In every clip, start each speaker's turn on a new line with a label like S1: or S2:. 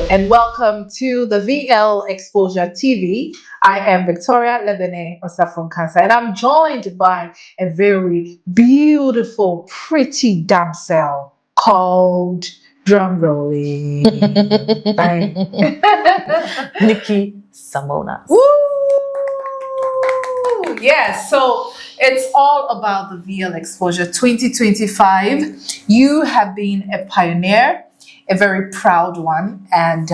S1: and welcome to the VL Exposure TV. I am Victoria Lebene Osafon Kansa, and I'm joined by a very beautiful, pretty damsel called drum rolling.
S2: Nikki Samona.
S1: Woo! Yes, so it's all about the VL Exposure 2025. You have been a pioneer, a very proud one, and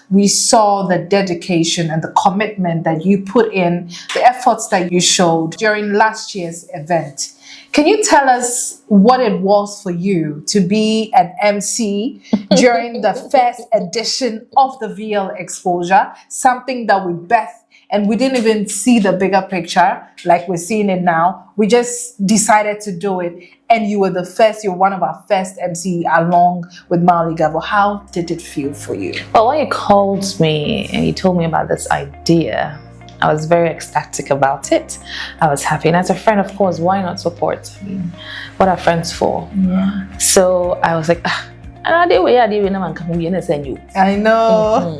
S1: we saw the dedication and the commitment that you put in, the efforts that you showed during last year's event. Can you tell us what it was for you to be an MC during the first edition of the VL Exposure, something that we birthed and we didn't even see the bigger picture like we're seeing it now. We just decided to do it. And you were you're one of our first MC along with Mali Gabo. How did it feel for you?
S2: Well, when you called me and you told me about this idea, I was very ecstatic about it. I was happy. And as a friend, of course, why not support? I mean, what are friends for?
S1: Yeah.
S2: So I was like, I know.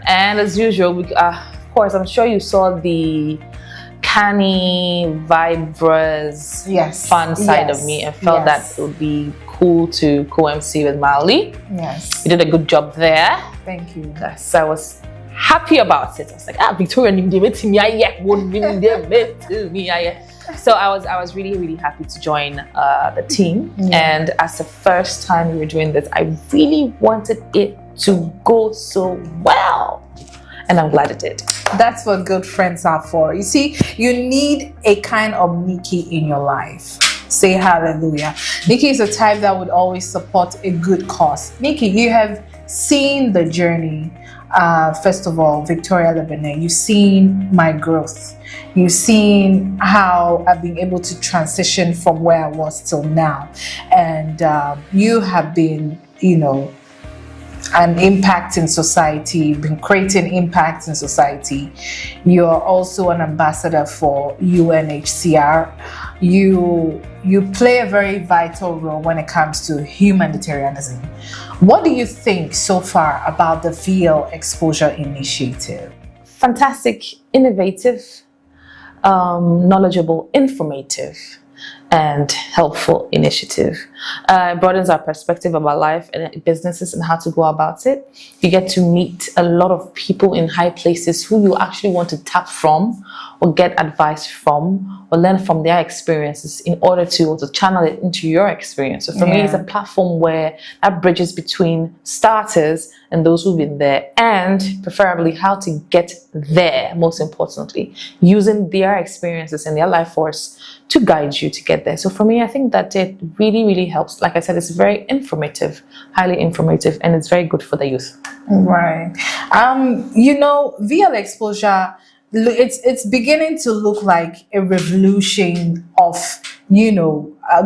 S2: And as usual, of course, I'm sure you saw the canny, vibrous, fun side of me and felt that it would be cool to co-MC with Mali.
S1: Yes.
S2: You did a good job there.
S1: Thank you.
S2: So I was happy about it. I was like, Victoria, so I was really, really happy to join the team. And as the first time we were doing this, I really wanted it to go so well. And I'm glad it did.
S1: That's what good friends are for. You see, you need a kind of Nikki in your life. Say hallelujah. Nikki is a type that would always support a good cause. Nikki, you have seen the journey. First of all, Victoria Lebene, you've seen my growth. You've seen how I've been able to transition from where I was till now. And you have been, an impact in society, been creating impact in society. You're also an ambassador for UNHCR. You play a very vital role when it comes to humanitarianism. What do you think so far about the VL Exposure Initiative?
S2: Fantastic, innovative, knowledgeable, informative, and helpful initiative. It broadens our perspective about life and businesses and how to go about it. You get to meet a lot of people in high places who you actually want to tap from or get advice from or learn from their experiences in order to channel it into your experience. So for me, it's a platform where that bridges between starters and those who've been there, and preferably how to get there, most importantly, using their experiences and their life force to guide you to get there. So for me, I think that it really, really helps. Like I said, it's very informative, highly informative, and it's very good for the youth.
S1: Right. VL Exposure, it's beginning to look like a revolution of,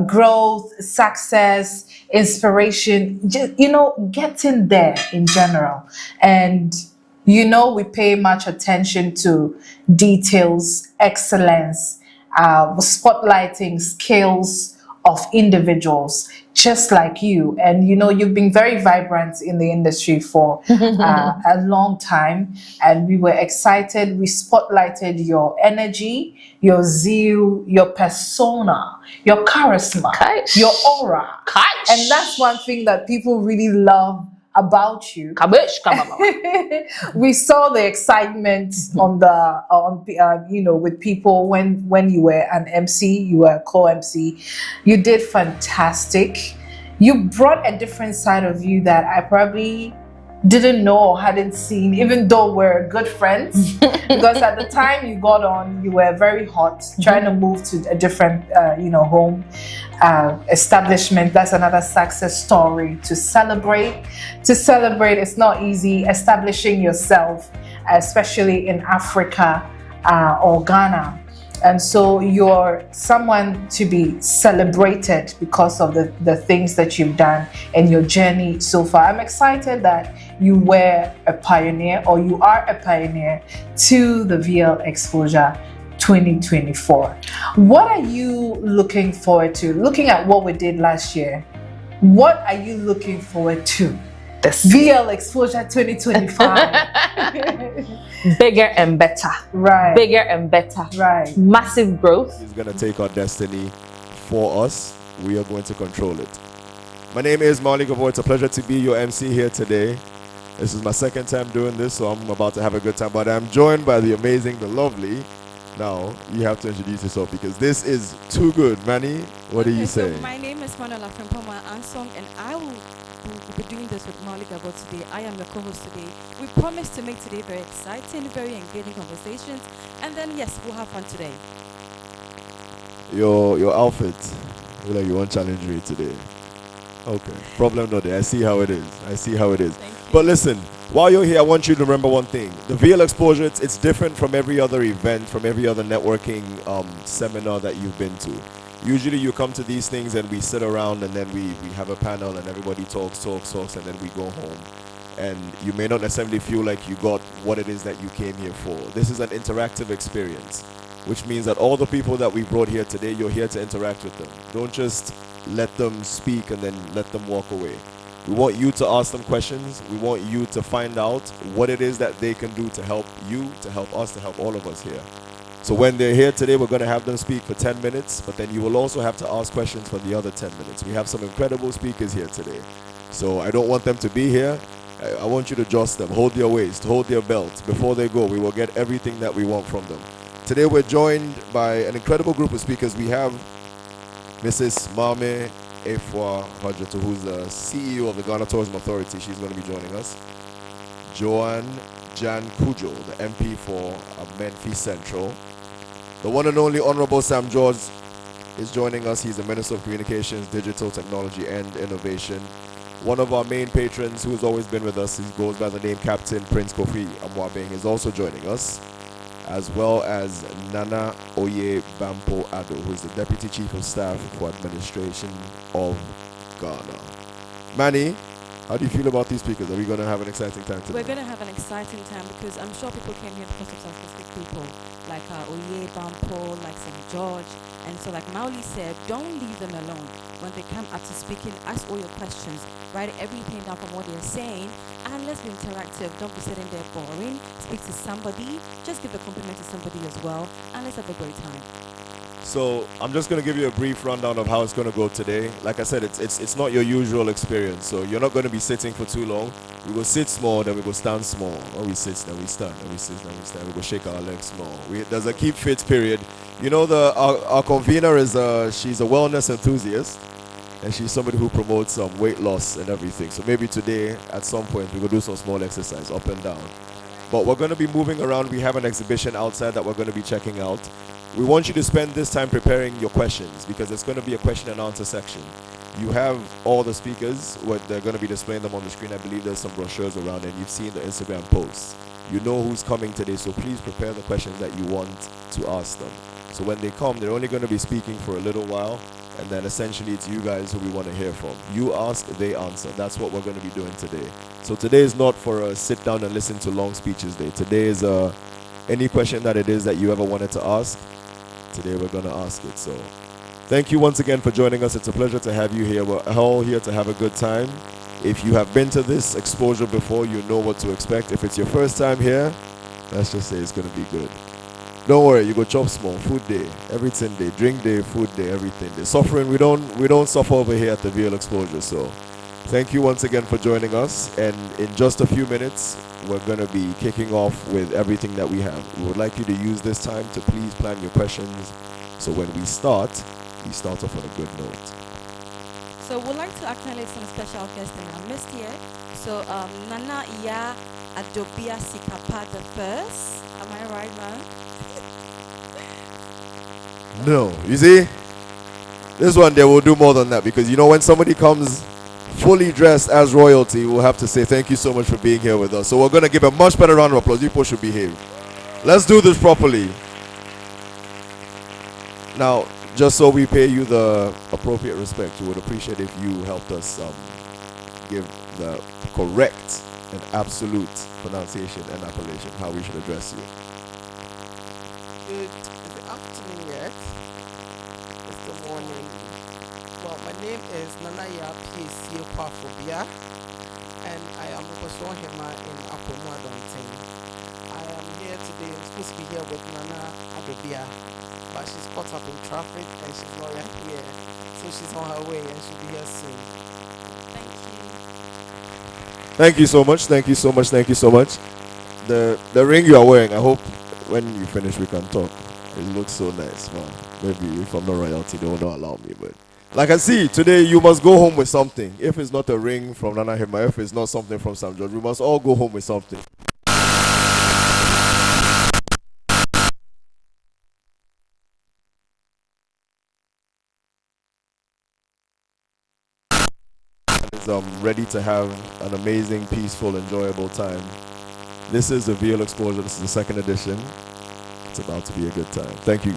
S1: growth, success, inspiration, getting there in general. And, we pay much attention to details, excellence, spotlighting skills of individuals just like you. And you've been very vibrant in the industry for a long time, and we were excited. We spotlighted your energy, your zeal, your persona, your charisma, your aura. And that's one thing that people really love about you. We saw the excitement with people when you were an MC, you were a co-MC. You did fantastic. You brought a different side of you that I probably didn't know or hadn't seen, even though we're good friends. Because at the time you got on, you were very hot, trying to move to a different, home establishment. That's another success story to celebrate. It's not easy establishing yourself, especially in Africa or Ghana. And so you're someone to be celebrated because of the things that you've done and your journey so far. I'm excited that you were a pioneer, or you are a pioneer to the VL Exposure 2024. What are you looking forward to? Looking at what we did last year, what are you looking forward to
S2: this.
S1: VL Exposure 2025.
S2: Bigger and better.
S1: Right.
S2: Bigger and better.
S1: Right.
S2: Massive growth.
S3: He's going to take our destiny for us. We are going to control it. My name is Malik Avoy. It's a pleasure to be your MC here today. This is my second time doing this, so I'm about to have a good time. But I'm joined by the amazing, the lovely. Now, you have to introduce yourself because this is too good. Manny, what are you saying?
S4: So my name is Manuela Frimpoma Ansong, and I will be doing this with Malik Avoy today. I am your co-host today. We promise to make today very exciting, very engaging conversations, and then, yes, we'll have fun today.
S3: Your outfit, like you want challenge me today. Okay, problem not there. I see how it is. But listen, while you're here, I want you to remember one thing. The VL Exposure, it's different from every other event, from every other networking seminar that you've been to. Usually you come to these things and we sit around and then we have a panel and everybody talks, and then we go home. And you may not necessarily feel like you got what it is that you came here for. This is an interactive experience, which means that all the people that we brought here today, you're here to interact with them. Don't just let them speak and then let them walk away. We want you to ask them questions. We want you to find out what it is that they can do to help you, to help us, to help all of us here. So when they're here today, we're going to have them speak for 10 minutes, but then you will also have to ask questions for the other 10 minutes. We have some incredible speakers here today. So I don't want them to be here. I want you to trust them, hold their waist, hold their belt. Before they go, we will get everything that we want from them. Today we're joined by an incredible group of speakers. We have Mrs. Mame Efwa Hajatu, who's the CEO of the Ghana Tourism Authority. She's going to be joining us. Joanne Jan Kujo, the MP for Menfi Central. The one and only Honorable Sam George is joining us. He's the Minister of Communications, Digital Technology and Innovation. One of our main patrons who's always been with us, he goes by the name Captain Prince Kofi Amwabeng, is also joining us, as well as Nana Oye Bampo Ado, who is the Deputy Chief of Staff for Administration of Ghana. Manny, how do you feel about these speakers? Are we going to have an exciting time today?
S4: We're going to have an exciting time because I'm sure people came here because of some specific people, like Oye Bampo, like St. George. And so like Mauli said, don't leave them alone. When they come up to speaking, ask all your questions, write everything down from what they're saying, and let's be interactive. Don't be sitting there boring. Speak to somebody, just give a compliment to somebody as well, and let's have a great time.
S3: So I'm just going to give you a brief rundown of how it's going to go today. Like I said, it's not your usual experience, so you're not going to be sitting for too long. We will sit small, then we will stand small. Or we sit, then we stand, then we sit, then we stand. We will shake our legs small. There's a keep fit period. You know, our convener is she's a wellness enthusiast, and she's somebody who promotes weight loss and everything. So maybe today, at some point, we will do some small exercise up and down. But we're going to be moving around. We have an exhibition outside that we're going to be checking out. We want you to spend this time preparing your questions because it's going to be a question and answer section. You have all the speakers, they're going to be displaying them on the screen. I believe there's some brochures around and you've seen the Instagram posts. You know who's coming today, so please prepare the questions that you want to ask them. So when they come, they're only going to be speaking for a little while, and then essentially it's you guys who we want to hear from. You ask, they answer. That's what we're going to be doing today. So today is not for a sit down and listen to long speeches day. Today is any question that it is that you ever wanted to ask. Today we're going to ask it. So thank you once again for joining us. It's a pleasure to have you here. We're all here to have a good time. If you have been to this exposure before, you know what to expect. If it's your first time here, let's just say it's going to be good. Don't worry, you go chop small, food day, everything day, drink day, food day, everything day. Suffering, we don't suffer over here at the VL Exposure. So thank you once again for joining us. And in just a few minutes, we're going to be kicking off with everything that we have. We would like you to use this time to please plan your questions. So when we start off on a good note.
S4: So we'd like to acknowledge some special guests in our midst here. So Nana Iya Adobia Sikapa the first. Am I right, man?
S3: No, you see, this one they will do more than that because you know when somebody comes fully dressed as royalty, we'll have to say thank you so much for being here with us. So we're going to give a much better round of applause. You people should behave. Let's do this properly. Now, just so we pay you the appropriate respect, we would appreciate if you helped us give the correct and absolute pronunciation and appellation, how we should address you.
S5: Good. Is it afternoon yet? It's the morning. Well, my name is Nanaya PAC Opafobia, and saw him in Apono Adontin. I am here today. I'm supposed to be here with Nana Adobia, but she's caught up in traffic and she's not yet here. So she's on her way and she'll be here soon.
S4: Thank you.
S3: Thank you so much. Thank you so much. Thank you so much. The ring you are wearing, I hope when you finish we can talk. It looks so nice, man. Maybe if I'm not royalty, they will not allow me. But like I see, today you must go home with something. If it's not a ring from Nana Hema, if it's not something from Sam George, we must all go home with something. Ready to have an amazing, peaceful, enjoyable time. This is the VL Exposure. This is the second edition. It's about to be a good time. Thank you.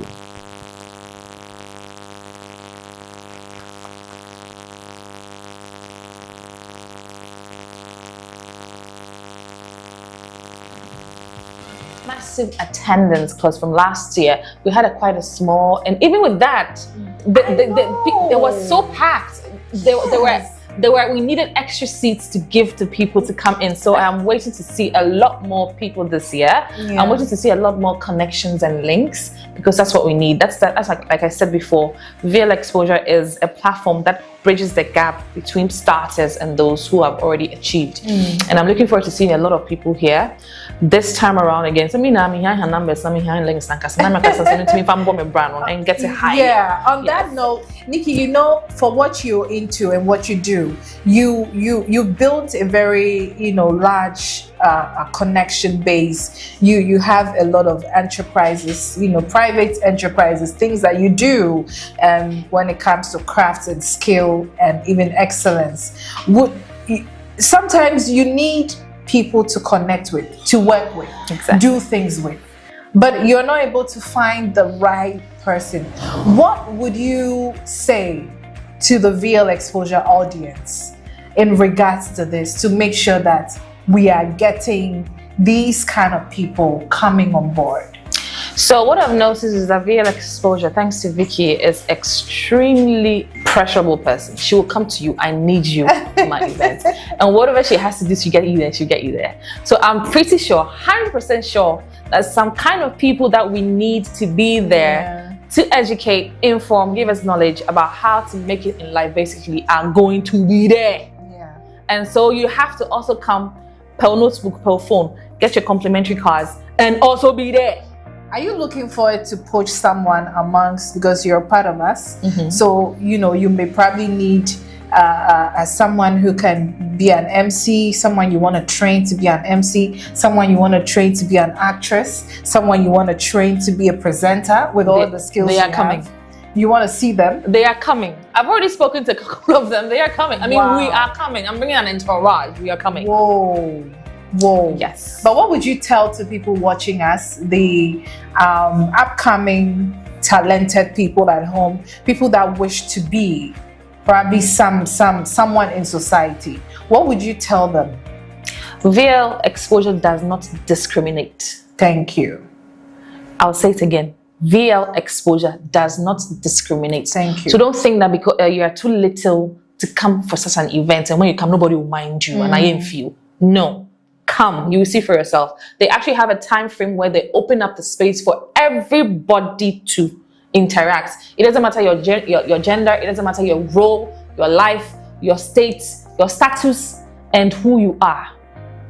S2: Massive attendance, because from last year we had quite a small, and even with that, it was so packed. We needed extra seats to give to people to come in. So I'm waiting to see a lot more people this year. Yeah. I'm waiting to see a lot more connections and links, because that's what we need. That's like I said before, VL Exposure is a platform that bridges the gap between starters and those who have already achieved. And I'm looking forward to seeing a lot of people here this time around again. So her numbers, and get it high.
S1: Yeah. On that note, Nikki, you know, for what you're into and what you do, you built a very large connection base. You have a lot of enterprises, private enterprises, things that you do, when it comes to crafts and skill and even excellence. Sometimes you need people to connect with, to work with, exactly, do things with, but you're not able to find the right person. What would you say to the VL Exposure audience in regards to this, to make sure that we are getting these kind of people coming on board?
S2: So what I've noticed is that VL Exposure, thanks to Vicky, is extremely pressurable person. She will come to you, I need you to my event. And whatever she has to do to get you there, she'll get you there. So I'm pretty sure, 100% sure, that some kind of people that we need to be there to educate, inform, give us knowledge about how to make it in life basically are going to be there. Yeah. And so you have to also come per notebook, per phone, get your complimentary cards, and also be there.
S1: Are you looking forward to poach someone amongst, because you're a part of us? So, you may probably need someone who can be an MC, someone you want to train to be an MC, someone you want to train to be an actress, someone you want to train to be a presenter with all the skills
S2: they are coming.
S1: You want to see them?
S2: They are coming. I've already spoken to a couple of them. They are coming. I mean, we are coming. I'm bringing an entourage. We are coming.
S1: Whoa.
S2: Yes.
S1: But what would you tell to people watching us, the upcoming talented people at home, people that wish to be probably someone in society? What would you tell them?
S2: VL Exposure does not discriminate.
S1: Thank you.
S2: I'll say it again. VL Exposure does not discriminate.
S1: Thank you.
S2: So don't think that because you are too little to come for such an event, and when you come, nobody will mind you, and I ain't feel. No. Come, you will see for yourself. They actually have a time frame where they open up the space for everybody to interact. It doesn't matter your gender, it doesn't matter your role, your life, your state, your status, and who you are.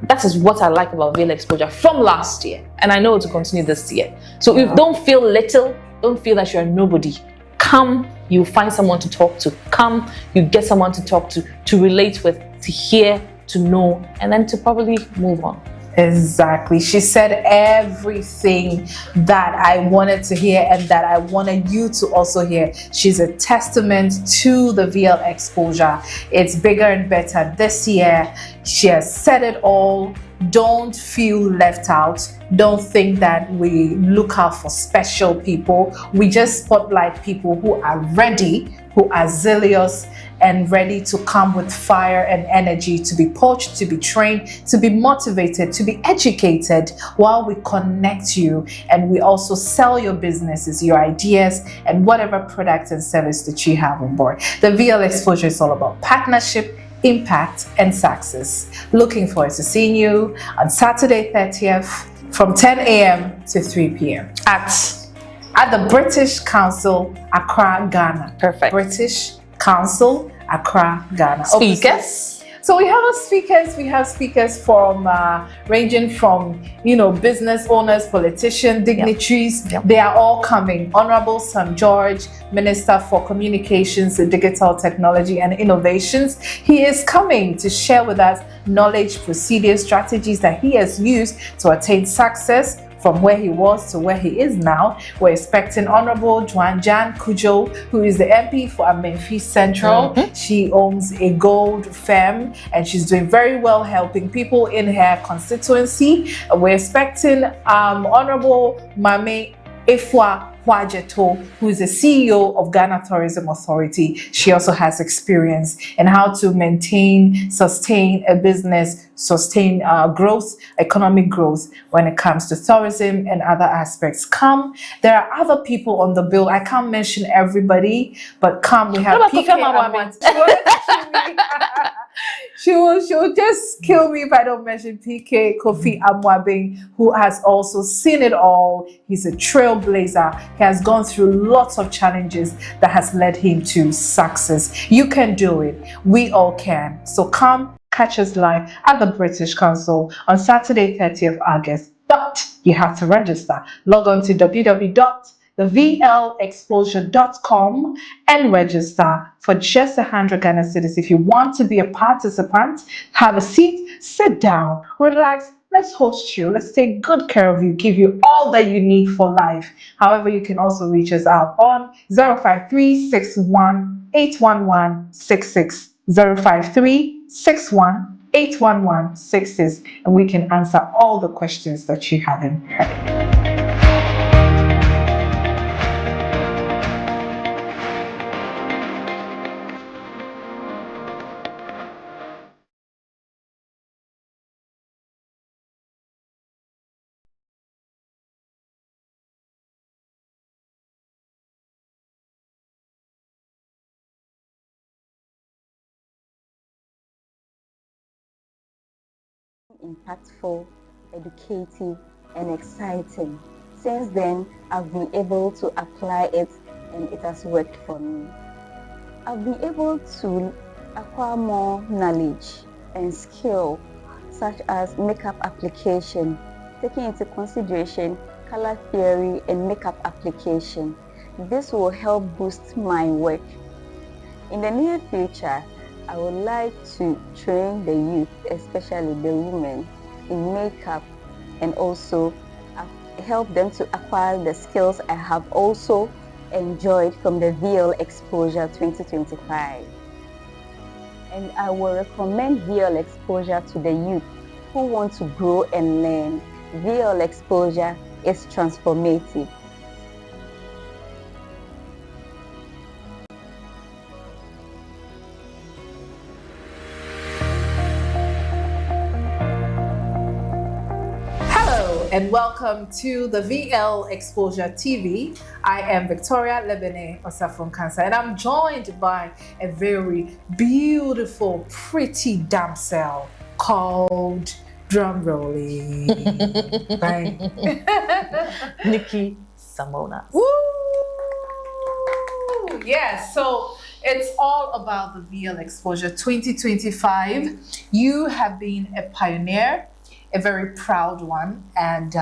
S2: That is what I like about VL Exposure from last year, and I know it will continue this year. So if don't feel little, don't feel that you're nobody. Come, you find someone to talk to. Come, you get someone to talk to relate with, to hear, to know, and then to probably move on.
S1: Exactly. She said everything that I wanted to hear and that I wanted you to also hear. She's a testament to the VL Exposure. It's bigger and better this year. She has said it all. Don't feel left out. Don't think that we look out for special people. We just spotlight people who are ready, who are zealous, and ready to come with fire and energy, to be poached, to be trained, to be motivated, to be educated, while we connect you and we also sell your businesses, your ideas, and whatever product and service that you have on board. The VL Exposure is all about partnership, impact, and success. Looking forward to seeing you on Saturday 30th from 10 a.m. to 3 p.m. at the British Council, Accra, Ghana.
S2: Perfect.
S1: British Council, Accra, Ghana.
S2: Speakers?
S1: So we have speakers from ranging from business owners, politicians, dignitaries.
S2: Yep.
S1: They are all coming. Honorable Sam George, Minister for Communications, Digital Technology and Innovations. He is coming to share with us knowledge, procedures, strategies that he has used to attain success from where he was to where he is now. We're expecting Honorable Jan Kujo, who is the MP for Amenfi Central. She owns a gold firm and she's doing very well helping people in her constituency. We're expecting Honorable Mame Efwa Wajeto, who is the CEO of Ghana Tourism Authority. She also has experience in how to maintain, sustain a business, sustain growth, economic growth when it comes to tourism and other aspects. Come, there are other people on the bill. I can't mention everybody, but come, we have PK. She will just kill me if I don't mention PK Kofi Amwabing, who has also seen it all. He's a trailblazer. He has gone through lots of challenges that has led him to success. You can do it. We all can. So come catch us live at the British Council on Saturday, 30th August. But you have to register. Log on to www.thelexposure.com and register for just 100 Ghana cedis. If you want to be a participant, have a seat, sit down, relax. Let's host you. Let's take good care of you, give you all that you need for life. However, you can also reach us out on 053 61 811 66 053 61 81166, and we can answer all the questions that you haven't heard.
S6: Impactful, educative, and exciting. Since then, I've been able to apply it and it has worked for me. I've been able to acquire more knowledge and skill, such as makeup application, taking into consideration color theory and makeup application. This will help boost my work. In the near future, I would like to train the youth, especially the women, in makeup and also help them to acquire the skills I have also enjoyed from the VL Exposure 2025. And I will recommend VL Exposure to the youth who want to grow and learn. VL Exposure is transformative.
S1: And welcome to the VL Exposure TV. I am Victoria Lebene Osafon Kansa, and I'm joined by a very beautiful, pretty damsel called drumrolling. Bang.
S2: Nikki Samona.
S1: Woo! Yeah, so it's all about the VL Exposure 2025. You have been a pioneer, a very proud one, and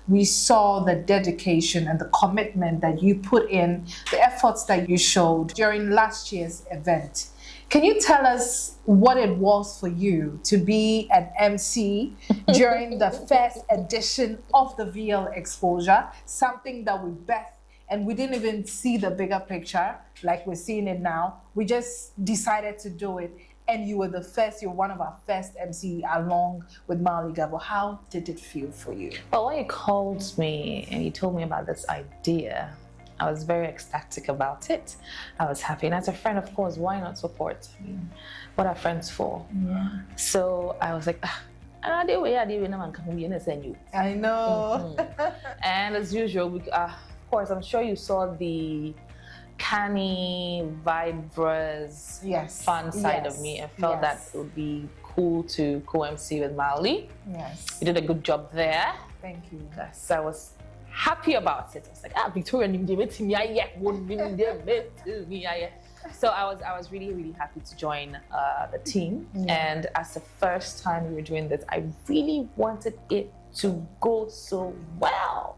S1: we saw the dedication and the commitment that you put in, the efforts that you showed during last year's event. Can you tell us what it was for you to be an MC during the first edition of the VL Exposure, something that we bet and we didn't even see the bigger picture like we're seeing it now. We just decided to do it. And you were the first, you're one of our first MC along with Mali Gabo. How did it feel for you?
S2: Well, when you called me and you told me about this idea, I was very ecstatic about it. I was happy. And as a friend, of course, why not support? I mean, what are friends for?
S1: Yeah.
S2: So I was like, I know.
S1: Mm-hmm.
S2: And as usual, of course, I'm sure you saw the canny, vibrous,
S1: Yes.
S2: fun side of
S1: Yes.
S2: me, and felt that it would be cool to co-MC with Mali.
S1: Yes.
S2: You did a good job there.
S1: Thank you.
S2: So I was happy about it. I was like, Victoria, so I was really, really happy to join the team. And as the first time we were doing this, I really wanted it to go so well.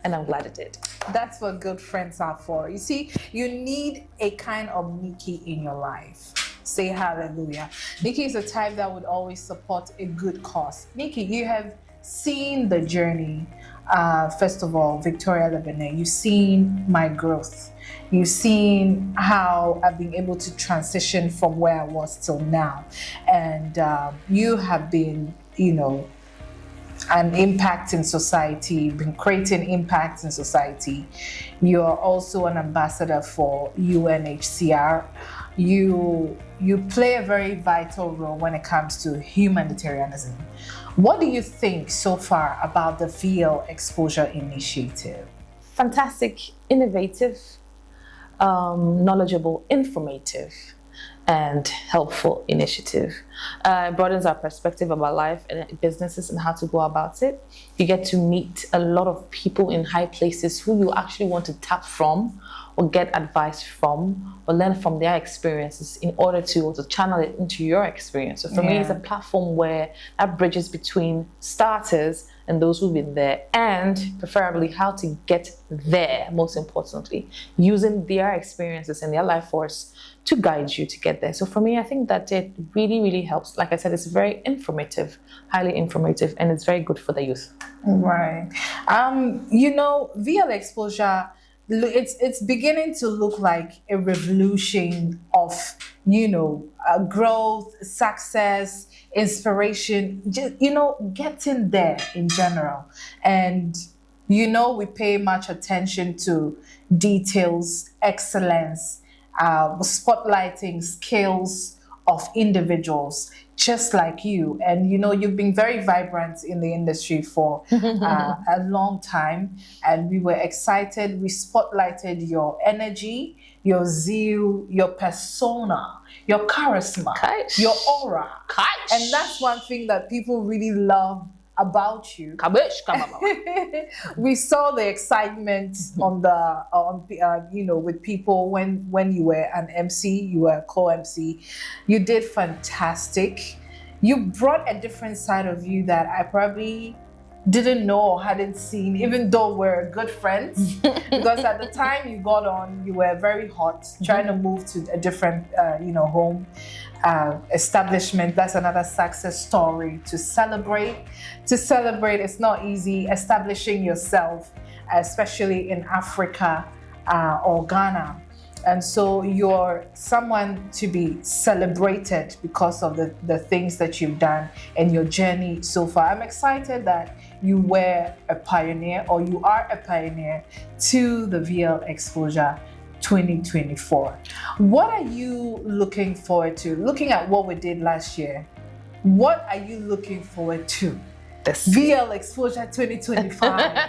S2: And I'm glad it did.
S1: That's what good friends are for. You see, you need a kind of Nikki in your life. Say hallelujah. Nikki is the type that would always support a good cause. Nikki, you have seen the journey. First of all, Victoria Lebanon, you've seen my growth. You've seen how I've been able to transition from where I was till now. And you have been, an impact in society, been creating impact in society. You're also an ambassador for UNHCR. You play a very vital role when it comes to humanitarianism. What do you think so far about the VL Exposure Initiative?
S2: Fantastic, innovative, knowledgeable, informative, and helpful initiative. It broadens our perspective about life and businesses and how to go about it. You get to meet a lot of people in high places who you actually want to tap from or get advice from or learn from their experiences in order to channel it into your experience. So for me, it's a platform where that bridges between starters and those who've been there, and preferably how to get there, most importantly, using their experiences and their life force to guide you to get there. So for me, I think that it really, really helps. Like I said, it's very informative, highly informative, and it's very good for the youth.
S1: Right. VL Exposure, it's beginning to look like a revolution of, growth, success, inspiration, just, getting there in general. And, we pay much attention to details, excellence, spotlighting skills of individuals just like you. And you've been very vibrant in the industry for a long time, and we were excited. We spotlighted your energy, your zeal, your persona, your charisma, your aura. And that's one thing that people really love about you. We saw the excitement with people when you were an MC, you were a co-MC. You did fantastic. You brought a different side of you that I probably didn't know or hadn't seen, even though we're good friends. Because at the time you got on, you were very hot, trying to move to a different, home establishment. That's another success story to celebrate. It's not easy establishing yourself, especially in Africa or Ghana. And so you're someone to be celebrated because of the things that you've done and your journey so far. I'm excited that you were a pioneer, or you are a pioneer to the VL Exposure 2024. What are you looking forward to? Looking at what we did last year, what are you looking forward to?
S2: This
S1: VL Exposure 2025.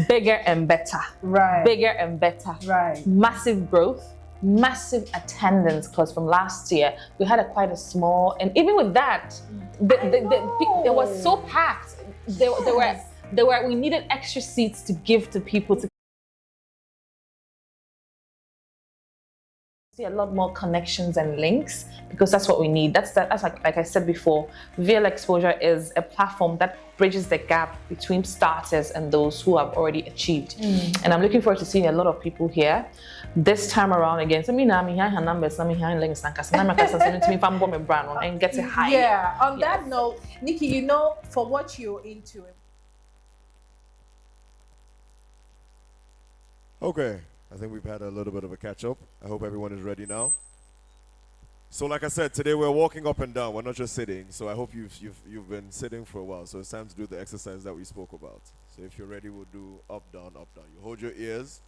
S2: Bigger and better.
S1: Right.
S2: Bigger and better.
S1: Right.
S2: Massive growth, massive attendance, because from last year we had quite a small, and even with that, it was so packed. We needed extra seats to give to people to see a lot more connections and links, because that's what we need. That's like I said before, VL Exposure is a platform that bridges the gap between starters and those who have already achieved. And I'm looking forward to seeing a lot of people here this time around again. So numbers, and get it high.
S1: Yeah, on that note, Nikki, for what you're into.
S3: Okay, I think we've had a little bit of a catch-up. I hope everyone is ready now. So like I said, today we're walking up and down. We're not just sitting. So I hope you've been sitting for a while. So it's time to do the exercise that we spoke about. So if you're ready, we'll do up, down, up, down. You hold your ears.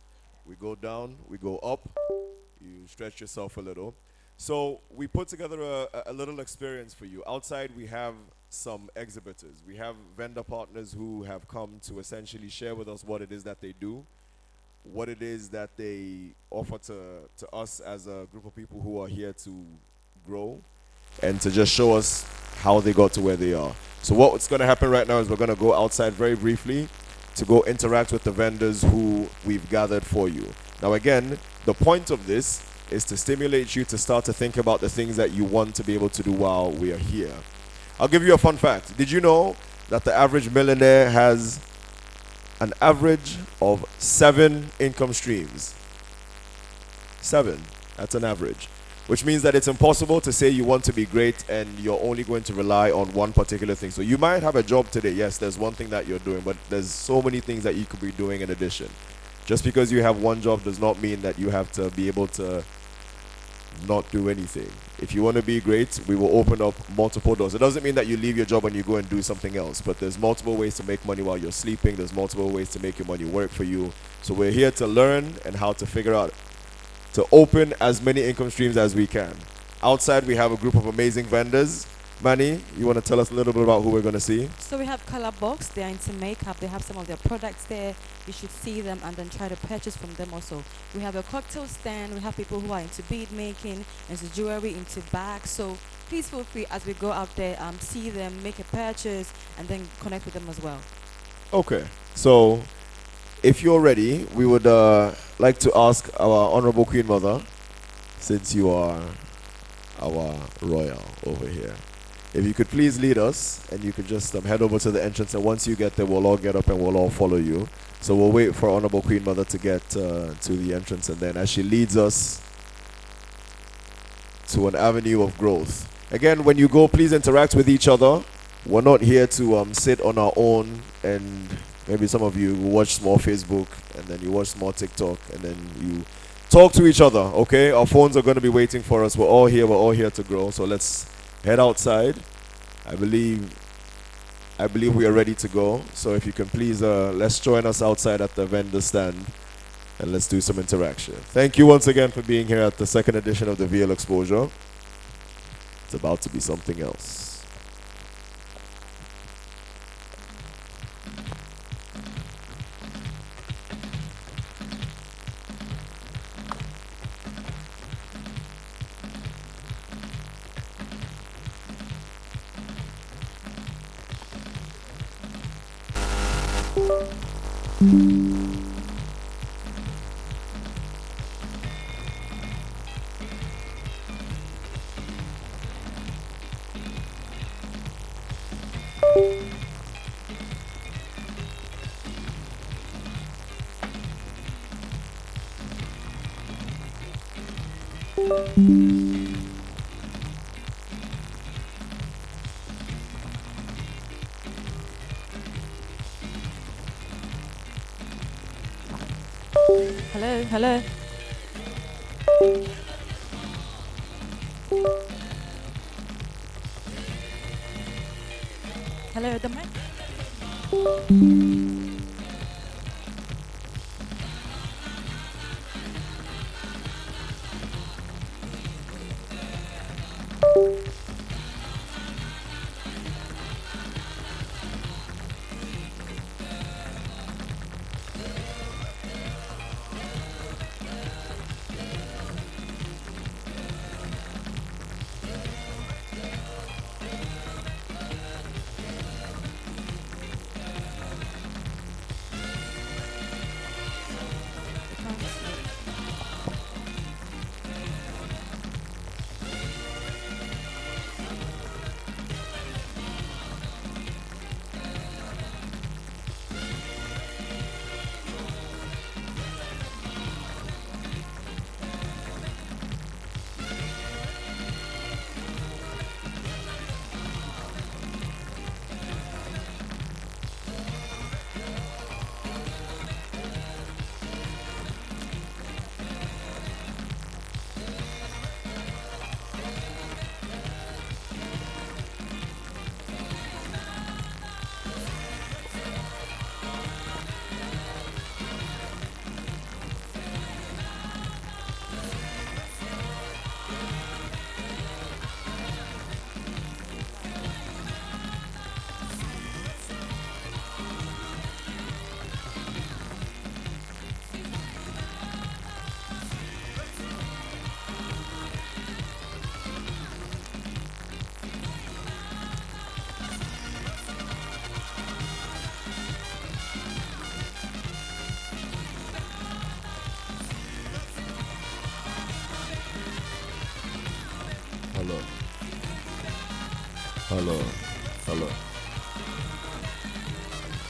S3: We go down. We go up. You stretch yourself a little. So we put together a little experience for you. Outside, we have some exhibitors. We have vendor partners who have come to essentially share with us what it is that they do. what it is that they offer to us as a group of people who are here to grow and to just show us how they got to where they are. So what's going to happen right now is we're going to go outside very briefly to go interact with the vendors who we've gathered for you. Now again, the point of this is to stimulate you to start to think about the things that you want to be able to do while we are here. I'll give you a fun fact. Did you know that the average millionaire has an average of 7 income streams? 7. That's an average. Which means that it's impossible to say you want to be great and you're only going to rely on one particular thing. So you might have a job today. Yes, there's one thing that you're doing, but there's so many things that you could be doing in addition. Just because you have one job does not mean that you have to be able to not do anything. If you want to be great, we will open up multiple doors. It doesn't mean that you leave your job and you go and do something else, but there's multiple ways to make money while you're sleeping. There's multiple ways to make your money work for you. So we're here to learn and how to figure out to open as many income streams as we can. Outside, we have a group of amazing vendors. Manny, you want to tell us a little bit about who we're going to see?
S4: So we have Color Box. They are into makeup. They have some of their products there. You should see them and then try to purchase from them also. We have a cocktail stand. We have people who are into bead making, into jewelry, into bags. So please feel free as we go out there, see them, make a purchase, and then connect with them as well.
S3: Okay, so if you're ready, we would like to ask our Honorable Queen Mother, since you are our royal over here, if you could please lead us, and you could just head over to the entrance, and once you get there, we'll all get up and we'll all follow you. So we'll wait for Honorable Queen Mother to get to the entrance, and then as she leads us to an avenue of growth. Again, when you go, please interact with each other. We're not here to sit on our own, and maybe some of you watch more Facebook, and then you watch more TikTok, and then you talk to each other, okay? Our phones are going to be waiting for us. We're all here to grow. So let's head outside. I believe we are ready to go. So if you can please, let's join us outside at the vendor stand, and let's do some interaction. Thank you once again for being here at the second edition of the VL Exposure. It's about to be something else.
S4: Hello, hello. Hello, the mic.
S3: Hello. Hello.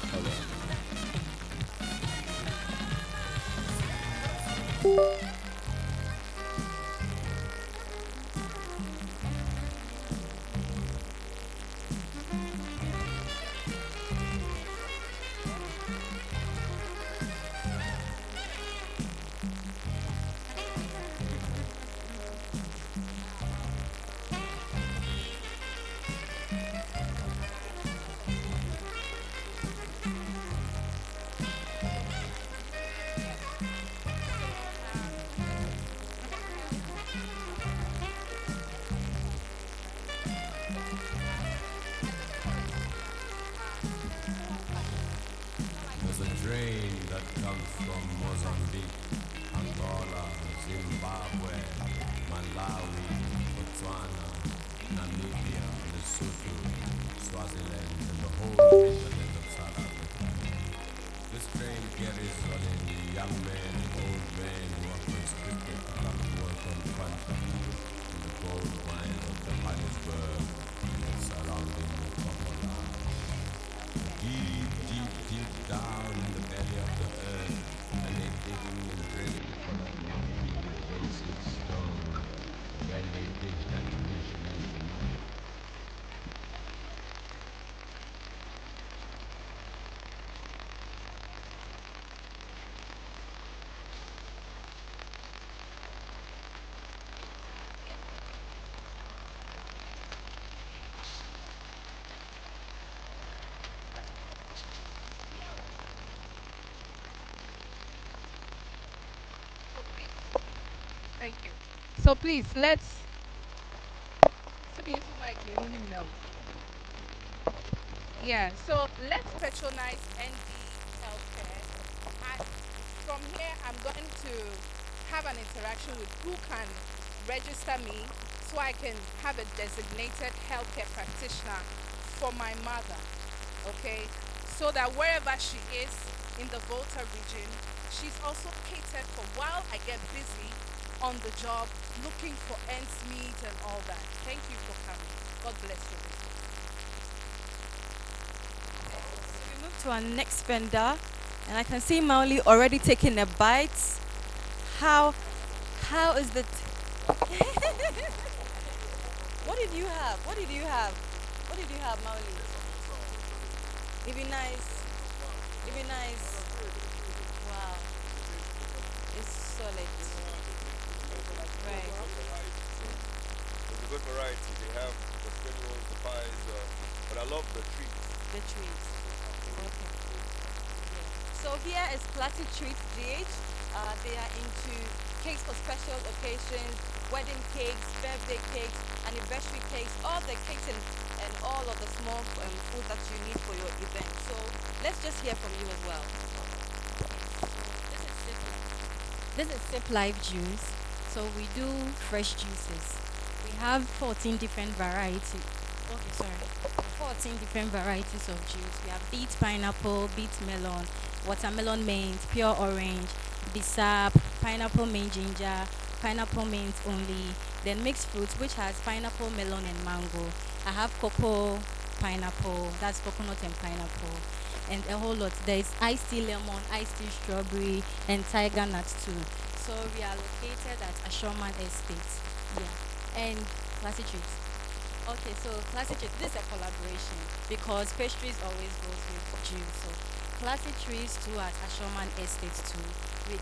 S3: Hello.
S7: There's a train that comes from Mozambique, Angola, Zimbabwe, Malawi, Botswana, Namibia, Lesotho, Swaziland, and the whole hinterland of South Africa. This train carries only young men and old men who are conscripted to come and work on contract in the gold mines of Johannesburg and the surrounding Copperland. Deep, deep, deep down in the belly of the earth, and they digging and drilling for that one basic stone. When they dig that rich metal.
S8: Thank you. So please, let's. So you mic, you don't even know. Yeah, so let's patronize ND Healthcare. And from here, I'm going to have an interaction with who can register me so I can have a designated healthcare practitioner for my mother. Okay? So that wherever she is in the Volta region, she's also catered for while I get busy on the job looking for ends meet and all that. Thank you for coming. God bless you.
S4: We move to our next vendor, and I can see Mauli already taking a bite. How is the what did you have? What did you have? What did you have, Mauli? It'd be nice. It'd be nice. Wow. It's solid. Right.
S3: It's a good variety. They have the spring rolls, the pies, but I love the treats.
S4: The treats. Okay. So here is Classic Treats DH. They are into cakes for special occasions, wedding cakes, birthday cakes, anniversary cakes, all the cakes and all of the small food that you need for your event. So let's just hear from you as well.
S9: This is Sip Life Juice. So we do fresh juices. We have 14 different varieties. Okay, sorry. 14 different varieties of juice. We have beet pineapple, beet melon, watermelon mint, pure orange, bisap, pineapple mint ginger, pineapple mint only, then mixed fruits which has pineapple, melon and mango. I have cocoa, pineapple, that's coconut and pineapple, and a whole lot. There is iced tea lemon, iced tea strawberry, and tiger nuts too. So we are located at Ashoman Estate. Yeah. And classic treats. Okay, so classic treats, this is a collaboration because pastries always goes with juice. So classic treats too at Ashoman Estate too.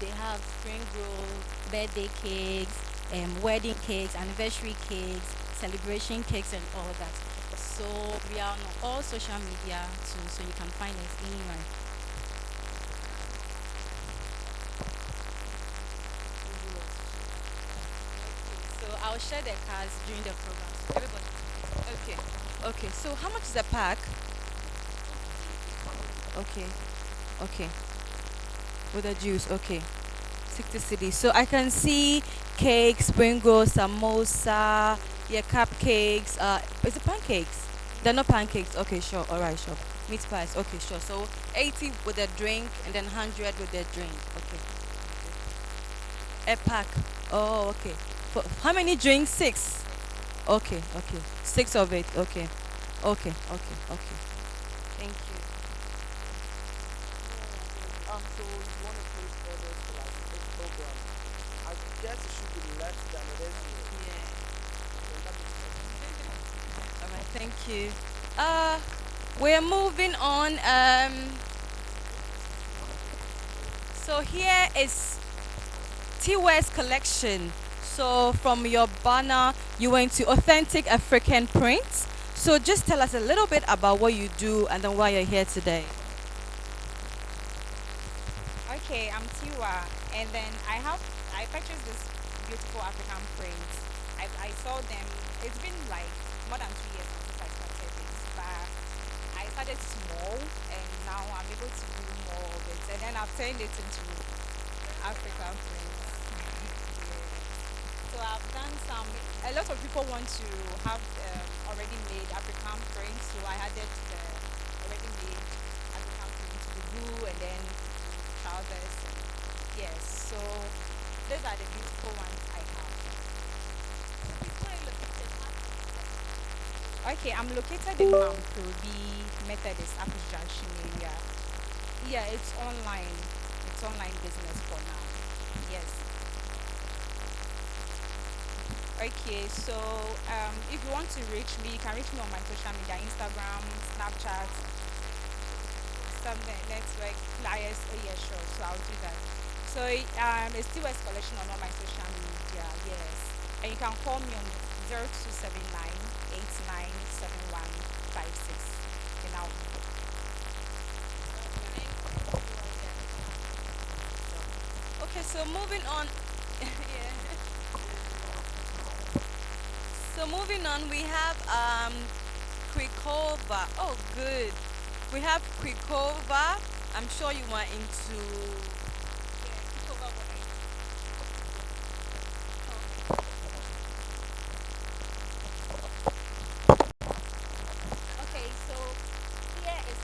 S9: They have spring roll, birthday cakes, wedding cakes, anniversary cakes, celebration cakes, and all that. So we are on all social media too, so you can find us anywhere.
S4: So I'll share the cards during the program. So everybody. Okay. Okay. So how much is a pack? Okay. Okay. With the juice. Okay. 60 cedis. So I can see cake, spring roll, samosa, yeah, cupcakes. Is it pancakes? They're not pancakes. Okay, sure. All right, sure. Meat pies. Okay, sure. So 80 with a drink and then 100 with the drink. Okay. A pack. Oh, okay. For how many drinks? 6. Okay, okay. 6 of it. Okay. Okay, okay, okay. Thank you.
S5: So you want to place orders for like this program? I guess it should be less than it is here.
S4: Yeah.
S5: Okay, that makes sense.
S4: All right, thank you. Uh, we're moving on. So here is T-West collection. So from your banner, you went to authentic African prints. So just tell us a little bit about what you do and then why you're here today.
S10: Okay, I'm Tiwa, and then I purchased this beautiful African prints. I saw them. It's been like more than 2 years now since I started this, but I started small, and now I'm able to do more of it. And then I've turned it into African prints. Yeah. So I've done some. A lot of people want to have already made African prints, so I added the already made African prints to the blue, and then trousers. Yes, so these are the beautiful ones I have. Okay, I'm located in Mamprobi Methodist Upper Junction area. Yeah, it's online. It's online business for now. Yes. Okay, so if you want to reach me, you can reach me on my social media, Instagram, Snapchat, some network flyers. Oh yeah, sure. So I'll do that. So it's still a collection on all my social media. Yes, and you can call me on 0279897156. And I'll.
S4: Okay, so moving on. Yeah. So moving on, we have Krikova. Oh, good. We have Krikova. I'm sure you were into. Yeah, Krikova.
S10: Okay, so here is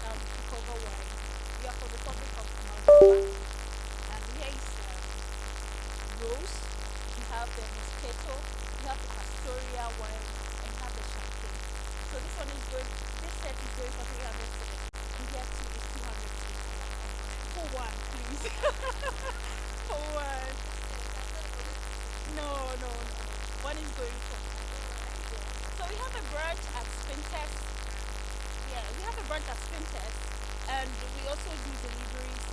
S10: cover one. We are from the Republic of Moldova, and here is rose. We have the mosquito. We have the pastoria one, and we have the champagne. So this one is going. This set is going for 300 cities, and here too is 200 cities. For one, please. For one. No, no, no. One is going for. So we have a branch at Spintex. Yeah, we have a branch at Spintex, and we also do deliveries.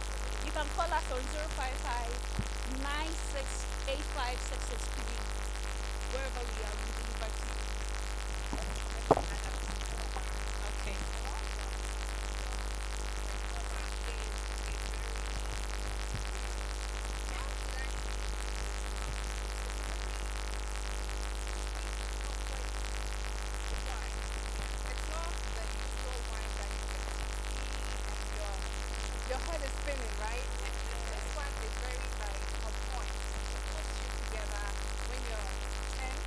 S10: You can call us on 055 9685 66 wherever we are, we deliver to you.
S4: Okay.
S8: It's not the usual wine that you can see and your head is spinning, right? This one is very like on point. It puts you together when you're tense,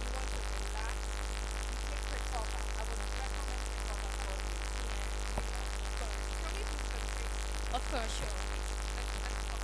S8: you want to relax. You take recover. I would recommend recover for you. So can we do some things?
S4: Of course, sure.
S8: Let's talk.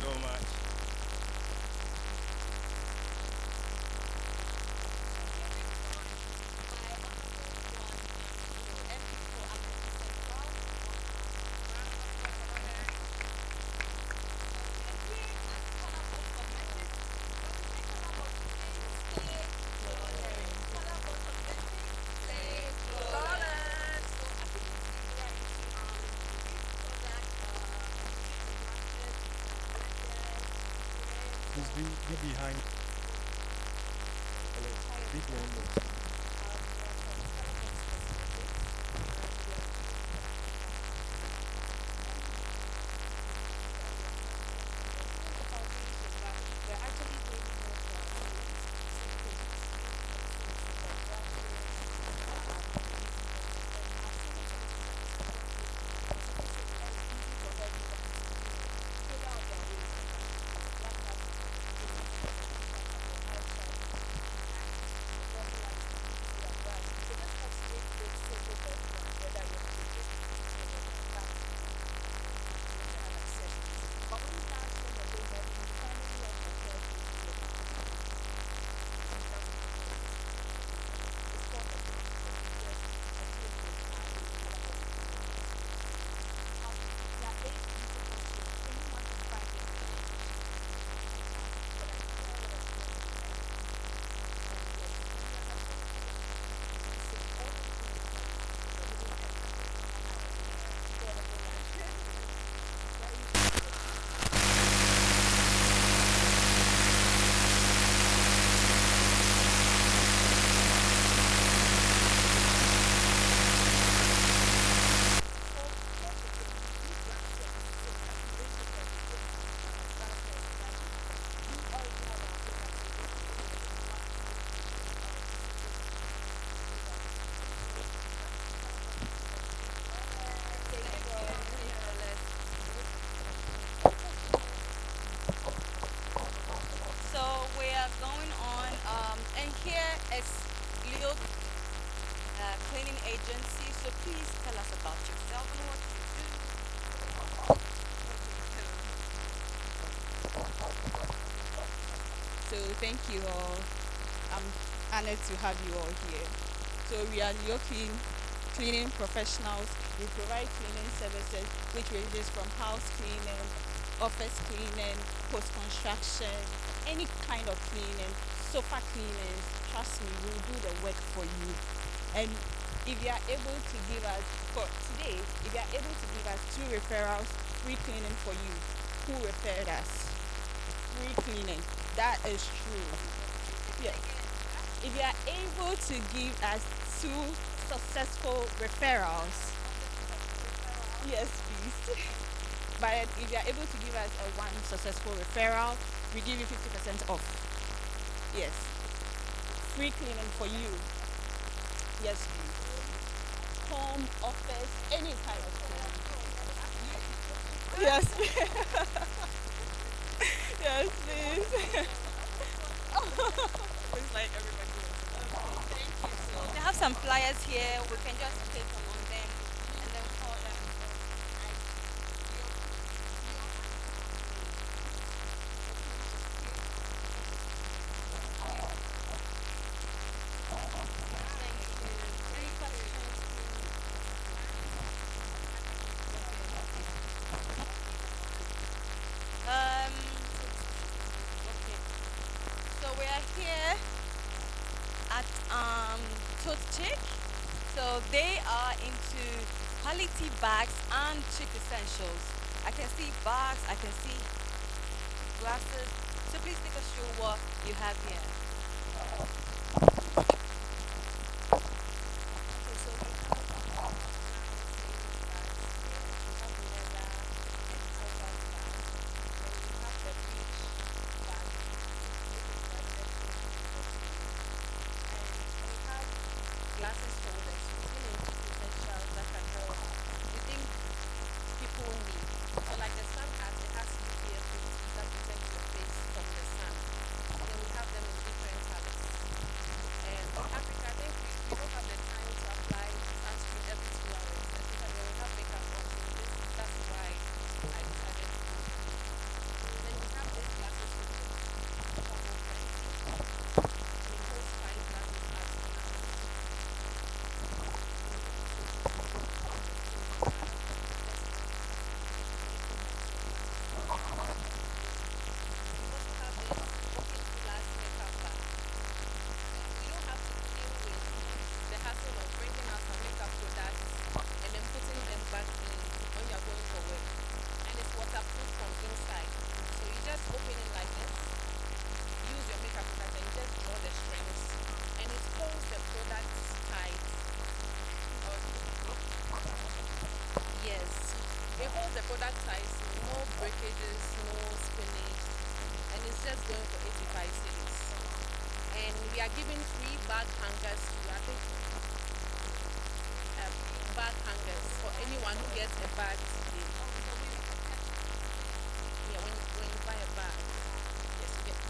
S11: So much.
S12: Please be behind. Be behind us.
S10: And here is Leo Cleaning Agency. So please tell us about yourself and what you do. So thank you all. I'm honored to have you all here. So we are Leo Cleaning Professionals. We provide cleaning services which ranges from house cleaning, office cleaning, post-construction, any kind of cleaning, sofa cleaning. Trust me, we'll do the work for you. And if you are able to give us, for today, if you are able to give us 2 referrals, free cleaning for you, who referred us? Free cleaning. That is true. Yes. If you are able to give us 2 successful referrals, yes, please. But if you are able to give us a 1 successful referral, we give you 50% off. Yes. Free cleaning for you. Yes, please. Home, office, any kind of cleaning. Yes. Yes, please. It's like everybody wants to. Okay, thank you. So they have some flyers here. We can just click on them and then call them. Thank you. Any questions, please? Okay. So we are here at Tote Chick. So they are into quality bags and chic essentials. I can see bags, I can see glasses. So please take us through what you have here. Okay, so we have leather and cotton bags. Then we have the beach bag, which is branded and we have glasses holders, which means essentials that can help the things people need. So like the sun hat, it has UPF 50 that protects your face from the sun. Then we have them in different colors. And in Africa, I think we don't have the time to apply sunscreen every 2 hours, especially when we have makeup on. So that's why I decided to do them. Then we have these glasses holders, common fancy, and it holds 5 glasses at once. We also have this walking glass makeup bag. You don't have to deal with the hassle of bringing out some makeup products and then putting them back in when you're going for work. And it's waterproof from inside. So you just open it like this, use your makeup product and you just draw the strings. And it holds the products tight. Yes. It holds the product tight, no breakages, no spillage. And it's just going for 85 cedis. And we are giving free bag hangers to, I think, bag hangers for anyone who gets a bag today. Yeah, when you buy a bag, yes, you get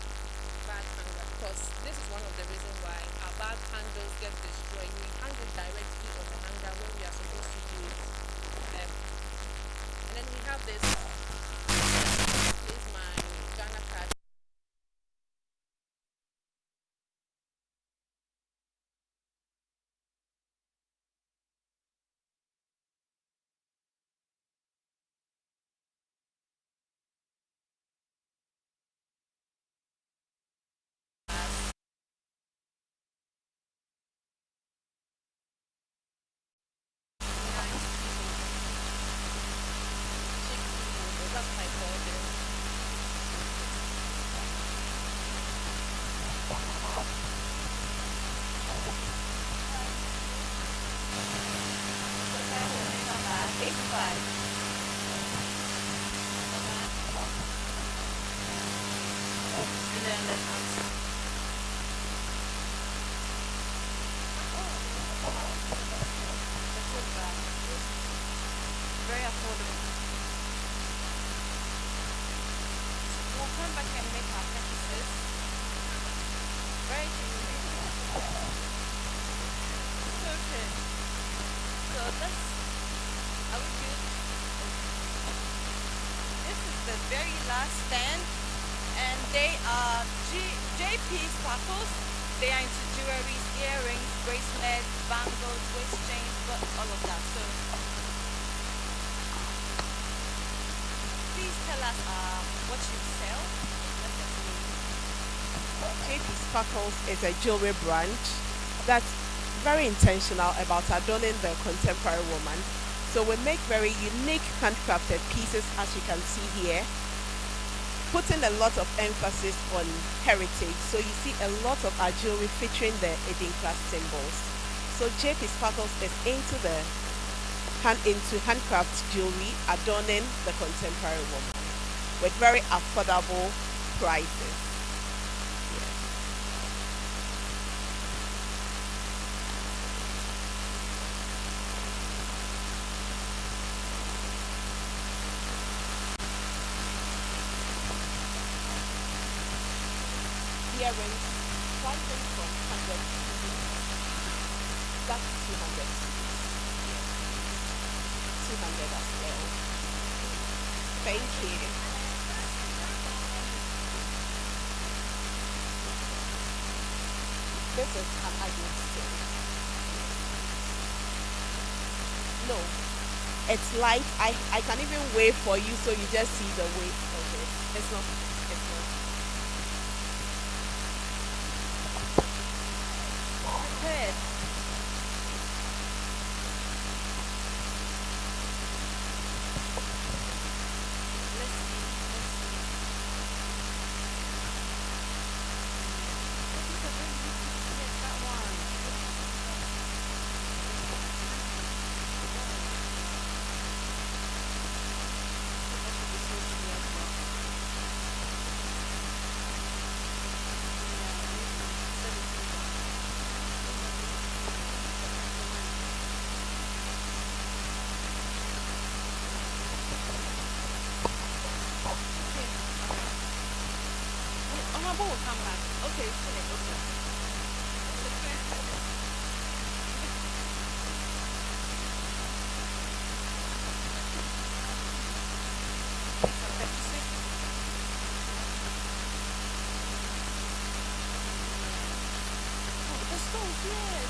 S10: bag hanger. Because this is one of the reasons why our bag handles get destroyed. We hang it directly on the hanger when we are supposed to do it. And then we have this. This is my Ghana card. That's what I call them. And then the tote bag. Very affordable. We'll come back and make our purchases. Very cheap. very last stand, and they are JP Sparkles. They are into jewelry, earrings, bracelets, bangles, waist chains, but all of that. So please tell us what you sell. Let us know.
S11: JP Sparkles is a jewelry brand that's very intentional about adorning the contemporary woman. So we make very unique handcrafted pieces, as you can see here, putting a lot of emphasis on heritage. So you see a lot of our jewelry featuring the Edinkra symbols. So JP Sparkles is into handcraft jewelry, adorning the contemporary woman with very affordable prices. Earrings, pricing from 100 that's 200 200 as well. Thank you. This is an agate stone. No, it's light. I can even weigh for you so you just see the weight of it. It's not.
S10: Good. Let's see. These are very beautiful. Yes, that one. That should be so clear as well. Honorable will come back. Okay, finish. Okay. Oh, the stones, yes.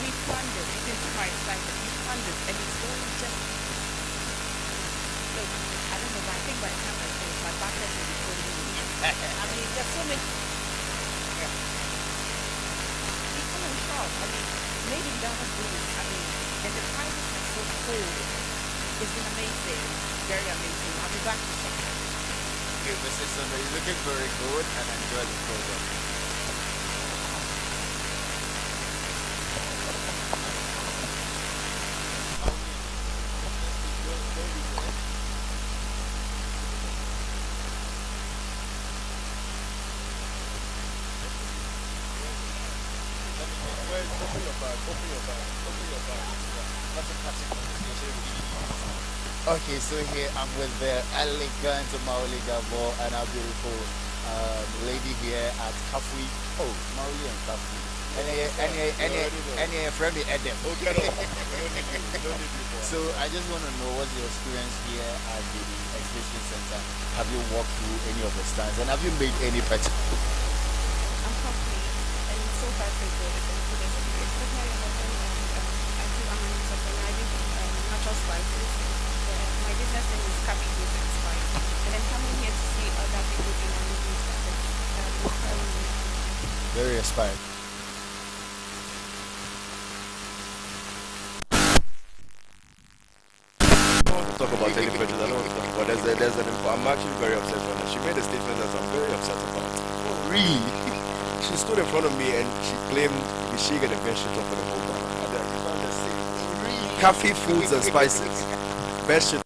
S10: We planned it. It's into my excitement. We planned it, and it's going just. Look, I don't know, but I think by the time I finish, my backend will be calling me. I mean, there's so many. Yeah. We come in shop. I mean, maybe we don't have booths. I mean, and the prices are so cool. It's been amazing. Very amazing. I'll be back to check.
S13: Okay, Mr. Summer, you're looking very good and enjoy the program. Open your bag. That's a classic conversation. Okay, so here I'm with the elegant Maoli Gabo and our beautiful lady here at Kafui. Oh, Maoli and Kafui. Any friend me Edem.
S3: Okay, no. We don't need you. We don't need you for
S13: So I just want to know what's your experience here at the exhibition center. Have you walked through any of the stands and have you made any purchase?
S14: I'm complete, and so far so good. It's been a good experience. With my husband, I'm an entrepreneur. I do natural spices. My business name is Cafe Goods and Spice. And then coming here to see other people doing amazing stuff is inspiring me.
S13: Very inspired.
S3: I don't want to talk about any purchase. I don't want to talk about. There's an. I'm actually very upset on her. She made a statement that I'm very upset about.
S13: Oh, really?
S3: She stood in front of me and she claimed she got the best shit off of the whole bar. I found the same.
S13: Really?
S3: Coffee, foods, and spices. Best shit.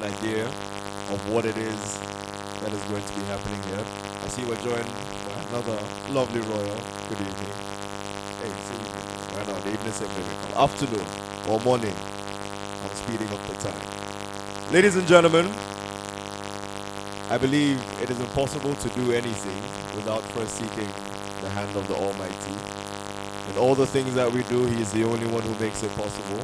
S3: idea of what it is that is going to be happening here. I see we're joined by another lovely royal. Good evening. Hey, see you. Right now, the evening simply become afternoon or morning. I'm speeding up the time. Ladies and gentlemen, I believe it is impossible to do anything without first seeking the hand of the Almighty. In all the things that we do, He is the only one who makes it possible.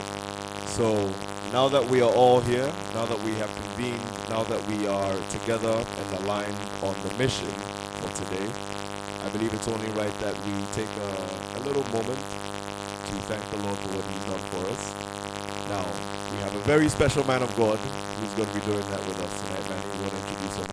S3: So now that we are all here, now that we have convened, now that we are together and aligned on the mission for today, I believe it's only right that we take a little moment to thank the Lord for what He's done for us. Now, we have a very special man of God who's going to be doing that with us tonight. Man, you want to introduce him?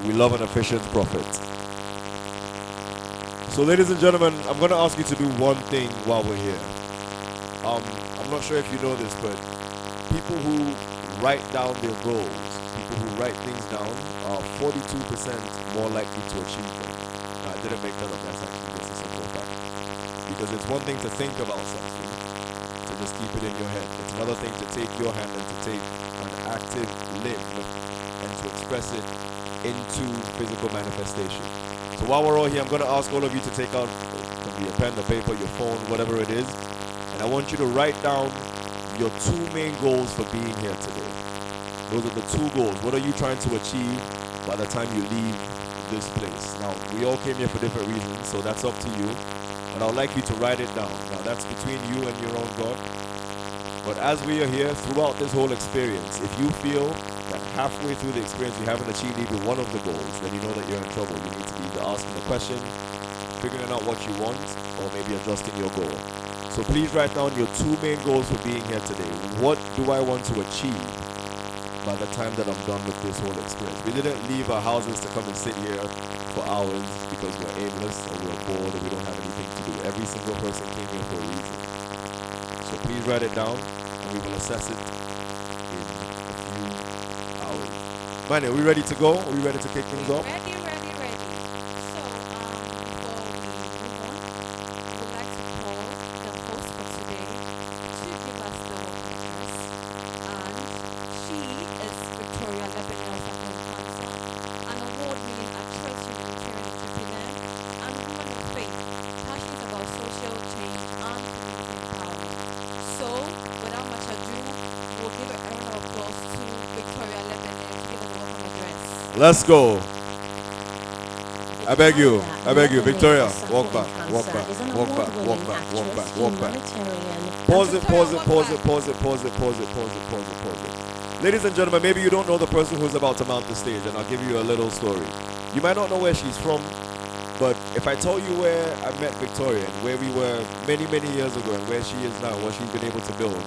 S3: We love an efficient prophet. So ladies and gentlemen, I'm going to ask you to do one thing while we're here. I'm not sure if you know this, but people who write down their goals, people who write things down are 42% more likely to achieve them. Now, I didn't make that up, that's actually just a simple fact. Because it's one thing to think about something, to just keep it in your head. It's another thing to take your hand and to take an active limb and to express it into physical manifestation. So while we're all here, I'm going to ask all of you to take out, it can be a pen, a paper, your phone, whatever it is, and I want you to write down your two main goals for being here today. Those are the two goals. What are you trying to achieve by the time you leave this place? Now, we all came here for different reasons, so that's up to you, but I would like you to write it down. Now, that's between you and your own God. But as we are here, throughout this whole experience, if you feel that halfway through the experience you haven't achieved even one of the goals, then you know that you're in trouble. You need to be either asking a question, figuring out what you want, or maybe adjusting your goal. So please write down your two main goals for being here today. What do I want to achieve by the time that I'm done with this whole experience? We didn't leave our houses to come and sit here for hours because we're aimless or we're bored or we don't have anything to do. Every single person came here for a reason. So please write it down and we will assess it in a few hours. Manny, are we ready to go? Are we ready to kick things off?
S9: Ready. So, before we move on, we would like to call the host for today to give us the welcome address. And she is Victoria Lebanel Sakonkansa, an award-winning actress, humanitarian entrepreneur, and woman of faith, passionate about social change and community empowerment. So, without much ado, we'll give a round of applause to Victoria Lebanel to give us a welcome address.
S3: Let's go. I beg you, Victoria, walk back. Pause it. Ladies and gentlemen, maybe you don't know the person who's about to mount the stage, and I'll give you a little story. You might not know where she's from, but if I tell you where I met Victoria and where we were many, many years ago and where she is now, what she's been able to build,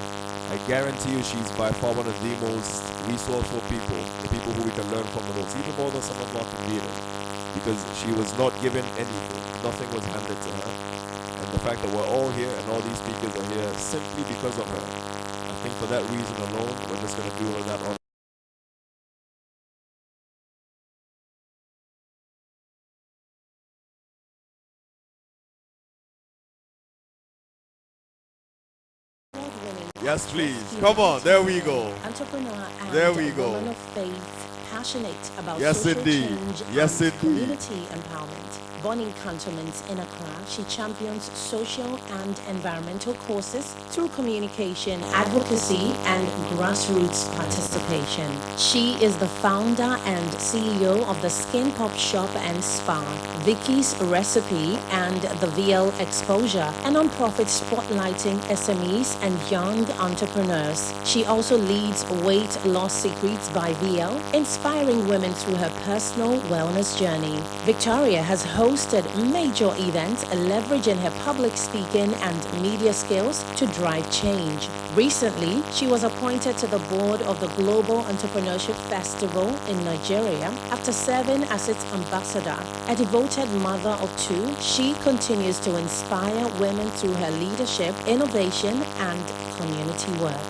S3: I guarantee you she's by far one of the most resourceful people, the people who we can learn from the most, even more than some of our conveners, because she was not given anything. Nothing was handed to her. And the fact that we're all here and all these speakers are here simply because of her. I think for that reason alone, we're just going to do her that honor. Yes, please. Come on. There we go.
S15: Entrepreneur and
S3: there we go.
S15: Woman of faith, passionate about
S3: yes,
S15: social
S3: indeed.
S15: change
S3: yes,
S15: and
S3: indeed.
S15: community empowerment. Bonny Cantonment in Accra, she champions social and environmental causes through communication, advocacy, and grassroots participation. She is the founder and CEO of the Skin Pop Shop and Spa, Vicky's Recipe, and the VL Exposure, a non-profit spotlighting SMEs and young entrepreneurs. She also leads Weight Loss Secrets by VL, inspiring women through her personal wellness journey. Victoria has hosted major events, leveraging her public speaking and media skills to drive change. Recently, she was appointed to the board of the Global Entrepreneurship Festival in Nigeria after serving as its ambassador. A devoted mother of two, she continues to inspire women through her leadership, innovation, and community work.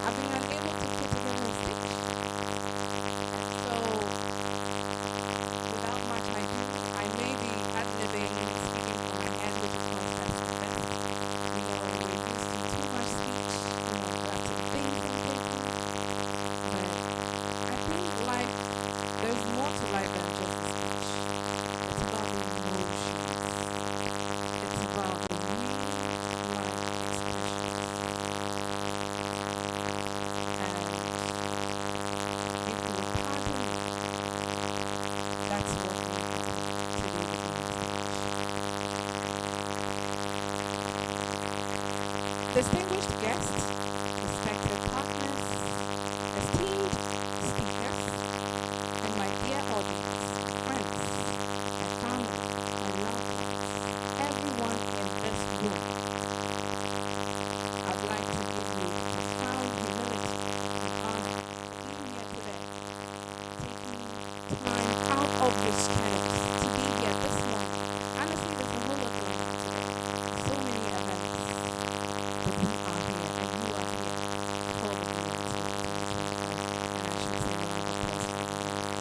S8: I've been unable to put together a speech. And so, without much ado, I may be ad-libbing, speaking from my head, which of course that's the best. You know, we're used to too much speech, you know, lots of things on paper. But I think life, there's more to life than just a speech. It's about the emotions. It's about the real life expression. That's what's going to happen today with my speech. Distinguished guests, respected partners, esteemed speakers, and my dear audience, friends, my family, my loved ones, everyone in this room, I'd like to give you profound humility and honor for being here today, taking time out of your schedules to be here this morning. Honestly, there's a whole lot going on today. So many events. But we are here, and you are here for the VL Exposure 2025. And I should say a round of applause for that.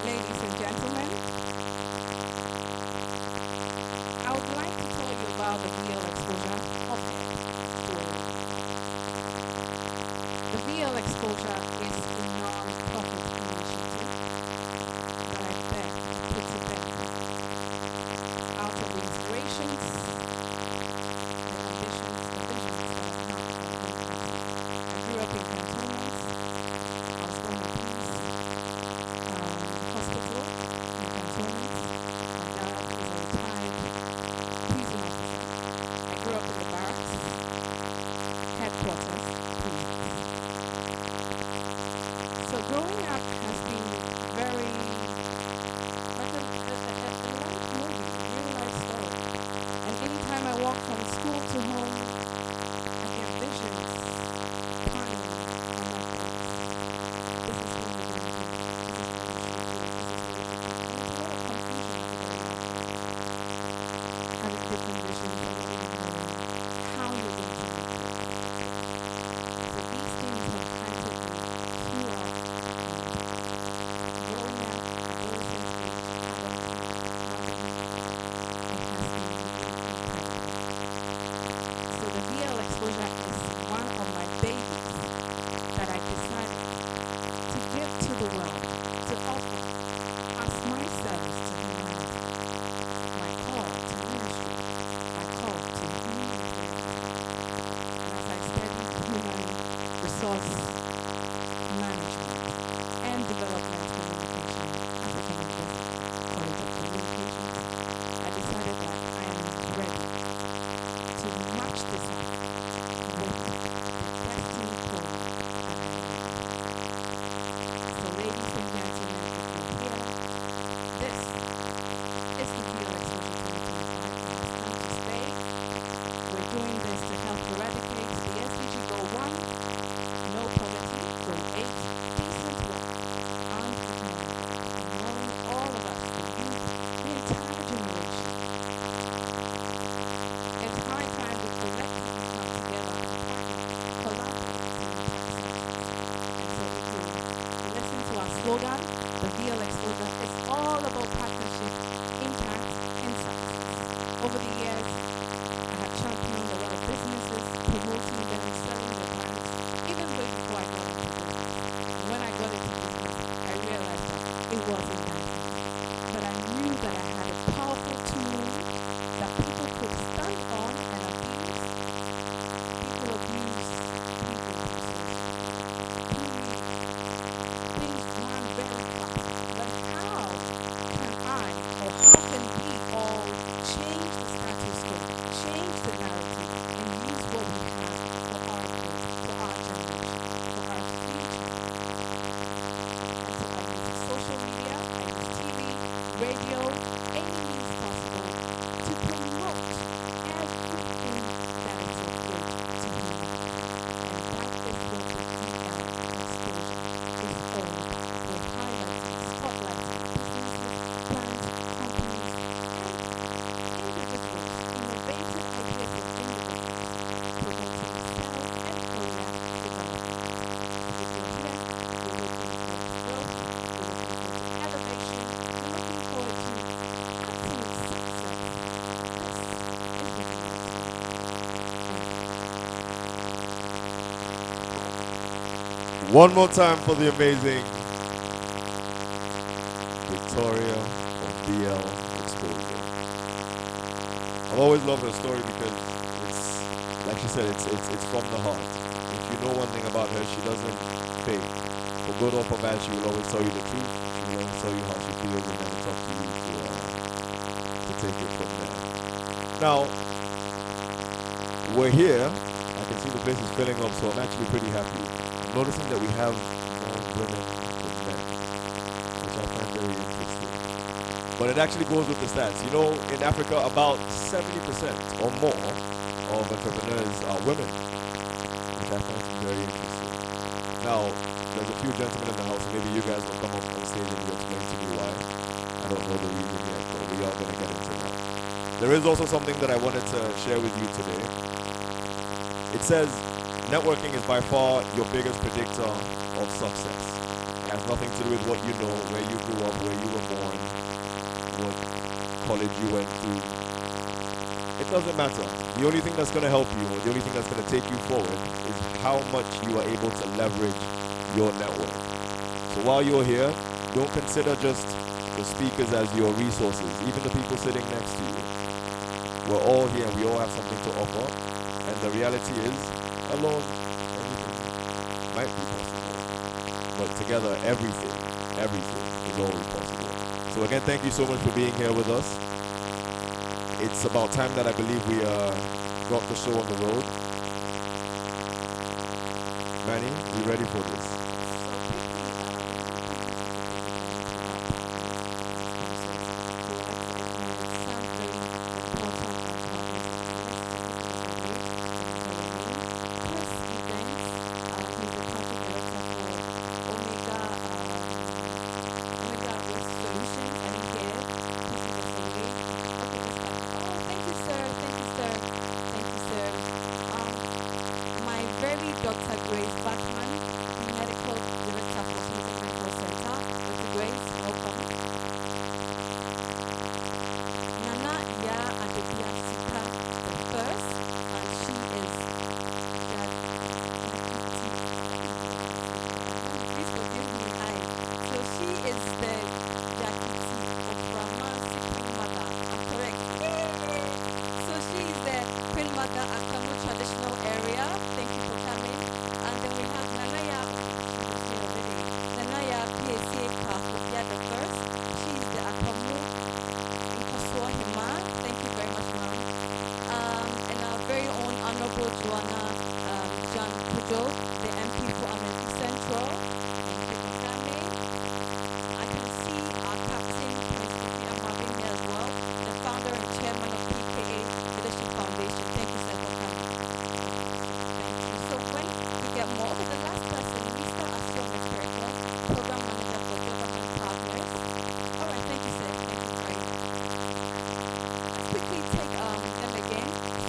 S8: Ladies and gentlemen, I would like to tell you about the VL Exposure Hothead story. The VL Exposure is a non-profit initiative that I beg to put to bed out of the inspirations, the ambitions, the visions that I have for my own country. I grew up in cantonments. I was born in Peace Hospital in cantonments. My dad is a retired prison officer. I grew up in the barracks, headquarters, prisons. So growing up has been very, like a life movie, real life story. And anytime I walk from school to home, I get visions, planning on my face. This is what we're going to do. This is what we should do. This is what we should do. And it's a lot of confusion at the very outset. Having different visions and not really knowing how you're going to make it. So these things have hampered me throughout growing up, adolescence, adulthood, it has been really incredible. So the VL Exposure is one of my babies that I decided to give to the world, to offer as my service to humanity, my call to ministry, my call to humanitarian. And as I studied human resource management and development communication at the University College of Communications, I decided that I am ready to match this up with the destiny calling that I am in. So ladies and gentlemen, if you're here, this is the VL Exposure 2025. It has come to stay. We're doing this to help eradicate the SDG Goal 1, no
S4: slogan, the VLX slogan, is all about partnership, impact, and success. Over the years, I have championed a lot of businesses, promoting them, selling their brands, even way before I got into business. And when I got into business, I realized that it wasn't that easy. But I knew that I had a powerful tool that people could stand on and abuse. People abuse people abusers. Things run very fast. But how can I, or how can we all change the status quo, change the narrative, and use what we have for our kids, for our generation, for our future? And so I use social media, I use TV, radio, any means possible to promote everything that is of good to humanity. And that is what the VL exposure is all about. We're highlighting, spotlighting businesses, brands, companies, and individuals, innovative ideas of individuals, promoting self and career development. If you're here, you're looking for growth, you're looking for elevation, you're looking forward to absolute success. This is Visionaries Thank you.
S3: One more time for the amazing Victoria of BL Exposure. I've always loved her story because it's, like she said, it's from the heart. If you know one thing about her, she doesn't fake. For good or for bad, she will always tell you the truth. She will always tell you how she feels, and then it's up to you to take it from there. Now, we're here. I can see the place is filling up, so I'm actually pretty happy. I'm noticing that we have more women than men, which I find very interesting. But it actually goes with the stats. You know, in Africa, about 70% or more of entrepreneurs are women, which I find very interesting. Now, there's a few gentlemen in the house, so maybe you guys will come up on stage and you explain to me why. I don't know the reason yet, but we are going to get into that. There is also something that I wanted to share with you today. It says, networking is by far your biggest predictor of success. It has nothing to do with what you know, where you grew up, where you were born, what college you went to. It doesn't matter. The only thing that's going to help you, or the only thing that's going to take you forward, is how much you are able to leverage your network. So while you're here, don't consider just the speakers as your resources, even the people sitting next to you. We're all here, we all have something to offer, and the reality is, alone, everything might be possible. But together, everything is always possible. So again, thank you so much for being here with us. It's about time that I believe we got the show on the road. Manny, we ready for this?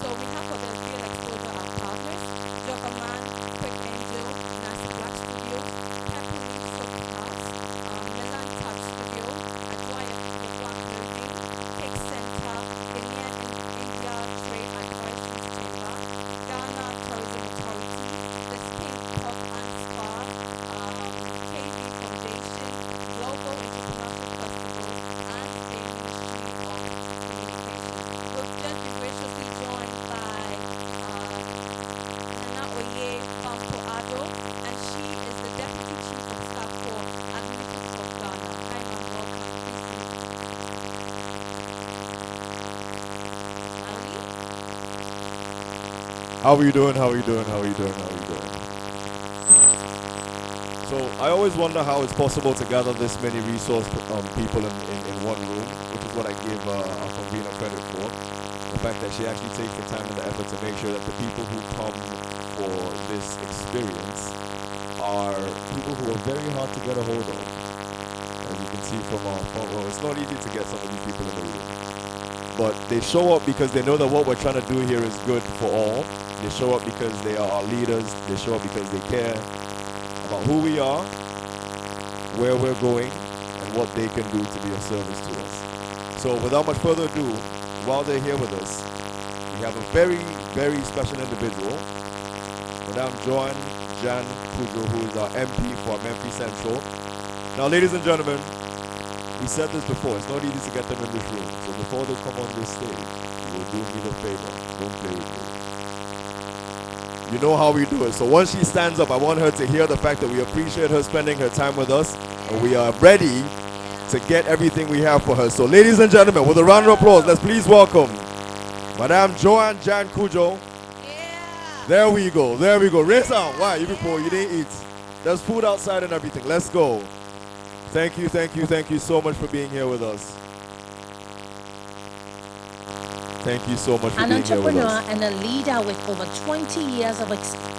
S4: So we have for the real exposure our partners, Jokerman, Quick Angel,
S3: How are you doing? How are you doing? How are you doing? How are you doing? So I always wonder how it's possible to gather this many resource people in one room, which is what I give Afambina credit for. The fact that she actually takes the time and the effort to make sure that the people who come for this experience are people who are very hard to get a hold of. As you can see from our front row, it's not easy to get some of these people in the room. But they show up because they know that what we're trying to do here is good for all. They show up because they are our leaders. They show up because they care about who we are, where we're going, and what they can do to be of service to us. So without much further ado, while they're here with us, we have a very, very special individual, Madame Joan Jan Kujo, who is our MP for Memphis Central. Now, ladies and gentlemen, we said this before, it's not easy to get them in this room. So before they come on this stage, you will do me the favor, don't play with me. You know how we do it. So once she stands up, I want her to hear the fact that we appreciate her spending her time with us, and we are ready to get everything we have for her. So ladies and gentlemen, with a round of applause, let's please welcome Madame Joan Jan Kujo. There we go, there we go. Raise on. Why? You people, you didn't eat. There's food outside and everything. Let's go. Thank you, thank you, thank you so much for being here with us. Thank you so much for
S15: An
S3: being here with
S15: entrepreneur
S3: us.
S15: and a leader with over 20 years of experience.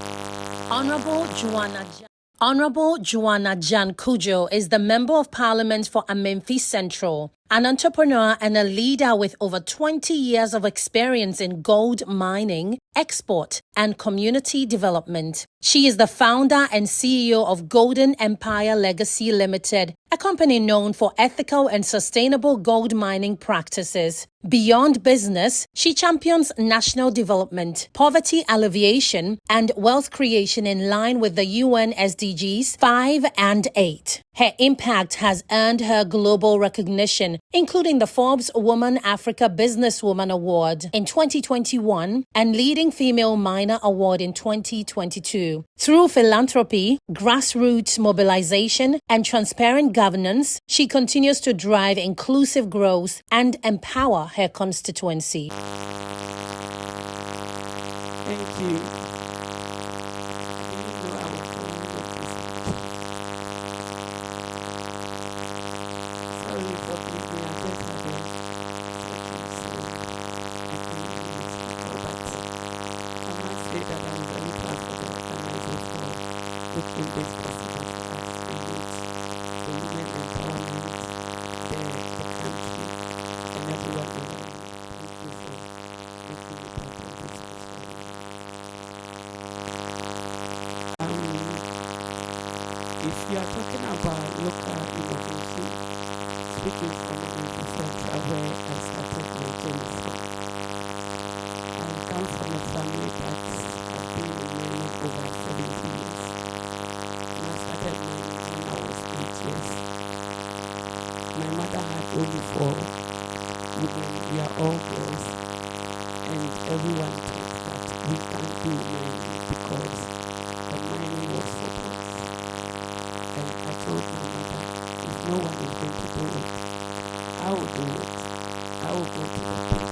S15: Honorable Joanna Jan Kujo is the Member of Parliament for Amenfi Central, an entrepreneur and a leader with over 20 years of experience in gold mining, export, and community development. She is the founder and CEO of Golden Empire Legacy Limited, a company known for ethical and sustainable gold mining practices. Beyond business, she champions national development, poverty alleviation, and wealth creation in line with the UN SDGs 5 and 8. Her impact has earned her global recognition, including the Forbes Woman Africa Businesswoman Award in 2021 and Leading Female Miner Award in 2022. Through philanthropy, grassroots mobilization, and transparent governance, she continues to drive inclusive growth and empower her constituency.
S5: Thank you. Sorry, forgive me. I just had a I must say that I'm very proud of the organizers for making this possible for us, the youth, the women empowerment, the country, and everyone around. Thank you for making it happen. If you are talking about local innovation, speaking from the center where I started my journey from, I come from a family that has been in mining over 70 years. And I started mining when I was 8 years. My mother had only 4 women. We are all girls. And everyone thought that we can't do mining because the mining was for boys. And I told my mother, if no one is going to do it, I will do it. I will go to the pit.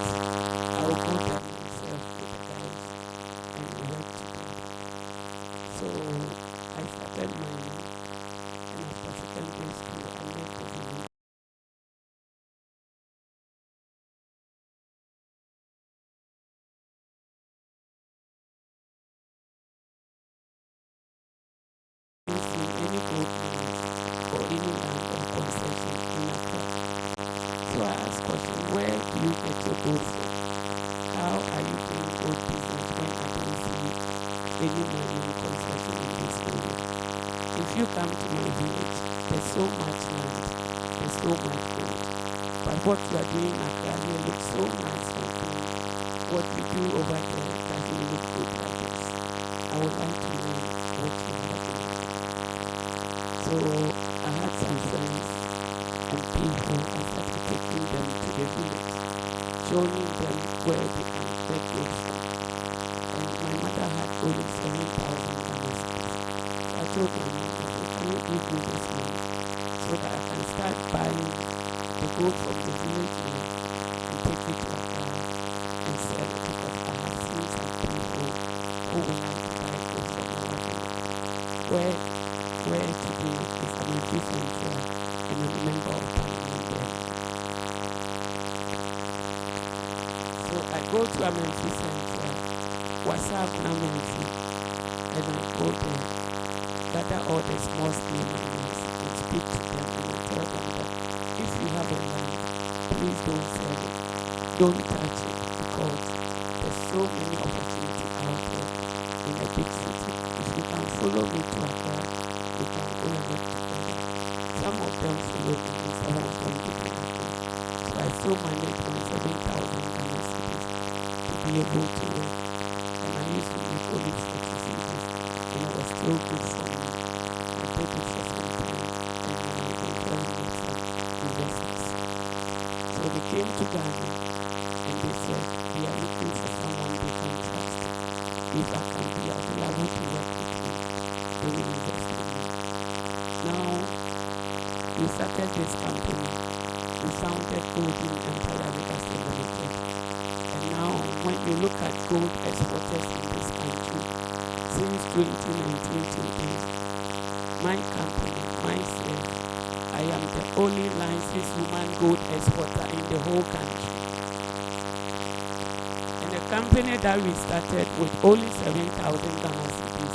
S5: I will go there myself with the guys and we work together. So I started mining, and after secondary school I left the village. Any gold mine or any land or concession in Accra. So I asked question, where do you get your gold from? How are you doing gold business when I don't see any mining concession in this area? If you come to my village, there's so much land, there's so much gold. But what you are doing in Accra here looks so nice and clean. What we do over there doesn't look good like this. I would like to learn what you have in Accra. So I had some friends and people. I started taking them to the village, showing them where they can get gold from. And my mother had only 7,000 Ghana cedis. So I told my mom, I said, can you give me this money so that I can start buying the gold from the village man and take it to Accra and sell it, because I have seen some people where today is Amity Central, and I'm a member of parliament there. So I go to Amity Central, WhatsApp Amity, and I go there, gather all the small scale miners and speak to them, and I tell them that if you have a land, please don't sell it, don't touch it, because there's so many opportunities out there in a big city. If you can follow me to Accra, we can go and work together. Some of them follow me and some of them didn't agree. So I still manage my 7,000 Ghana cedis to be able to work. And I used to make only 40 cedis, and it was still good for me. I did it for some time, and I went on with some investors. So they came to Ghana and they said we are looking for someone they can trust. If I can be available to work with you, they will invest in me. Now we started this company. We founded Golden Empire Legacy Limited. And now when you look at gold exporters in this country, since 2019 to date, my company, myself, I am the only licensed woman gold exporter in the whole country. And a company that we started with only 7,000 Ghana cedis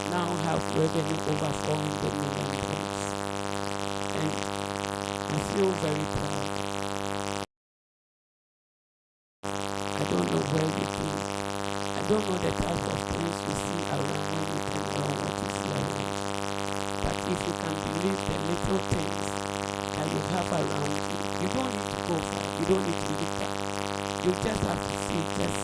S5: now have revenue over $400 million. And I feel very proud. I don't know where you think. I don't know the type of things you see around when you turn around what you see around. But if you can believe the little things that you have around you, you don't need to go far. You don't need to look back. You just have to see just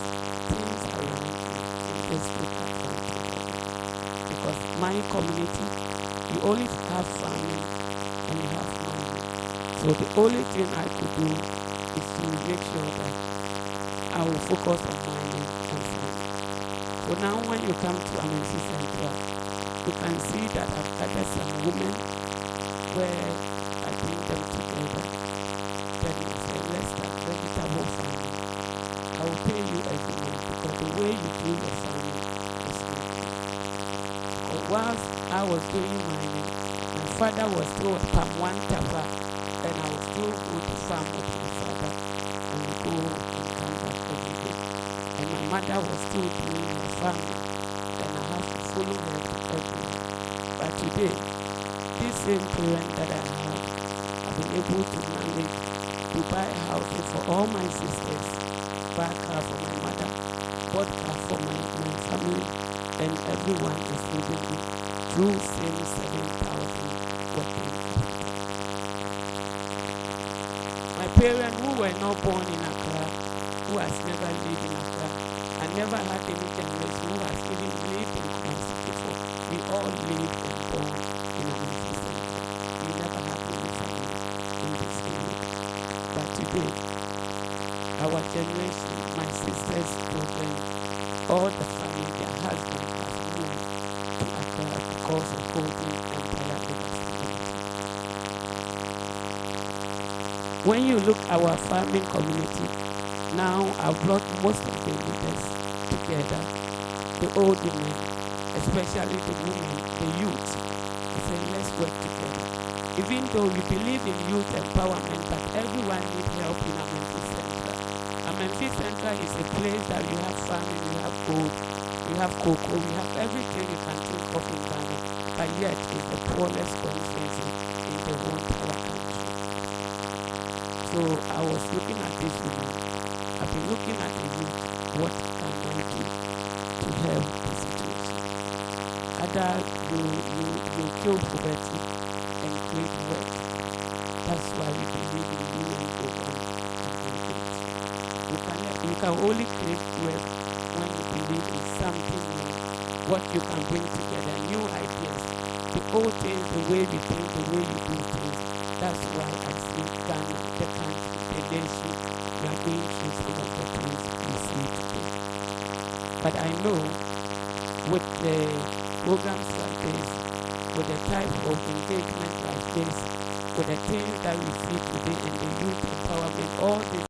S5: things around you and just take advantage of it. Because my community, you only have farming and you have mining. So the only thing I could do is to make sure that I will focus on mining and farming. So now when you come to Amity Central, you can see that I've gathered some women where I bring them together. Then I say, let's start vegetable farming. I will pay you every month because the way you do your farming is not good. Because whilst I was doing mining, my father was still at Palm 1 Tapa, and I would still go to farm with my father and go and come back every day. And my mother was still doing her farming, and I have to follow her to everywhere. But today, this same parent that I have, I've been able to manage to buy houses for all my sisters, buy a car for my mother, bought car for my family, and everyone is living me through same 7,000 working capital. My parents who were not born in Accra, who has never lived in Accra, and never had any generation who has even lived in Kumasi before, we all lived and born in Amity Central. We never had any family in this area. But today, our generation, my sisters, children, all the family, their husbands have moved to Accra because of Golden Empire Legacy Limited. When you look at our farming community, now I've brought most of the leaders together, the old women, especially the women, the youth. I say, let's work together. Even though we believe in youth empowerment, but everyone needs help in Amity Central. Amity Central is a place that you have farming, you have gold, you have cocoa, you have everything you can think of in Ghana, but yet it's the poorest constituency in the whole entire country. So I was looking at this woman. I've been looking at the youth. What can I do to help the situation? Either you kill poverty and create wealth. That's why we believe in you and go on and create it. You can only create wealth when you believe in something new, what you can bring together, new ideas. The old things, the way we think, the way you do things. That's why I see Ghana, the country, the nation, we are going through some of the things we see today. But I know with the programs like this, with the type of engagement like this, with the things that we see today in the youth empowerment, all these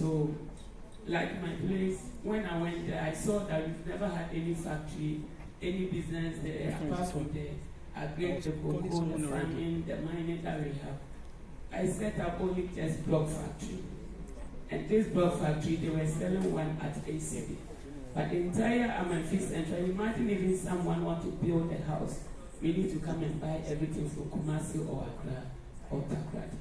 S16: So, like my place, when I went there, I saw that we've never had any factory, any business there, apart from the agri, the cocoa, the farming, the mining that we have. I set up only just block factory. And this block factory, they were selling one at ACB. But the entire Amanfi Central, imagine even someone want to build a house, we need to come and buy everything from Kumasi or Accra or Takrady.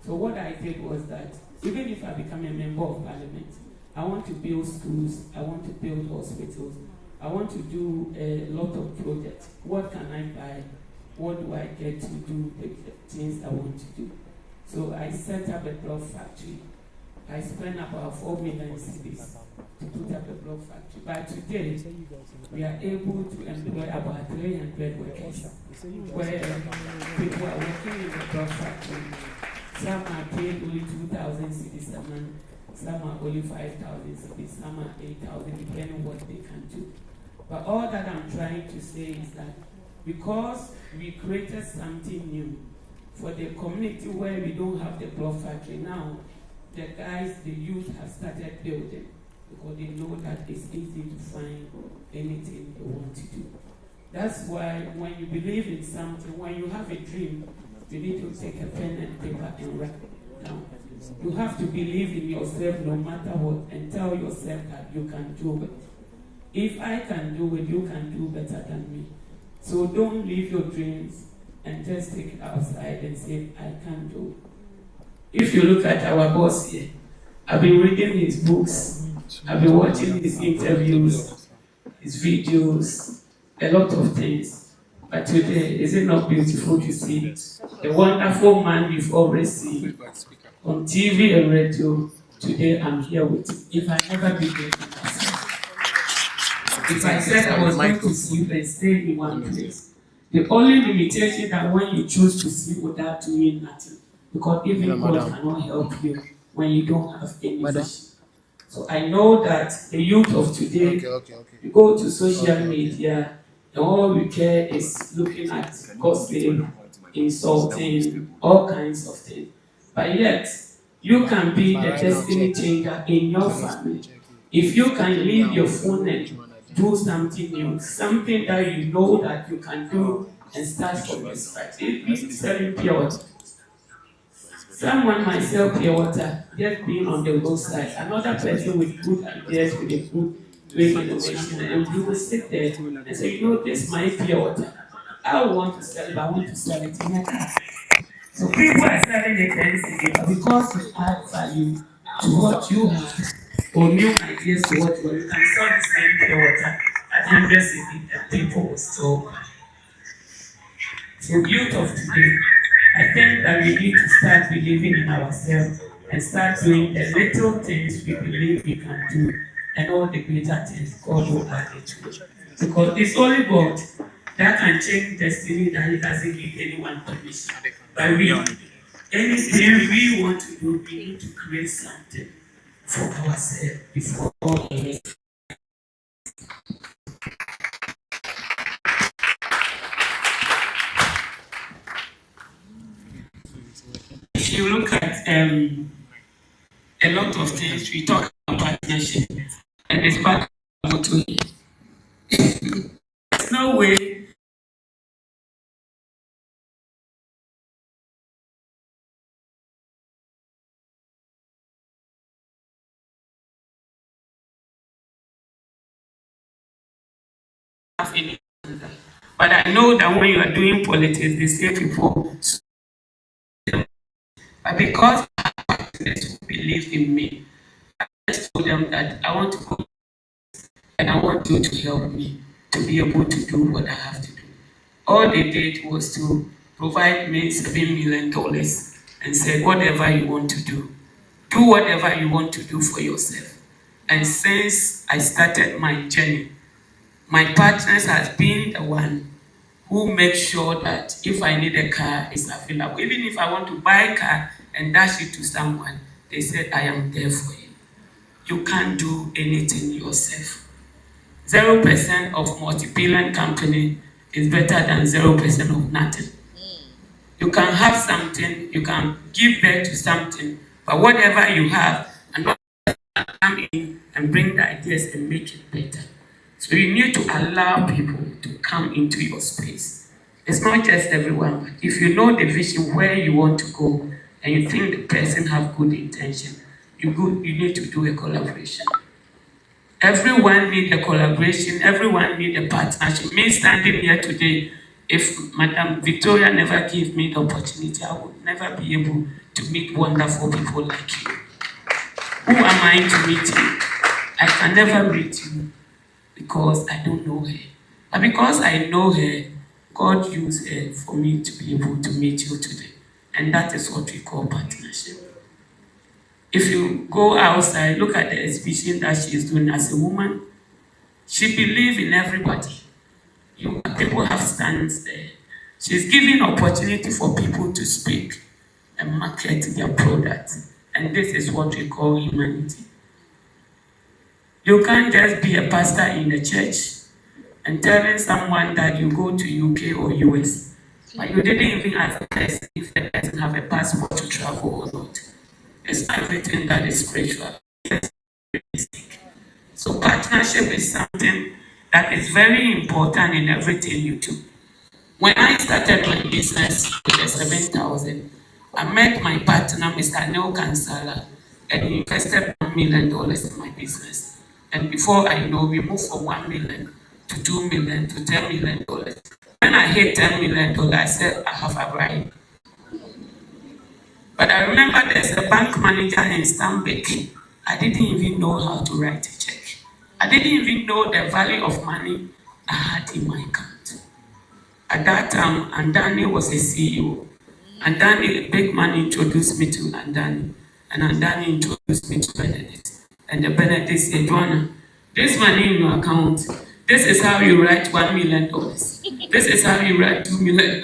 S16: So what I did was that, even if I become a member of parliament, I want to build schools, I want to build hospitals, I want to do a lot of projects. What can I buy? What do I get to do the things I want to do? So I set up a block factory. I spent about 4 million cedis to put up a block factory. But today, we are able to employ about 300 workers, where people are working in the block factory. Some are paid only 2,000 cedis a month, some are only 5,000 cedis, some are 8,000, depending what they can do. But all that I'm trying to say is that because we created something new for the community where we don't have the block factory now, the guys, the youth have started building because they know that it's easy to find anything they want to do. That's why when you believe in something, when you have a dream, you need to take a pen and paper and write it down. You have to believe in yourself no matter what and tell yourself that you can do it. If I can do it, you can do better than me. So don't leave your dreams and just take it outside and say, I can do it. If you look at our boss here, I've been reading his books, I've been watching his interviews, his videos, a lot of things. But today, is it not beautiful to see the wonderful man you've always seen on TV and radio? Today I'm here with him. If I never be there, if I said I was going to sleep and stay in one place, the only limitation that when you choose to sleep without doing nothing, because even God cannot help you when you don't have any vision. So I know that the youth of today, you go to social media, and all we care is looking at gossip, insulting, all kinds of things. But yet, you can be the destiny changer in your family. If you can leave your phone and do something new, something that you know that you can do and start from the scratch. It means selling pure water. Someone might sell pure water, just being on the roadside. Another person with good ideas, with a good doing innovation, and you will sit there and say, you know, this is my pure water. I want to sell it, but I want to sell it in a car. So people are selling the things but because you add value to what you have, or new ideas to what you have, you can sell the same pure water at 100 cedi and people will still buy. So youth of today, I think that we need to start believing in ourselves and start doing the little things we believe we can do and all the greater things God will add it to it. Because it's only God that can change destiny that He doesn't give anyone permission. But we, anything we want to do, we need to create something for ourselves before all the rest. If you look at a lot of things, we talk about partnership, and it's part of what we. There's no way have any. But I know that when you are doing politics, they say people. But because partners believe in me, I just told them that I want to go and I want you to help me to be able to do what I have to do. All they did was to provide me $7 million and said, whatever you want to do whatever you want to do for yourself. And since I started my journey, my partners has been the one who makes sure that if I need a car, it's available. Even if I want to buy a car and dash it to someone, they said, I am there for you. You can't do anything yourself. 0% of multi-billion company is better than 0% of nothing. You can have something, you can give birth to something, but whatever you have, and not come in and bring the ideas and make it better. So you need to allow people to come into your space. It's not just everyone, but if you know the vision where you want to go and you think the person have good intention, you need to do a collaboration. Everyone need a collaboration, everyone need a partnership. Me standing here today, if Madam Victoria never gave me the opportunity, I would never be able to meet wonderful people like you. Who am I to meet you? I can never meet you because I don't know her. But because I know her, God used her for me to be able to meet you today. And that is what we call partnership. If you go outside, look at the exhibition that she is doing as a woman. She believes in everybody. People have stands there. She's giving opportunity for people to speak and market their products. And this is what we call humanity. You can't just be a pastor in the church and telling someone that you go to UK or US, but you didn't even ask if the person have a passport to travel or not. It's everything that is spiritual. So partnership is something that is very important in everything you do. When I started my business with the 7,000, I met my partner, Mr. Neil Kansala, and he invested $1 million in my business. And before I know, we moved from 1 million to 2 million to $10 million. When I hit $10 million, I said, I have arrived. But I remember there's a bank manager in Stanbic. I didn't even know how to write a check. I didn't even know the value of money I had in my account. At that time, Andani was a CEO. Andani, a big man, introduced me to Andani. And Andani introduced me to Benedict. And the Benedict said, Joanna, this money in your account, this is how you write $1 million. This is how you write $2 million.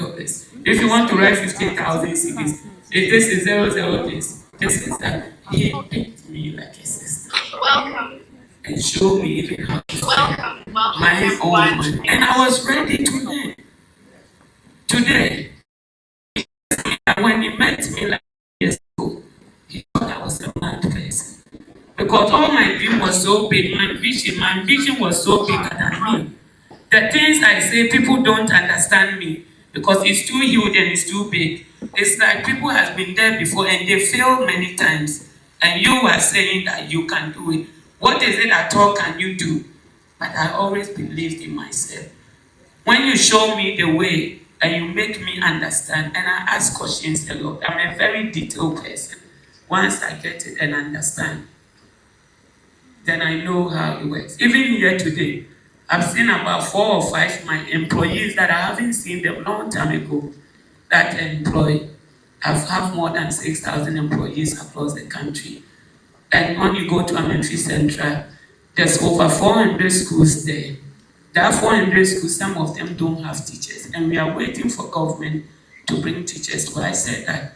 S16: If you want to write 50,000 CDs, if this is 00 this is that. He picked me like a sister. Welcome. And showed me even how to spend my own money. And I was ready to learn. Today, when he met me like years ago, he thought I was a mad person. Because all my dream was so big, my vision was so bigger than me. The things I say, people don't understand me because it's too huge and it's too big. It's like people have been there before and they failed many times. And you are saying that you can do it. What is it at all can you do? But I always believed in myself. When you show me the way and you make me understand, and I ask questions a lot, I'm a very detailed person. Once I get it and understand, then I know how it works. Even here today, I've seen about 4 or 5 my employees that I haven't seen them long time ago that I employ. I've have more than 6,000 employees across the country. And when you go to Amenfi Central, there's over 400 schools there. There are 400 schools, some of them don't have teachers. And we are waiting for government to bring teachers. So I said that,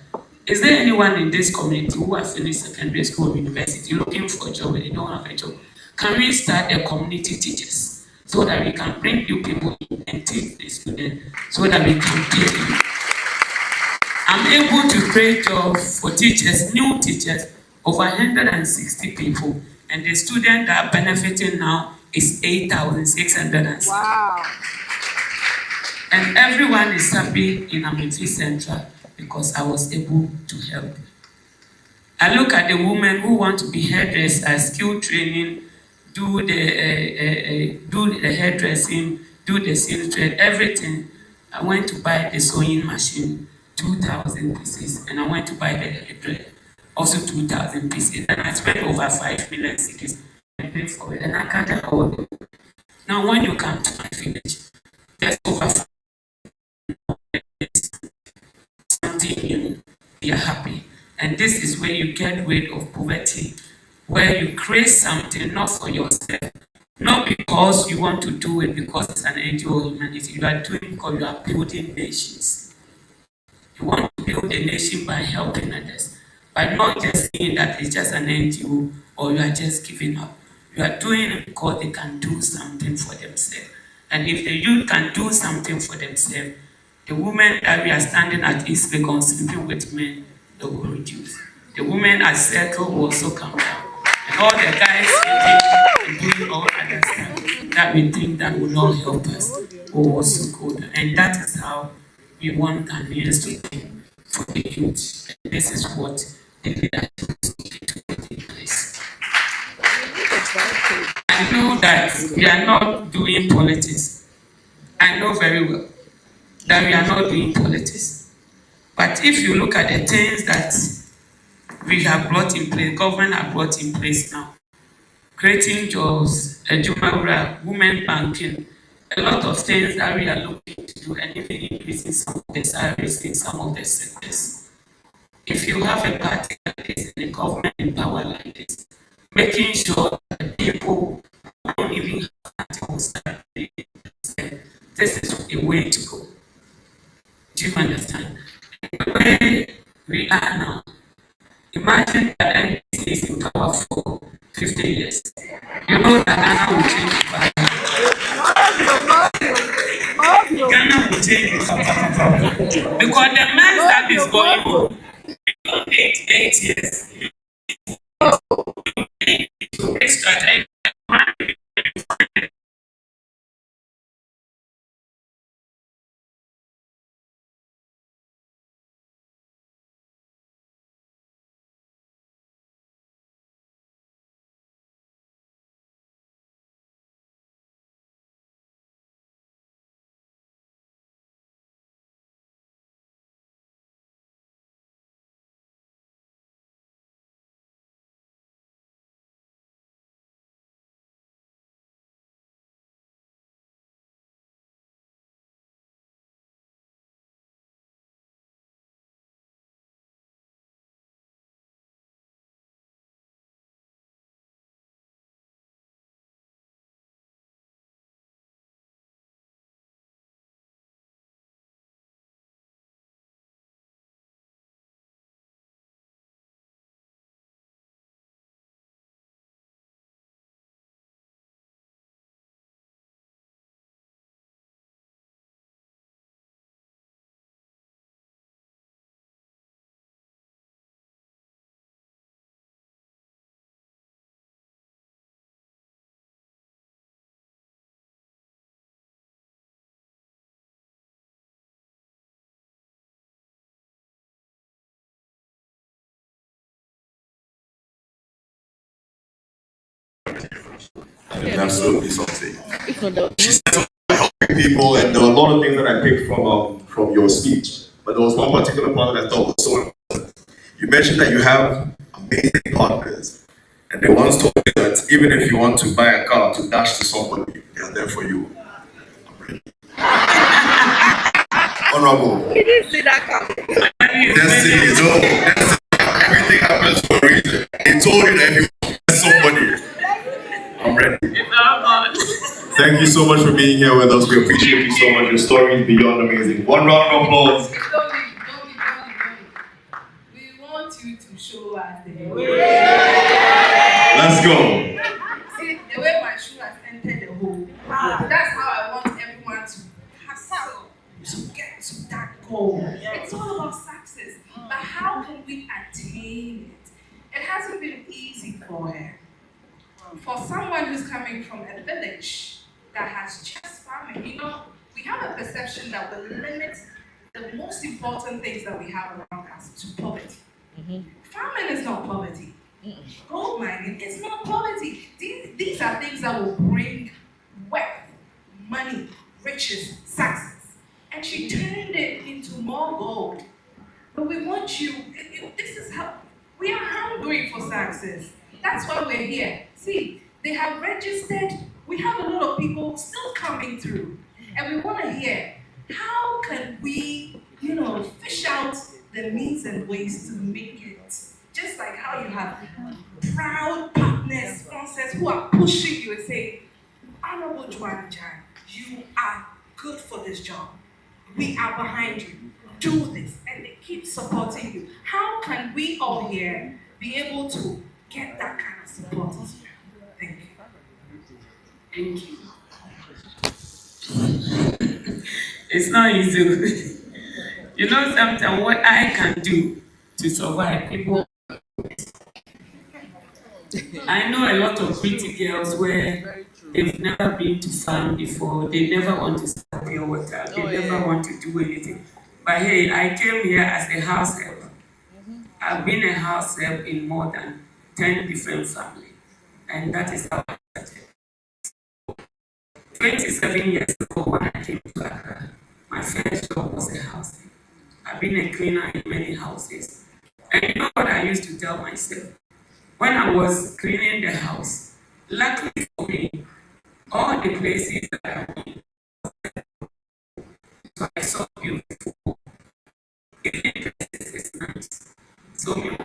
S16: is there anyone in this community who has finished secondary school or university looking for a job and they don't have a job? Can we start a community teachers so that we can bring new people in and teach the students so that we can pay them? I'm able to create jobs for teachers, new teachers, over 160 people. And the students that are benefiting now is 8,660. Wow. And everyone is happy in Amenfi Central because I was able to help. I look at the women who want to be hairdressers, skill training, do the hairdressing, do the silk thread, everything. I went to buy the sewing machine, 2,000 pieces, and I went to buy the hairdresser, also 2,000 pieces, and I spent over 5 million cities and paid for it, and I can't afford it. Now, when you come to my village, there's over 5 something new, you're happy. And this is where you get rid of poverty, where you create something not for yourself, not because you want to do it because it's an NGO or humanity. You are doing it because you are building nations. You want to build a nation by helping others, by not just saying that it's just an NGO or you are just giving up. You are doing it because they can do something for themselves. And if the youth can do something for themselves, the women that we are standing at East Legon sleeping with men, they will reduce. The women at Circle will also come down. And all the guys doing all other stuff that we think that will not help us will also go there. And that is how we want Ghanaians to think for the youth. And this is what the leadership is looking to put in place. I know that we are not doing politics. I know very well that we are not doing politics. But if you look at the things that we have brought in place, government have brought in place now, creating jobs, Ejumawura, women banking, a lot of things that we are looking to do, and even increasing some of the salaries in some of the sectors. If you have a party like this and a government in power like this, making sure that people don't even have to start, this is a way to go. Do you understand? The way we are now, imagine that NDC is in power for 50 years. You know that Ghana will change Ghana will change because the mess that is going on, 8 years.
S3: Absolutely something. She said something about helping people, and there were a lot of things that I picked from your speech. But there was one particular part that I thought was so important. You mentioned that you have amazing partners, and they once told me that even if you want to buy a car to dash to somebody, they are there for you. Honorable.
S11: He didn't see that coming.
S3: Destiny is all. Everything happens for a reason. He told you that if you want to somebody, I'm ready. Thank you so much for being here with us. We appreciate you so much. Your story is beyond amazing. One round of applause.
S1: We want you to show us the way.
S3: Let's go.
S1: See, the way my shoe has entered the hole, that's how I want everyone to hustle to get to that goal. It's all about success. But how can we attain it? It hasn't been easy for her. For someone who's coming from a village that has just farming, we have a perception that will limit the most important things that we have around us to poverty. Farming is not poverty. Gold mining is not poverty. These are things that will bring wealth, money, riches, success. And she turned it into more gold. But we want you, this is how, we are hungry for success. That's why we're here. See, they have registered, we have a lot of people still coming through. And we want to hear, how can we, fish out the means and ways to make it? Just like how you have proud partners, sponsors who are pushing you and saying, Honorable Joanna Jan, you are good for this job. We are behind you. Do this. And they keep supporting you. How can we all here be able to get that kind of support? Thank you.
S16: Thank you. It's not easy. Sometimes what I can do to survive, people. I know a lot of pretty girls where they've never been to farm before, they never want to sell pure water, they never want to do anything. But hey, I came here as a house help. I've been a house help in more than 10 different families. And that is how I started. 27 years ago when I came to Accra, my first job was a house help. I've been a cleaner in many houses. And you know what I used to tell myself? When I was cleaning the house, luckily for me, all the places that I went, so I saw beautiful, even places is nice. So me,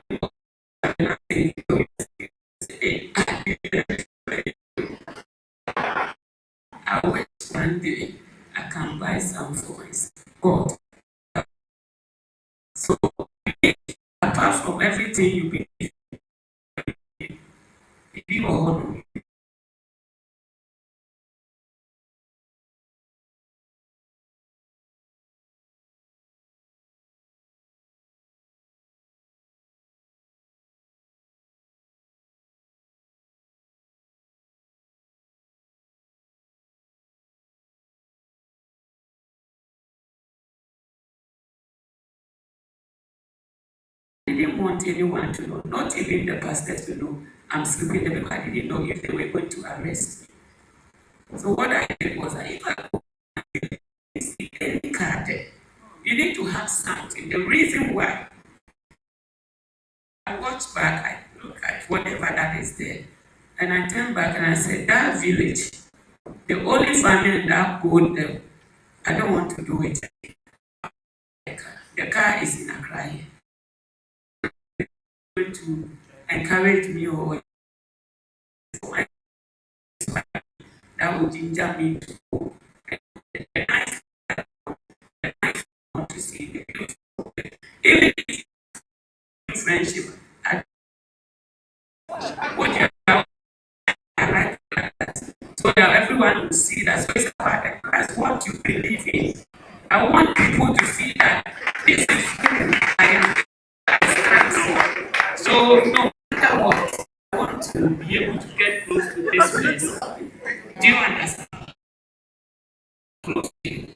S16: I went one day, I can buy some for myself. God. So apart from everything you believe, if you are I didn't want anyone to know, not even the pastors to know I'm sleeping there because I didn't know if they were going to arrest me. So what I did was if I go see any character, you need to have something. The reason why I watch back, I look at whatever that is there, and I turn back and I said, that village, the only family that go there, I don't want to do it. The car is in Accra here. Going to encourage me or that would ginger me to go. And I want to see the beautiful. Even if friendship, I what you have, I like that. So that everyone will see that. So it's about the Christ, what you believe in. I want people to see that this is who I am. So no matter what, I want to be able to get close to this place. Do you understand? Close to you.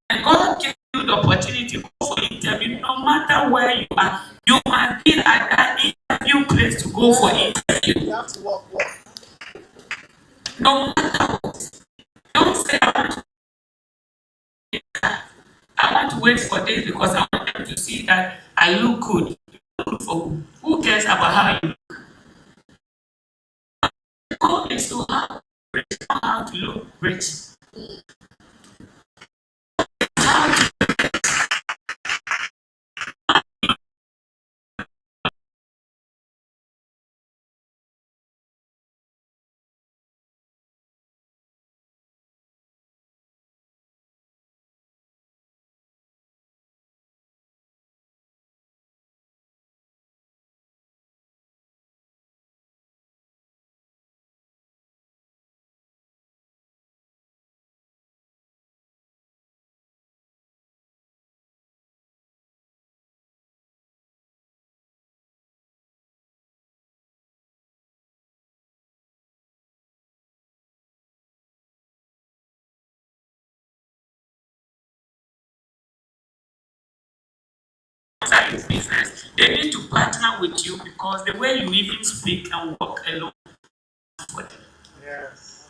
S16: And God gives you the opportunity to go for interview, no matter where you are. You might be at that interview place to go for interview. You have to walk. No matter what. Don't say I want to wait for this because I want them to see that I look good. Look for who cares about how you look? God is to have rich, not how to look rich. in business, they need to partner with you because the way you even speak and walk alone for them. Yes.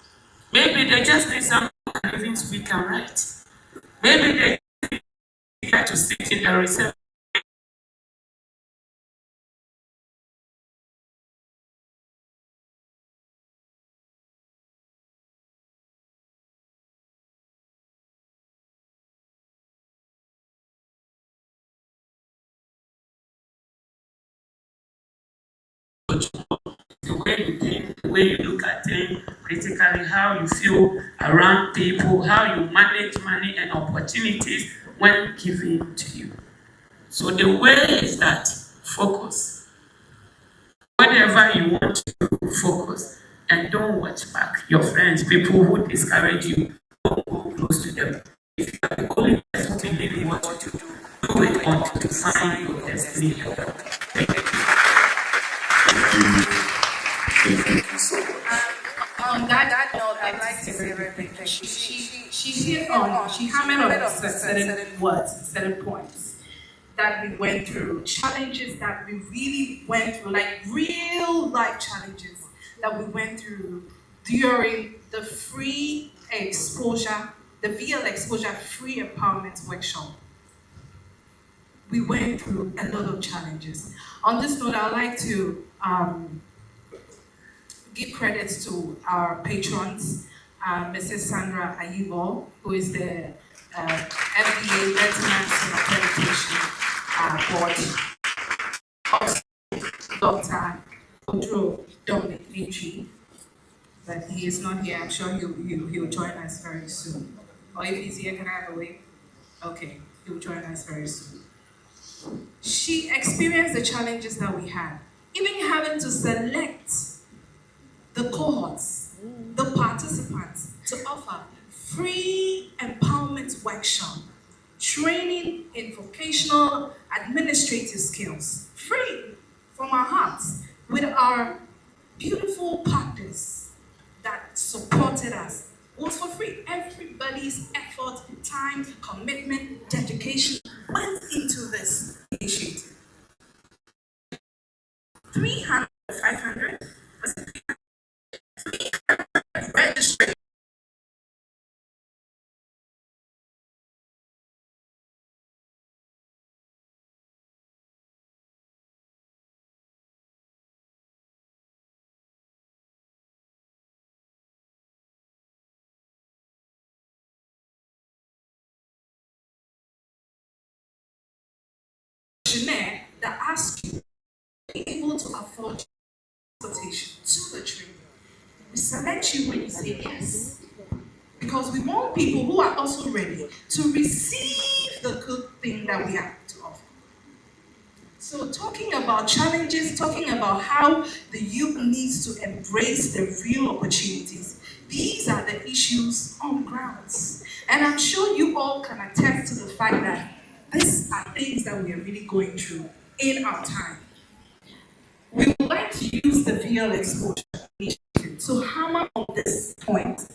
S16: Maybe they just need someone who can even speak and write. Maybe they need to sit in the reception. The way you think, the way you look at things, critically, how you feel around people, how you manage money and opportunities when given to you. So the way is that focus. Whatever you want to do, focus. And don't watch back. Your friends, people who discourage you, don't go close to them. If you are the only person believing what you do it until you find your destiny helper.
S1: On that note, I'd like to say very quickly. She hammered on certain words, certain points that we went through, challenges that we really went through, like real life challenges that we went through during the free exposure, the VL exposure free empowerment workshop. We went through a lot of challenges. On this note, I'd like to give credit to our patrons, Mrs. Sandra Ayibo, who is the FDA Veterans Accreditation Board, also Dr. Odro Dominic Mitri, but he is not here. I'm sure he'll join us very soon. Or if he's here, can I have a wave? Okay, he'll join us very soon. She experienced the challenges that we had, even having to select the cohorts, the participants, to offer free empowerment workshop, training in vocational administrative skills, free from our hearts, with our beautiful partners that supported us. It was for free. Everybody's effort, time, commitment, dedication went into this initiative. 300, 500, was it 300 registration. That ask you, are you able to afford transportation to the training? We select you when you say yes. Because we want people who are also ready to receive the good thing that we have to offer. So talking about challenges, talking about how the youth needs to embrace the real opportunities, these are the issues on grounds. And I'm sure you all can attest to the fact that these are things that we are really going through in our time. We would like to use the VL exposure initiative to hammer on this point.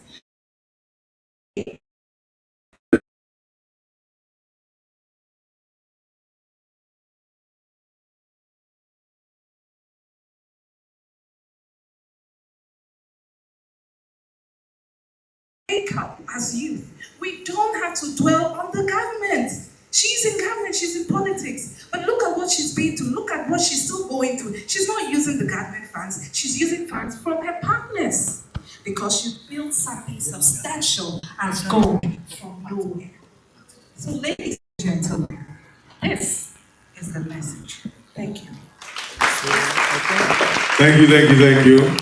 S1: Wake up as youth. We don't have to dwell on the government. She's in government, she's in politics. But look at what she's been through. Look at what she's still going through. She's not using the government funds. She's using funds from her partners. Because she built something substantial as gold from nowhere. So ladies and gentlemen, this is the message. Thank you.
S3: Thank you.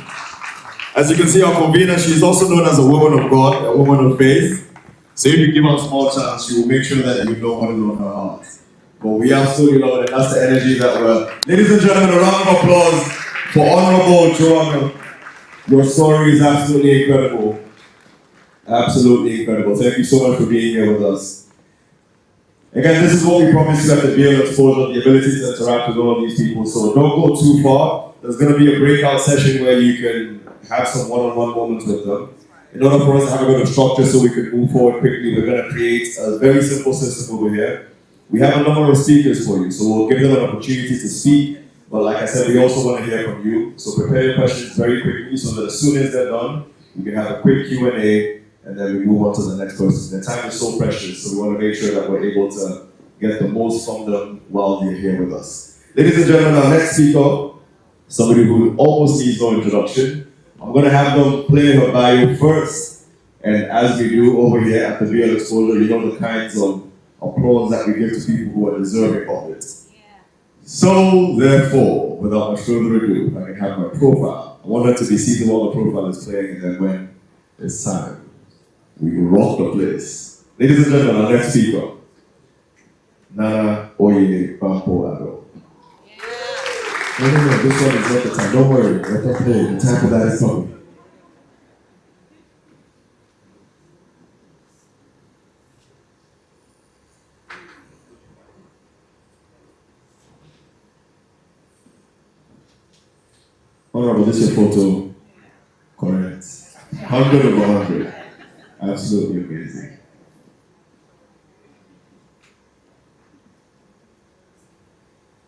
S3: As you can see, our convener, she is also known as a woman of God, a woman of faith. So if you give her a small chance, she will make sure that you know what is on her heart. But we absolutely love it. That's the energy that we're... Ladies and gentlemen, a round of applause for Honorable Joanna. Your story is absolutely incredible. Absolutely incredible. Thank you so much for being here with us. Again, this is what we promised you at the VL Exposure, the ability to interact with all of these people. So don't go too far. There's going to be a breakout session where you can have some one-on-one moments with them. In order for us to have a bit of structure so we can move forward quickly, we're going to create a very simple system over here. We have a number of speakers for you, so we'll give them an opportunity to speak. But like I said, we also want to hear from you. So prepare your questions very quickly so that as soon as they're done, we can have a quick Q&A and then we move on to the next person. The time is so precious, so we want to make sure that we're able to get the most from them while they're here with us. Ladies and gentlemen, our next speaker, somebody who almost needs no introduction. I'm going to have them play her bio first. And as we do over here at the VL Exposure, you know the kinds of applause that we give to people who are deserving of it. So, therefore, without much further ado, I can have my profile. I want her to be seated while the profile is playing, and then when it's time, we rock the place. Ladies and gentlemen, our next speaker, Nana Oye Bampo Ado. No, this one is not the time. Don't worry, let them play. The time for that is coming. Honorable, this is your photo. Correct. 100 over 100. Absolutely amazing.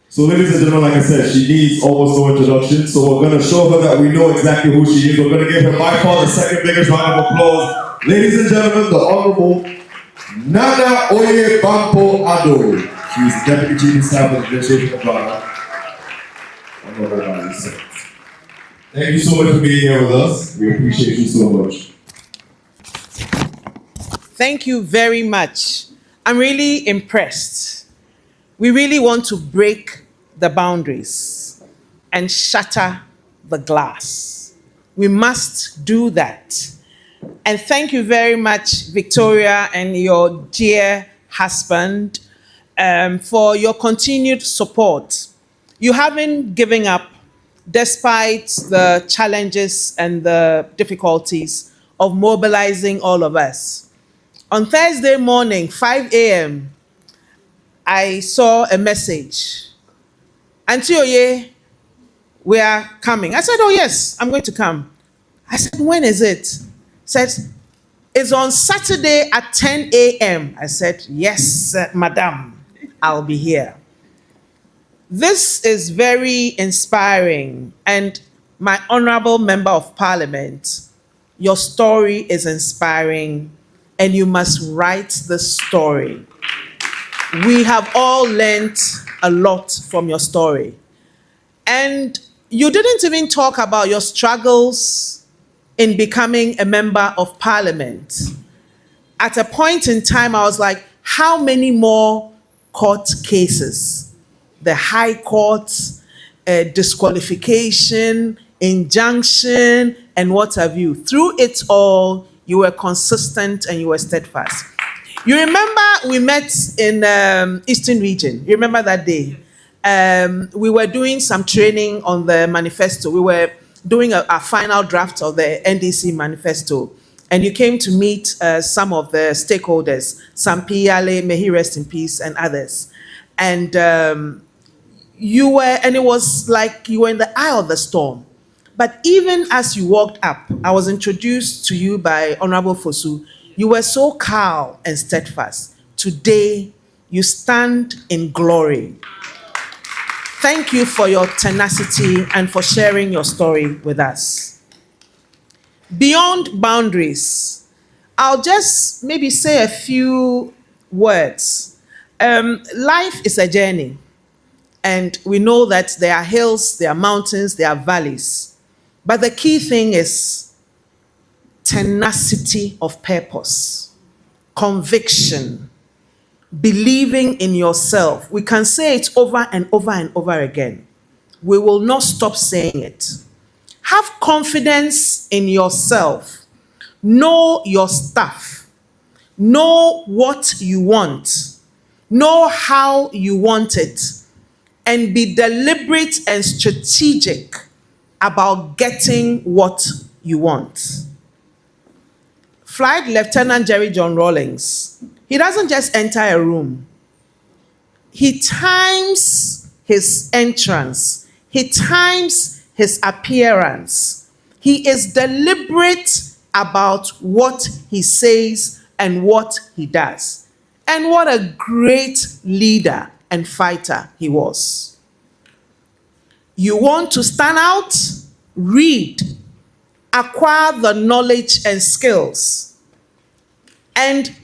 S3: So ladies and gentlemen, like I said, she needs almost no introduction. So we're going to show her that we know exactly who she is. We're going to give her by far the second biggest round of applause. Ladies and gentlemen, the Honorable Nana Oye Bampo Ado. She's Deputy Chief of Staff of the Administration of Ghana. Thank you so much for being here with us. We appreciate you so much.
S5: Thank you very much. I'm really impressed. We really want to break the boundaries and shatter the glass. We must do that. And thank you very much, Victoria and your dear husband, for your continued support. You haven't given up despite the challenges and the difficulties of mobilizing all of us. On Thursday morning, 5 a.m., I saw a message. Auntie Oye, we are coming. I said, oh yes, I'm going to come. I said, when is it? Said, it's on Saturday at 10 a.m. I said, yes, madam, I'll be here. This is very inspiring, and my honorable member of parliament, your story is inspiring, and you must write the story. We have all learned a lot from your story. And you didn't even talk about your struggles in becoming a member of parliament. At a point in time, I was like, how many more court cases? The High Court, disqualification, injunction, and what have you. Through it all, you were consistent and you were steadfast. You remember we met in Eastern Region. You remember that day? We were doing some training on the manifesto. We were doing a final draft of the NDC manifesto. And you came to meet some of the stakeholders, Sam Piale, may he rest in peace, and others. And it was like you were in the eye of the storm. But even as you walked up, I was introduced to you by Honorable Fosu. You were so calm and steadfast. Today, you stand in glory. Thank you for your tenacity and for sharing your story with us. Beyond boundaries, I'll just maybe say a few words. Life is a journey. And we know that there are hills, there are mountains, there are valleys. But the key thing is tenacity of purpose, conviction, believing in yourself. We can say it over and over and over again. We will not stop saying it. Have confidence in yourself. Know your stuff. Know what you want. Know how you want it. And be deliberate and strategic about getting what you want. Flight Lieutenant Jerry John Rawlings, he doesn't just enter a room. He times his entrance. He times his appearance. He is deliberate about what he says and what he does.
S17: And what a great leader and fighter he was. You want to stand out? Read, acquire the knowledge and skills, and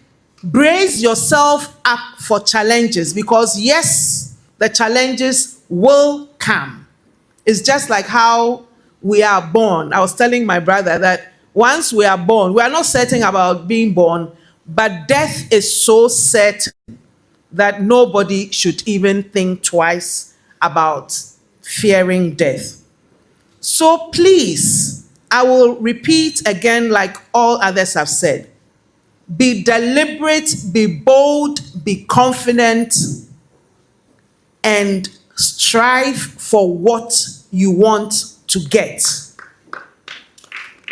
S17: brace yourself up for challenges, because yes, the challenges will come. It's just like how we are born. I was telling my brother that once we are born, we are not certain about being born, but death is so certain that nobody should even think twice about fearing death. So please, I will repeat again, like all others have said, be deliberate, be bold, be confident, and strive for what you want to get.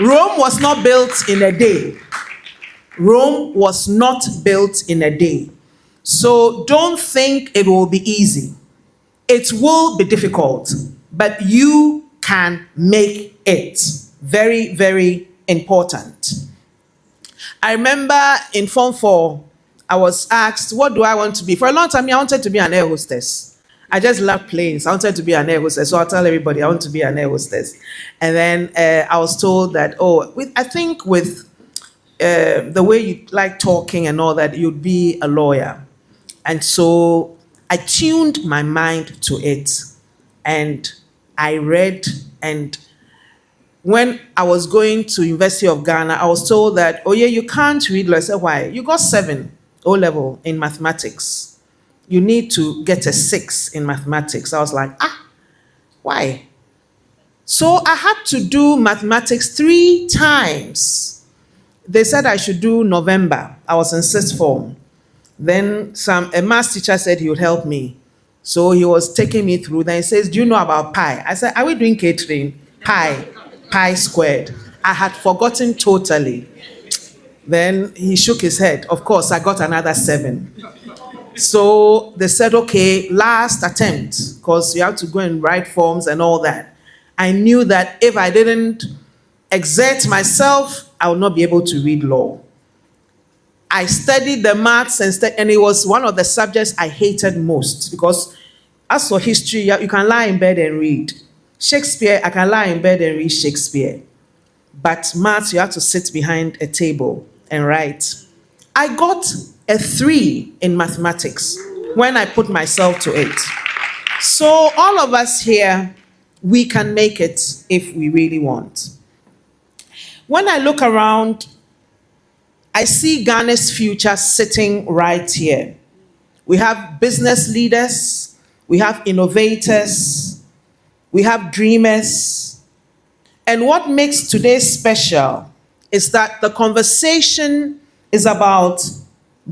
S17: Rome was not built in a day. Rome was not built in a day. So don't think it will be easy. It will be difficult, but you can make it. Very, very important. I remember in Form 4, I was asked, what do I want to be? For a long time, I wanted to be an air hostess. I just love planes. I wanted to be an air hostess. So I'll tell everybody I want to be an air hostess. And then I was told that, I think with the way you like talking and all that, you'd be a lawyer. And so I tuned my mind to it. And I read, and when I was going to University of Ghana, I was told that, oh yeah, you can't read law. I said, why? You got 7 O-level in mathematics. You need to get a 6 in mathematics. I was like, why? So I had to do mathematics 3 times. They said I should do November. I was in 6th form. Then a maths teacher said he would help me. So he was taking me through. Then he says, do you know about pi? I said, are we doing catering? Pi squared. I had forgotten totally. Then he shook his head. Of course, I got another 7. So they said, okay, last attempt, because you have to go and write forms and all that. I knew that if I didn't exert myself, I would not be able to read law. I studied the maths and it was one of the subjects I hated most, because as for history, you can lie in bed and read. Shakespeare, I can lie in bed and read Shakespeare. But maths, you have to sit behind a table and write. I got a 3 in mathematics when I put myself to it. So all of us here, we can make it if we really want. When I look around, I see Ghana's future sitting right here. We have business leaders, we have innovators, we have dreamers. And what makes today special is that the conversation is about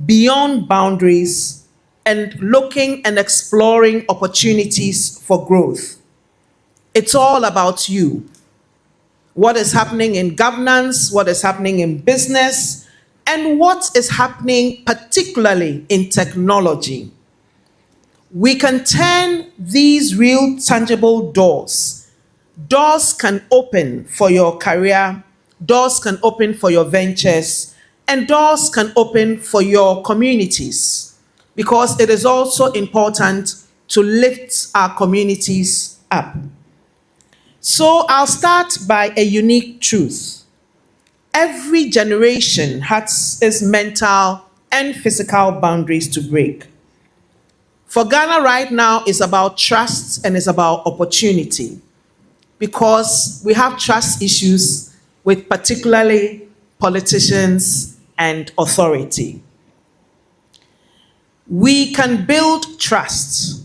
S17: beyond boundaries and looking and exploring opportunities for growth. It's all about you. What is happening in governance, what is happening in business, and what is happening particularly in technology. We can turn these real tangible doors. Doors can open for your career, doors can open for your ventures, and doors can open for your communities, because it is also important to lift our communities up. So I'll start by a unique truth. Every generation has its mental and physical boundaries to break. For Ghana right now, it's about trust and it's about opportunity, because we have trust issues with particularly politicians and authority. We can build trust.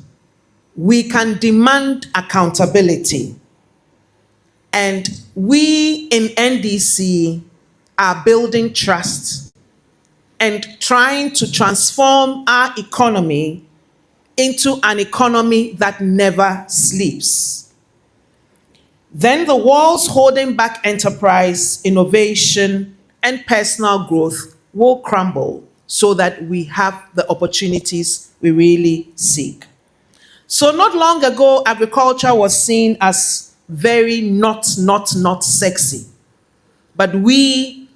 S17: We can demand accountability. And we in NDC are building trust and trying to transform our economy into an economy that never sleeps. Then the walls holding back enterprise, innovation, and personal growth will crumble so that we have the opportunities we really seek. So not long ago, agriculture was seen as very not sexy. But we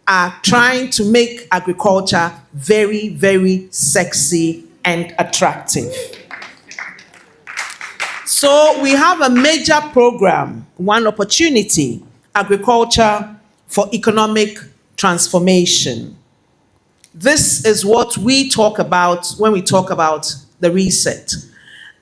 S17: are trying to make agriculture very, very sexy and attractive. So we have a major program, One Opportunity, Agriculture for Economic Transformation. This is what we talk about when we talk about the reset.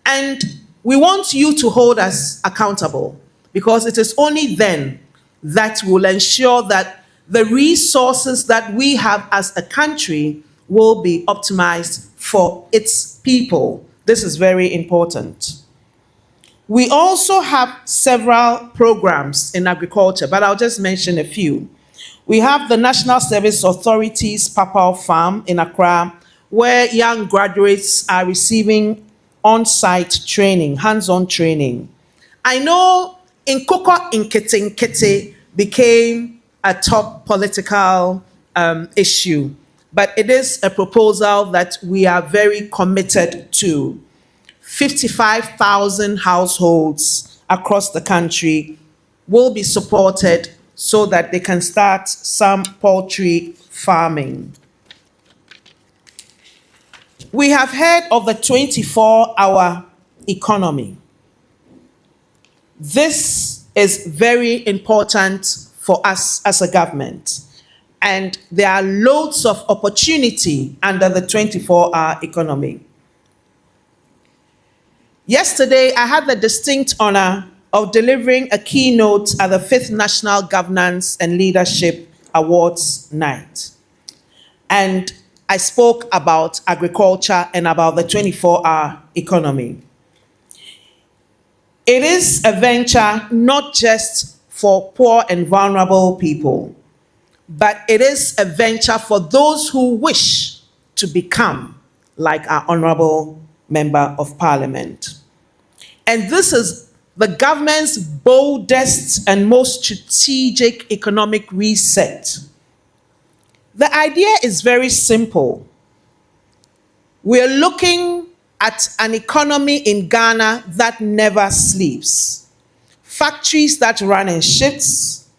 S17: And we want you to hold us accountable, because it is only then that will ensure that the resources that we have as a country will be optimized for its people. This is very important. We also have several programs in agriculture, but I'll just mention a few. We have the National Service Authority's Papal Farm in Accra, where young graduates are receiving on-site training, hands-on training. I know Nkoko Nkete became a top political issue, but it is a proposal that we are very committed to. 55,000 households across the country will be supported so that they can start some poultry farming. We have heard of the 24-hour economy. This is very important for us as a government, and there are loads of opportunity under the 24-hour economy. Yesterday, I had the distinct honor of delivering a keynote at the 5th National Governance and Leadership Awards night. And I spoke about agriculture and about the 24-hour economy. It is a venture not just for poor and vulnerable people, but it is a venture for those who wish to become like our Honorable Member of Parliament. And this is the government's boldest and most strategic economic reset. The idea is very simple. We're looking at an economy in Ghana that never sleeps. Factories that run in shifts,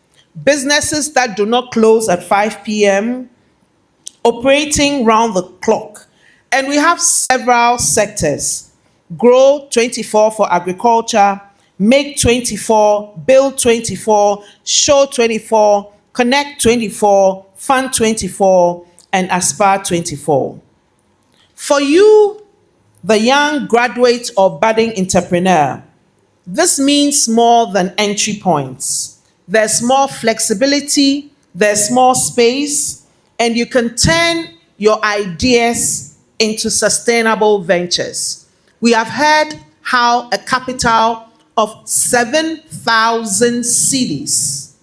S17: businesses that do not close at 5 p.m., operating round the clock. And we have several sectors. Grow 24 for agriculture, Make 24, Build 24, Show 24, Connect 24, Fund 24, and Aspire 24. For you, the young graduate or budding entrepreneur, this means more than entry points. There's more flexibility, there's more space, and you can turn your ideas into sustainable ventures. We have heard how a capital of 7,000 cedis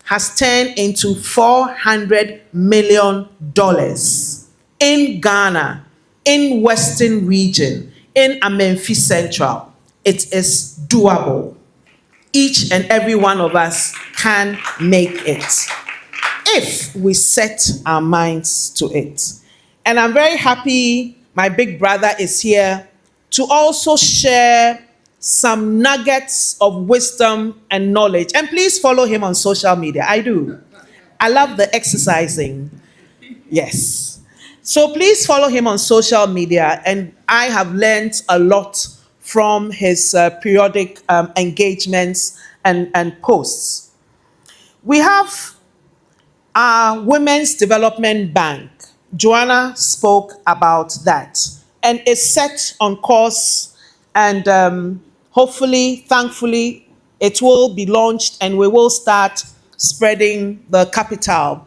S17: has turned into $400 million in Ghana, in Western region, in Amenfi Central. It is doable. Each and every one of us can make it if we set our minds to it. And I'm very happy my big brother is here to also share some nuggets of wisdom and knowledge. And please follow him on social media. I do. I love the exercising. Yes. So please follow him on social media. And I have learned a lot from his periodic engagements and posts. We have our Women's Development Bank. Joanna spoke about that, and it's set on course, and hopefully, thankfully, it will be launched and we will start spreading the capital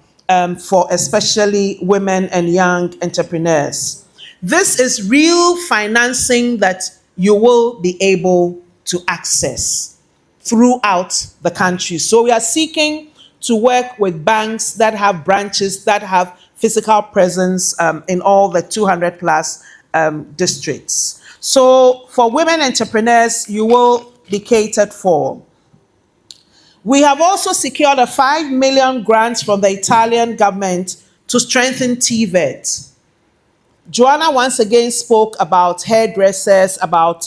S17: for especially women and young entrepreneurs. This is real financing that you will be able to access throughout the country. So we are seeking to work with banks that have branches, that have physical presence in all the 200 plus districts. So for women entrepreneurs, you will be catered for. We have also secured a 5 million grant from the Italian government to strengthen TVET. Joanna once again spoke about hairdressers, about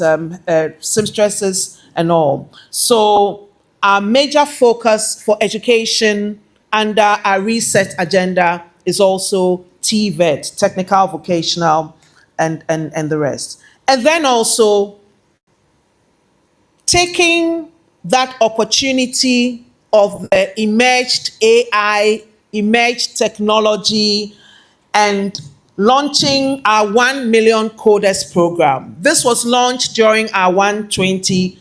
S17: seamstresses and all. So our major focus for education Under our reset agenda is also TVET, technical, vocational, and the rest. And then also taking that opportunity of the emerged AI, emerged technology, and launching our 1 million coders program. This was launched during our 120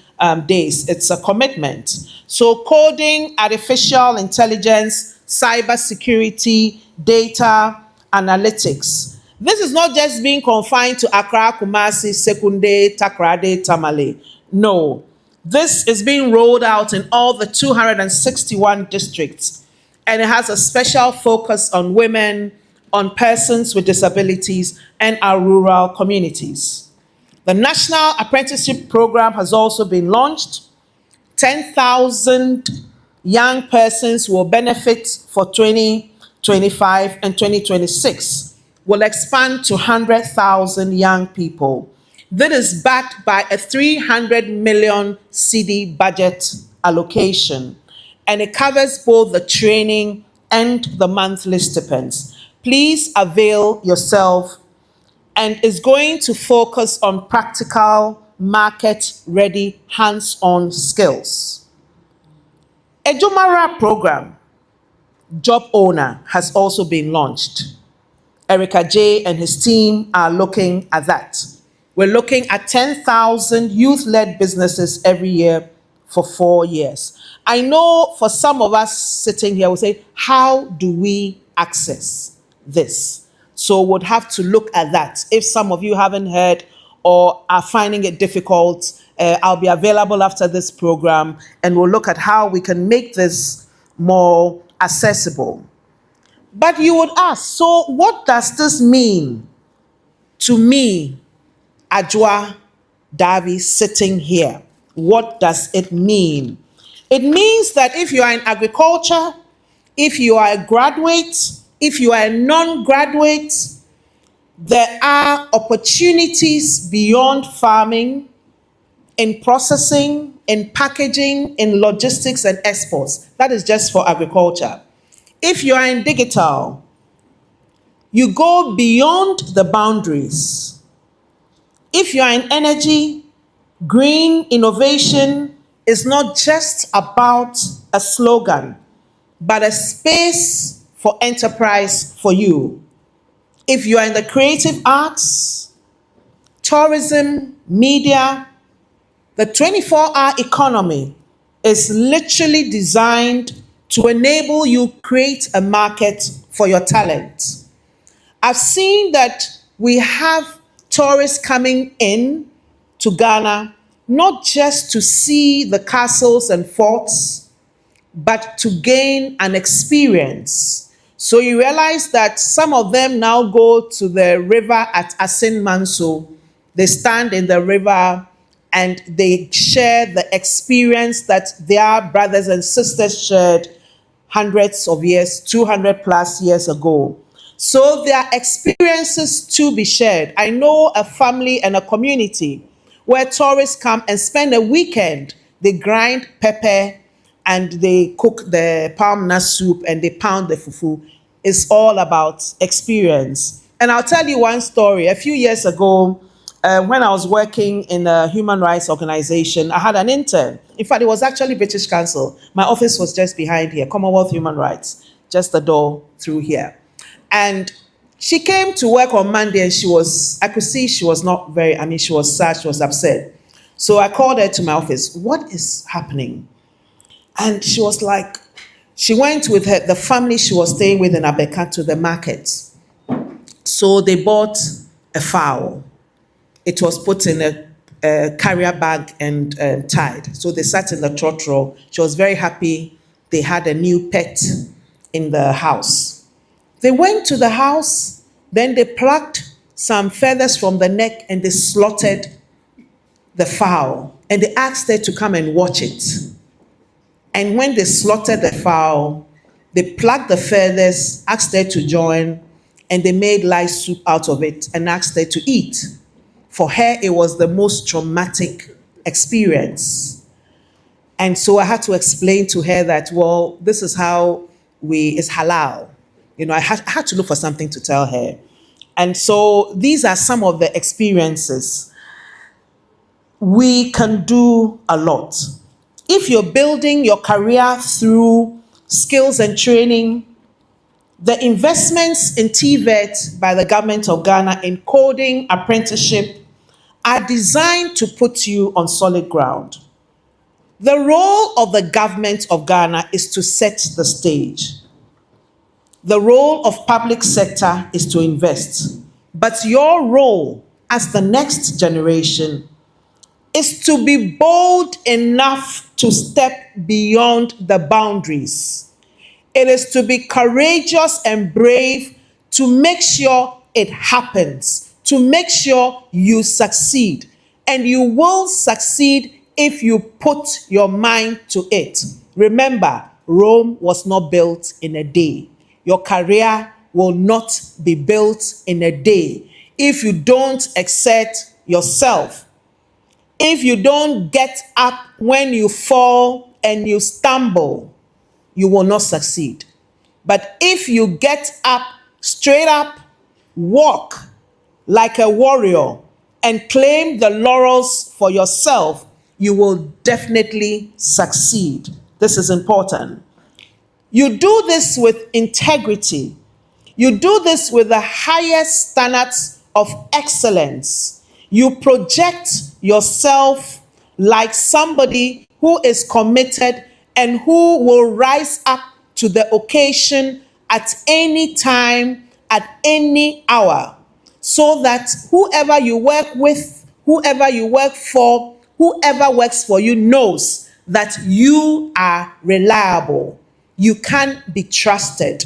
S17: days. It's a commitment. So coding, artificial intelligence, cybersecurity, data, analytics. This is not just being confined to Accra, Kumasi, Sekunde, Takrade, Tamale. No, this is being rolled out in all the 261 districts, and it has a special focus on women, on persons with disabilities, and our rural communities. The National Apprenticeship Program has also been launched. 10,000 young persons will benefit for 2025 and 2026. Will expand to 100,000 young people. This is backed by a 300 million CD budget allocation, and it covers both the training and the monthly stipends. Please avail yourself, and is going to focus on practical, market-ready, hands-on skills. A Jumara program, Job Owner, has also been launched. Erica J and his team are looking at that. We're looking at 10,000 youth-led businesses every year for 4 years. I know for some of us sitting here will say, how do we access this? So we'll have to look at that. If some of you haven't heard or are finding it difficult, I'll be available after this program, and we'll look at how we can make this more accessible. But you would ask, so what does this mean to me, Ajwa Davi, sitting here? What does it mean? It means that if you are in agriculture, if you are a graduate, if you are a non-graduate, there are opportunities beyond farming, in processing, in packaging, in logistics and exports. That is just for agriculture. If you are in digital, you go beyond the boundaries. If you are in energy, green innovation is not just about a slogan, but a space for enterprise for you. If you are in the creative arts, tourism, media, the 24-hour economy is literally designed to enable you create a market for your talent. I've seen that we have tourists coming in to Ghana, not just to see the castles and forts, but to gain an experience. So you realize that some of them now go to the river at Asin Manso. They stand in the river and they share the experience that their brothers and sisters shared hundreds of years, 200 plus years ago. So there are experiences to be shared. I know a family and a community where tourists come and spend a weekend. They grind pepper and they cook the palm nut soup and they pound the fufu. It's all about experience. And I'll tell you one story. A few years ago, when I was working in a human rights organization, I had an intern. In fact, it was actually British Council. My office was just behind here, Commonwealth Human Rights, just the door through here. And she came to work on Monday and I could see she was not she was sad, she was upset. So I called her to my office. What is happening? And she was like, she went with the family she was staying with in Abeka to the market. So they bought a fowl. It was put in a carrier bag and tied. So they sat in the trotro. She was very happy. They had a new pet in the house. They went to the house, then they plucked some feathers from the neck and they slaughtered the fowl. And they asked her to come and watch it. And when they slaughtered the fowl, they plucked the feathers, asked her to join, and they made lice soup out of it and asked her to eat. For her, it was the most traumatic experience. And so I had to explain to her that, well, this is how is halal. I had to look for something to tell her. And so these are some of the experiences. We can do a lot. If you're building your career through skills and training, the investments in TVET by the government of Ghana in coding apprenticeship are designed to put you on solid ground. The role of the government of Ghana is to set the stage. The role of public sector is to invest. But your role as the next generation is to be bold enough to step beyond the boundaries. It is to be courageous and brave to make sure it happens, to make sure you succeed. And you will succeed if you put your mind to it. Remember, Rome was not built in a day. Your career will not be built in a day. If you don't exert yourself, if you don't get up when you fall and you stumble, you will not succeed. But if you get up, straight up, walk like a warrior, and claim the laurels for yourself, you will definitely succeed. This is important. You do this with integrity. You do this with the highest standards of excellence. You project yourself like somebody who is committed and who will rise up to the occasion at any time, at any hour, so that whoever you work with, whoever you work for, whoever works for you knows that you are reliable. You can be trusted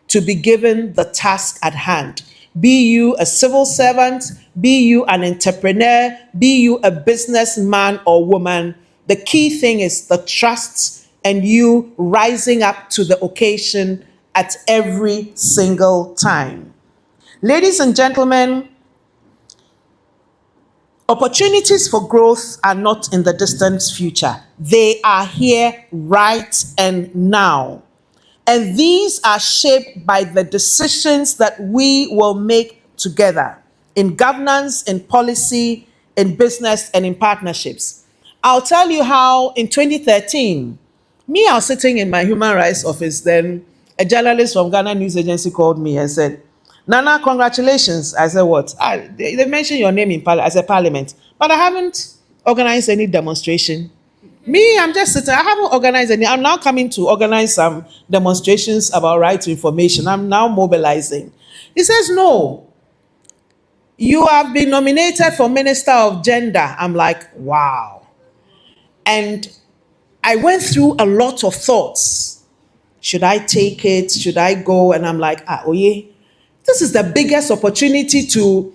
S17: to be given the task at hand. Be you a civil servant, be you an entrepreneur, be you a businessman or woman. The key thing is the trust and you rising up to the occasion at every single time. Ladies and gentlemen, opportunities for growth are not in the distant future. They are here right and now. And these are shaped by the decisions that we will make together in governance, in policy, in business, and in partnerships. I'll tell you how in 2013, I was sitting in my human rights office, then a journalist from Ghana News Agency called me and said, Nana, congratulations. I said, what? They mentioned your name in as a parliament, but I haven't organized any demonstration. I'm just sitting. I haven't organized any. I'm now coming to organize some demonstrations about right to information. I'm now mobilizing. He says, no, you have been nominated for Minister of Gender. I'm like, wow. And I went through a lot of thoughts. Should I take it? Should I go? And I'm like, this is the biggest opportunity to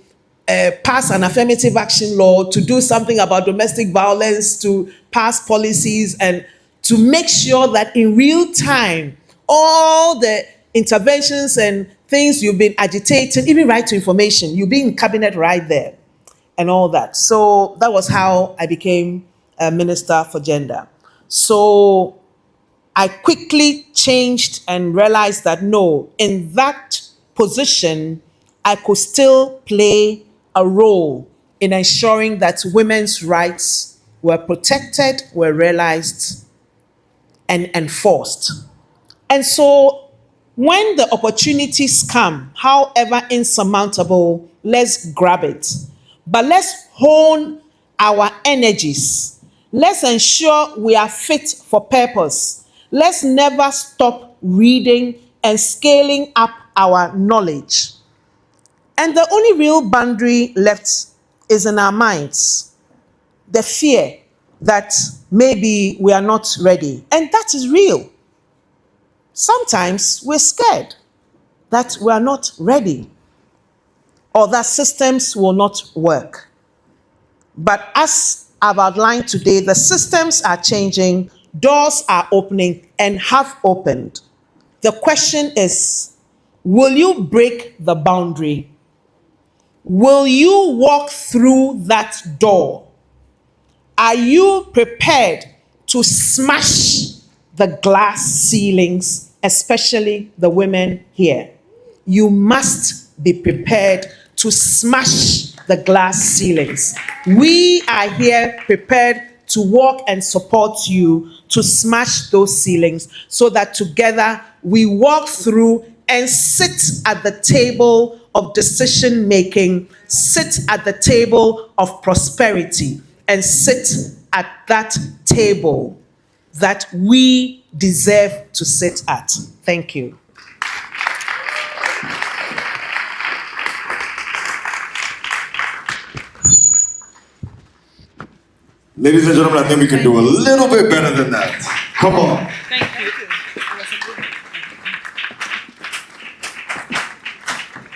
S17: pass an affirmative action law, to do something about domestic violence, to pass policies, and to make sure that in real time, all the interventions and things you've been agitating, even right to information, you'll be in cabinet right there and all that. So that was how I became a minister for gender. So I quickly changed and realized that no, in that position, I could still play a role in ensuring that women's rights were protected, were realized, and enforced. And so when the opportunities come, however insurmountable, let's grab it. But let's hone our energies. Let's ensure we are fit for purpose. Let's never stop reading and scaling up our knowledge. And the only real boundary left is in our minds. The fear that maybe we are not ready. And that is real. Sometimes we're scared that we are not ready or that systems will not work. But as I've outlined today, the systems are changing, doors are opening and have opened. The question is, will you break the boundary? Will you walk through that door? Are you prepared to smash the glass ceilings especially the women here. You must be prepared to smash the glass ceilings. We are here prepared to walk and support you to smash those ceilings so that together we walk through and sit at the table of decision making, sit at the table of prosperity, and sit at that table that we deserve to sit at. Thank you.
S3: Ladies and gentlemen, I think we can do a little bit better than that. Come on.
S11: Thank you.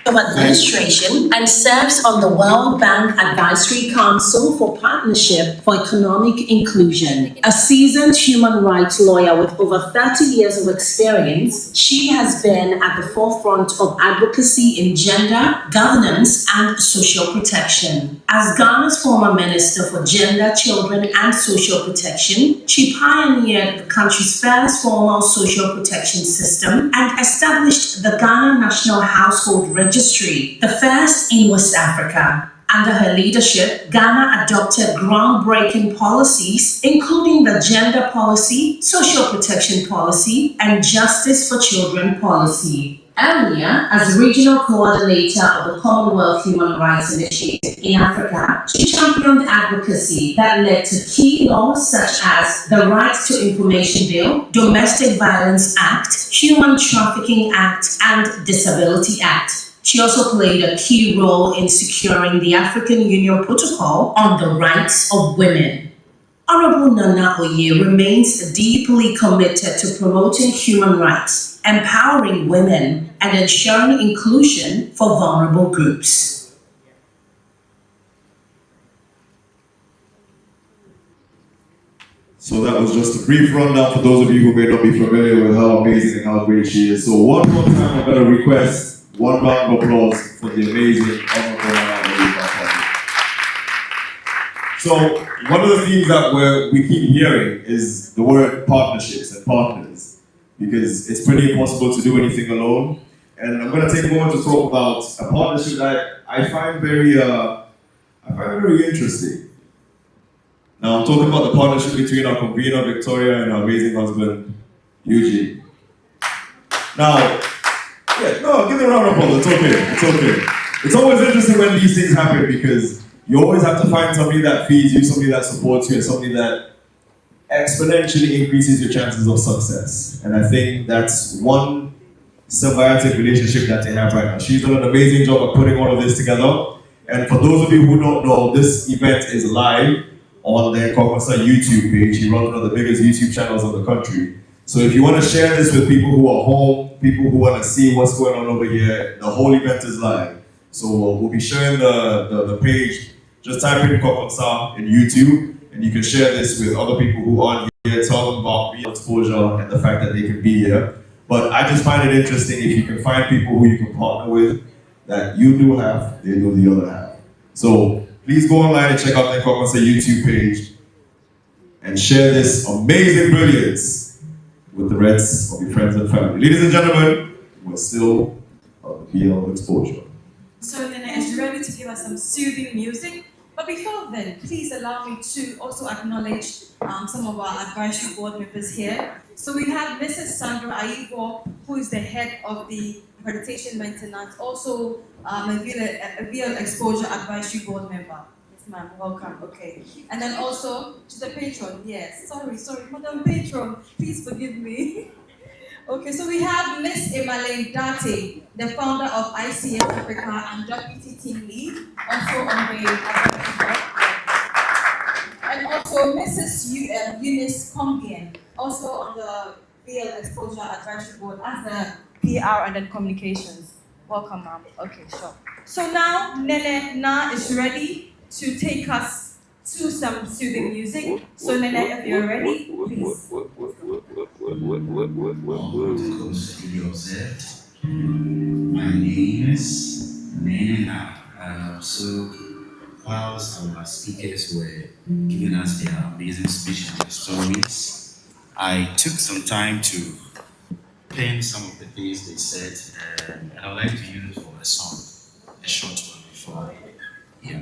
S15: Of Administration and serves on the World Bank Advisory Council for Partnership for Economic Inclusion. A seasoned human rights lawyer with over 30 years of experience, she has been at the forefront of advocacy in gender, governance, and social protection. As Ghana's former Minister for Gender, Children, and Social Protection, she pioneered the country's first formal social protection system and established the Ghana National Household Registry, the first in West Africa. Under her leadership, Ghana adopted groundbreaking policies, including the Gender Policy, Social Protection Policy, and Justice for Children Policy. Earlier, as regional coordinator of the Commonwealth Human Rights Initiative in Africa, she championed advocacy that led to key laws such as the Right to Information Bill, Domestic Violence Act, Human Trafficking Act, and Disability Act. She also played a key role in securing the African Union Protocol on the Rights of Women. Honorable Nana Oye remains deeply committed to promoting human rights, empowering women, and ensuring inclusion for vulnerable groups.
S3: So that was just a brief rundown for those of you who may not be familiar with how amazing and how great she is. So one more time, I'm going to request one round of applause for the amazing Honorable Nana. So one of the themes that we keep hearing is the word partnerships and partners, because it's pretty impossible to do anything alone. And I'm going to take a moment to talk about a partnership that I find very interesting. Now I'm talking about the partnership between our convener Victoria and her amazing husband Eugene. Now, give it a round of applause. It's okay. It's always interesting when these things happen because you always have to find somebody that feeds you, somebody that supports you, and somebody that exponentially increases your chances of success. And I think that's one symbiotic relationship that they have right now. She's done an amazing job of putting all of this together. And for those of you who don't know, this event is live on the Kokosa YouTube page. She runs one of the biggest YouTube channels in the country. So if you want to share this with people who are home, people who want to see what's going on over here, the whole event is live. So we'll be sharing the page. Just type in Kokosa in YouTube, and you can share this with other people who aren't here, tell them about real exposure and the fact that they can be here. But I just find it interesting if you can find people who you can partner with, that you do half, they do the other half. So please go online and check out the Kokosa YouTube page and share this amazing brilliance with the rest of your friends and family. Ladies and gentlemen, we're still on the PL exposure.
S18: So Nene is ready to give us some soothing music. But before then, please allow me to also acknowledge some of our advisory board members here. So we have Mrs. Sandra Aivo, who is the head of the accreditation maintenance, also a VL Exposure Advisory Board member. Yes, ma'am, welcome, okay. And then also, she's a patron, yes. Sorry, Madam Patron, please forgive me. Okay, so we have Ms. Emale Date, the founder of ICS Africa and deputy team lead, also on the advisory board. And also Mrs. Eunice Combian, also on the VL Exposure Advisory Board as the PR and then communications. Welcome, ma'am. Okay, sure. So now Nene Na is ready to take us to some soothing music. So Nene, if you're ready, please.
S19: To be observed. My name is Nene Na. So whilst our speakers were giving us their amazing speech and their stories, I took some time to pen some of the things they said, and I would like to use for a song, a short one before. Yeah.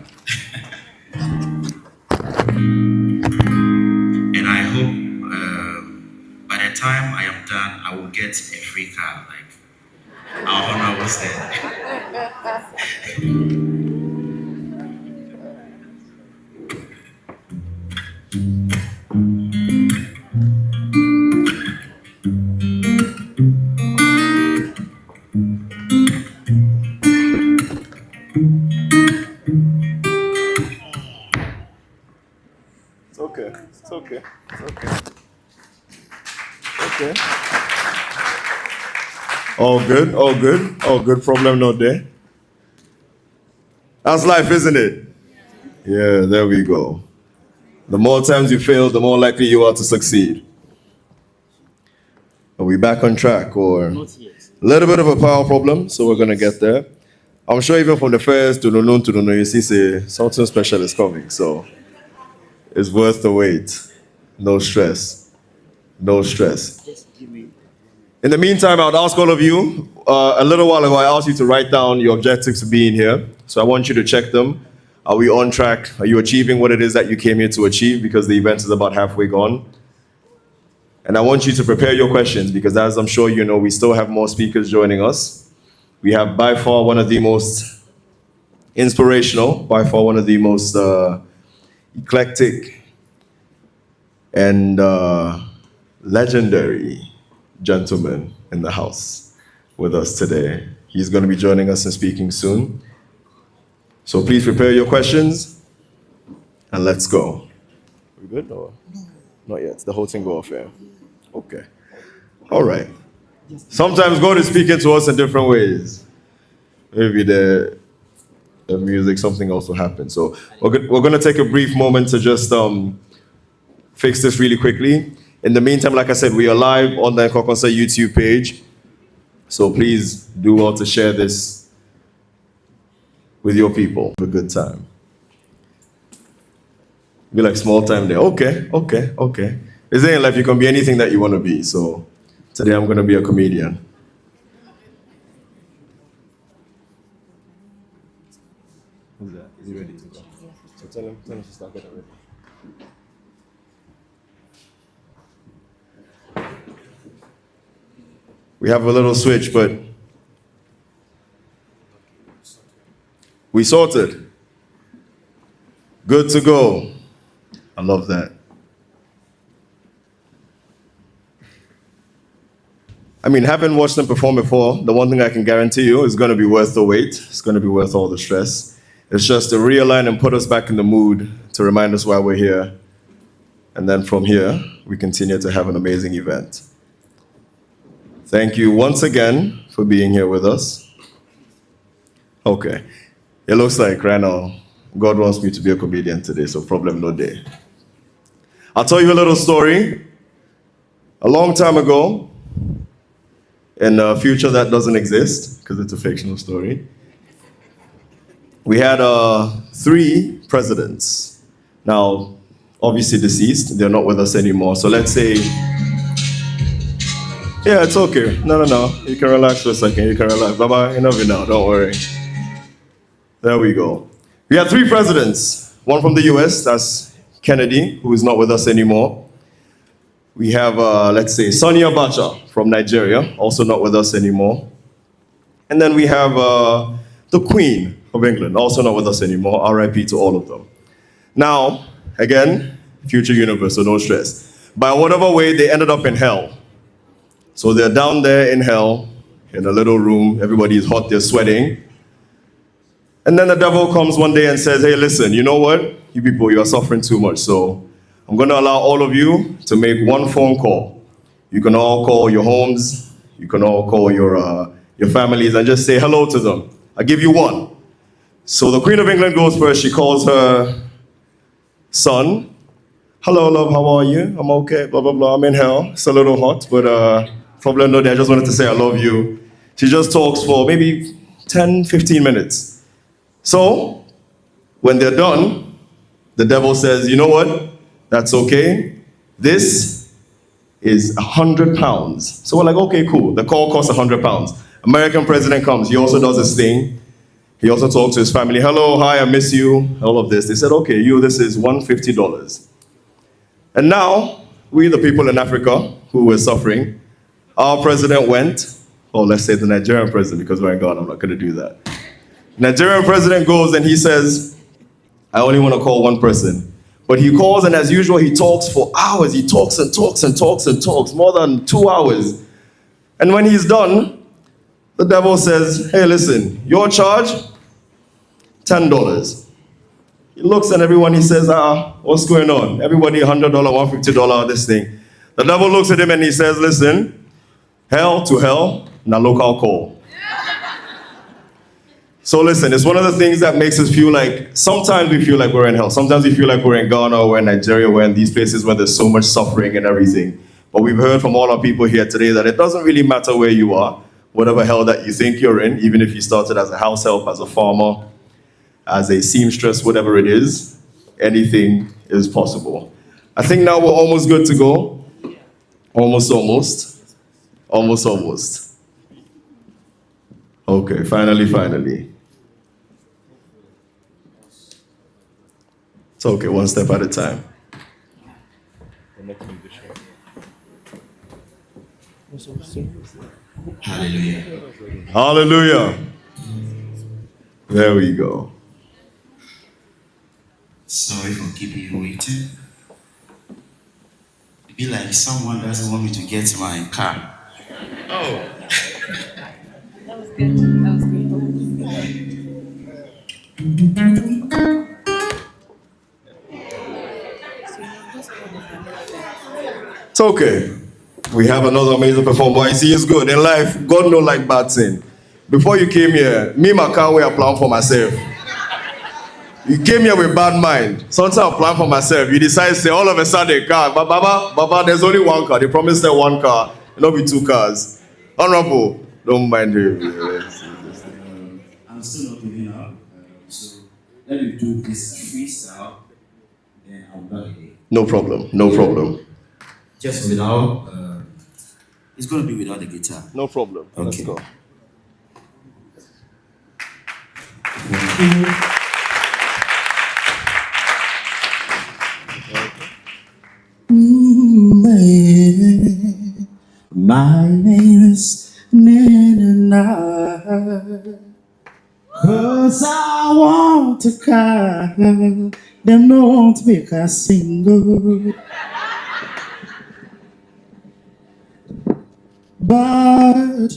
S19: And I hope by the time I am done, I will get a free car. Like our honor was there.
S3: It's okay. It's okay. It's okay. Okay. All good. All good. All good. Problem not there. That's life, isn't it? Yeah, there we go. The more times you fail, the more likely you are to succeed. Are we back on track or a little bit of a power problem? So we're gonna get there. I'm sure even from the first to the known to the know, you see say something special is coming. So it's worth the wait. No stress. No stress. In the meantime, I would ask all of you, a little while ago, I asked you to write down your objectives for being here. So I want you to check them. Are we on track? Are you achieving what it is that you came here to achieve? Because the event is about halfway gone. And I want you to prepare your questions because, as I'm sure you know, we still have more speakers joining us. We have by far one of the most inspirational, by far one of the most eclectic and legendary gentleman in the house with us today. He's going to be joining us and speaking soon. So please prepare your questions and let's go. We good or not yet? The whole thing go off here. Okay. All right. Sometimes God is speaking to us in different ways. Maybe the music, something else will happen. So we're going to take a brief moment to just fix this really quickly. In the meantime, like I said, we are live on the Encore Concert YouTube page. So please do well to share this with your people. Have a good time. Be like small time there. Okay. Is there in life you can be anything that you want to be? So today I'm going to be a comedian. Who's that? Is he ready to go? So tell him to start getting ready. We have a little switch, but we sorted. Good to go. I love that. I mean, having watched them perform before, the one thing I can guarantee you is going to be worth the wait. It's going to be worth all the stress. It's just to realign and put us back in the mood to remind us why we're here. And then from here, we continue to have an amazing event. Thank you once again for being here with us. Okay. It looks like right now, God wants me to be a comedian today, so problem no day. I'll tell you a little story. A long time ago, in a future that doesn't exist, because it's a fictional story, we had 3 presidents. Now, obviously deceased, they're not with us anymore. So let's say, yeah, it's okay. No. You can relax for a second. You can relax. Bye-bye. Enough now. Don't worry. There we go. We had 3 presidents. One from the US, that's Kennedy, who is not with us anymore. We have, let's say, Sani Abacha from Nigeria, also not with us anymore. And then we have the Queen of England, also not with us anymore. RIP to all of them. Now, again, future universe, so no stress. By whatever way, they ended up in hell. So they're down there in hell, in a little room. Everybody is hot, they're sweating. And then the devil comes one day and says, hey, listen, you know what? You people, you are suffering too much. So I'm going to allow all of you to make one phone call. You can all call your homes. You can all call your families and just say hello to them. I'll give you one. So the Queen of England goes first. She calls her son. Hello, love, how are you? I'm okay, blah, blah, blah. I'm in hell. It's a little hot, but problem no day. I just wanted to say I love you. She just talks for maybe 10, 15 minutes. So when they're done, the devil says, you know what? That's okay. This is £100. So we're like, okay, cool. The call costs £100. American president comes. He also does his thing. He also talks to his family. Hello, hi, I miss you. All of this. They said, okay, this is $150. And now, we, the people in Africa who were suffering, our president went, or let's say the Nigerian president, because we're in Ghana, I'm not going to do that. Nigerian president goes and he says, I only want to call one person. But he calls, and as usual, he talks for hours. He talks and talks and talks and talks, more than 2 hours. And when he's done, the devil says, hey, listen, your charge, $10. He looks at everyone, he says, what's going on? Everybody $100, $150, this thing. The devil looks at him and he says, listen, hell to hell, na local call. So listen, it's one of the things that makes us feel like, sometimes we feel like we're in hell. Sometimes we feel like we're in Ghana or we're in Nigeria, we're in these places where there's so much suffering and everything. But we've heard from all our people here today that it doesn't really matter where you are, whatever hell that you think you're in, even if you started as a house help, as a farmer, as a seamstress, whatever it is, anything is possible. I think now we're almost good to go. Almost. Okay, finally. It's okay, one step at a time. Hallelujah. There we go.
S19: Sorry for keeping you waiting. It'd be like someone doesn't want me to get to my car. Oh.
S4: That was good.
S3: It's okay. We have another amazing performer. I see it's good. In life, God don't like bad thing. Before you came here, me and my car were plan for myself. You came here with bad mind. Sometimes I plan for myself. You decide to say all of a sudden car. But Baba, there's only one car. They promised that one car, and not be two cars. Honorable, don't mind him.
S19: I'm still not giving up. So let me do this freestyle, then I'll back again.
S3: No problem.
S19: Just without, it's going to be without the guitar.
S3: No problem.
S19: Okay.
S3: Let's go.
S19: My name is Nana, 'cause I want to cry, them don't make a single. But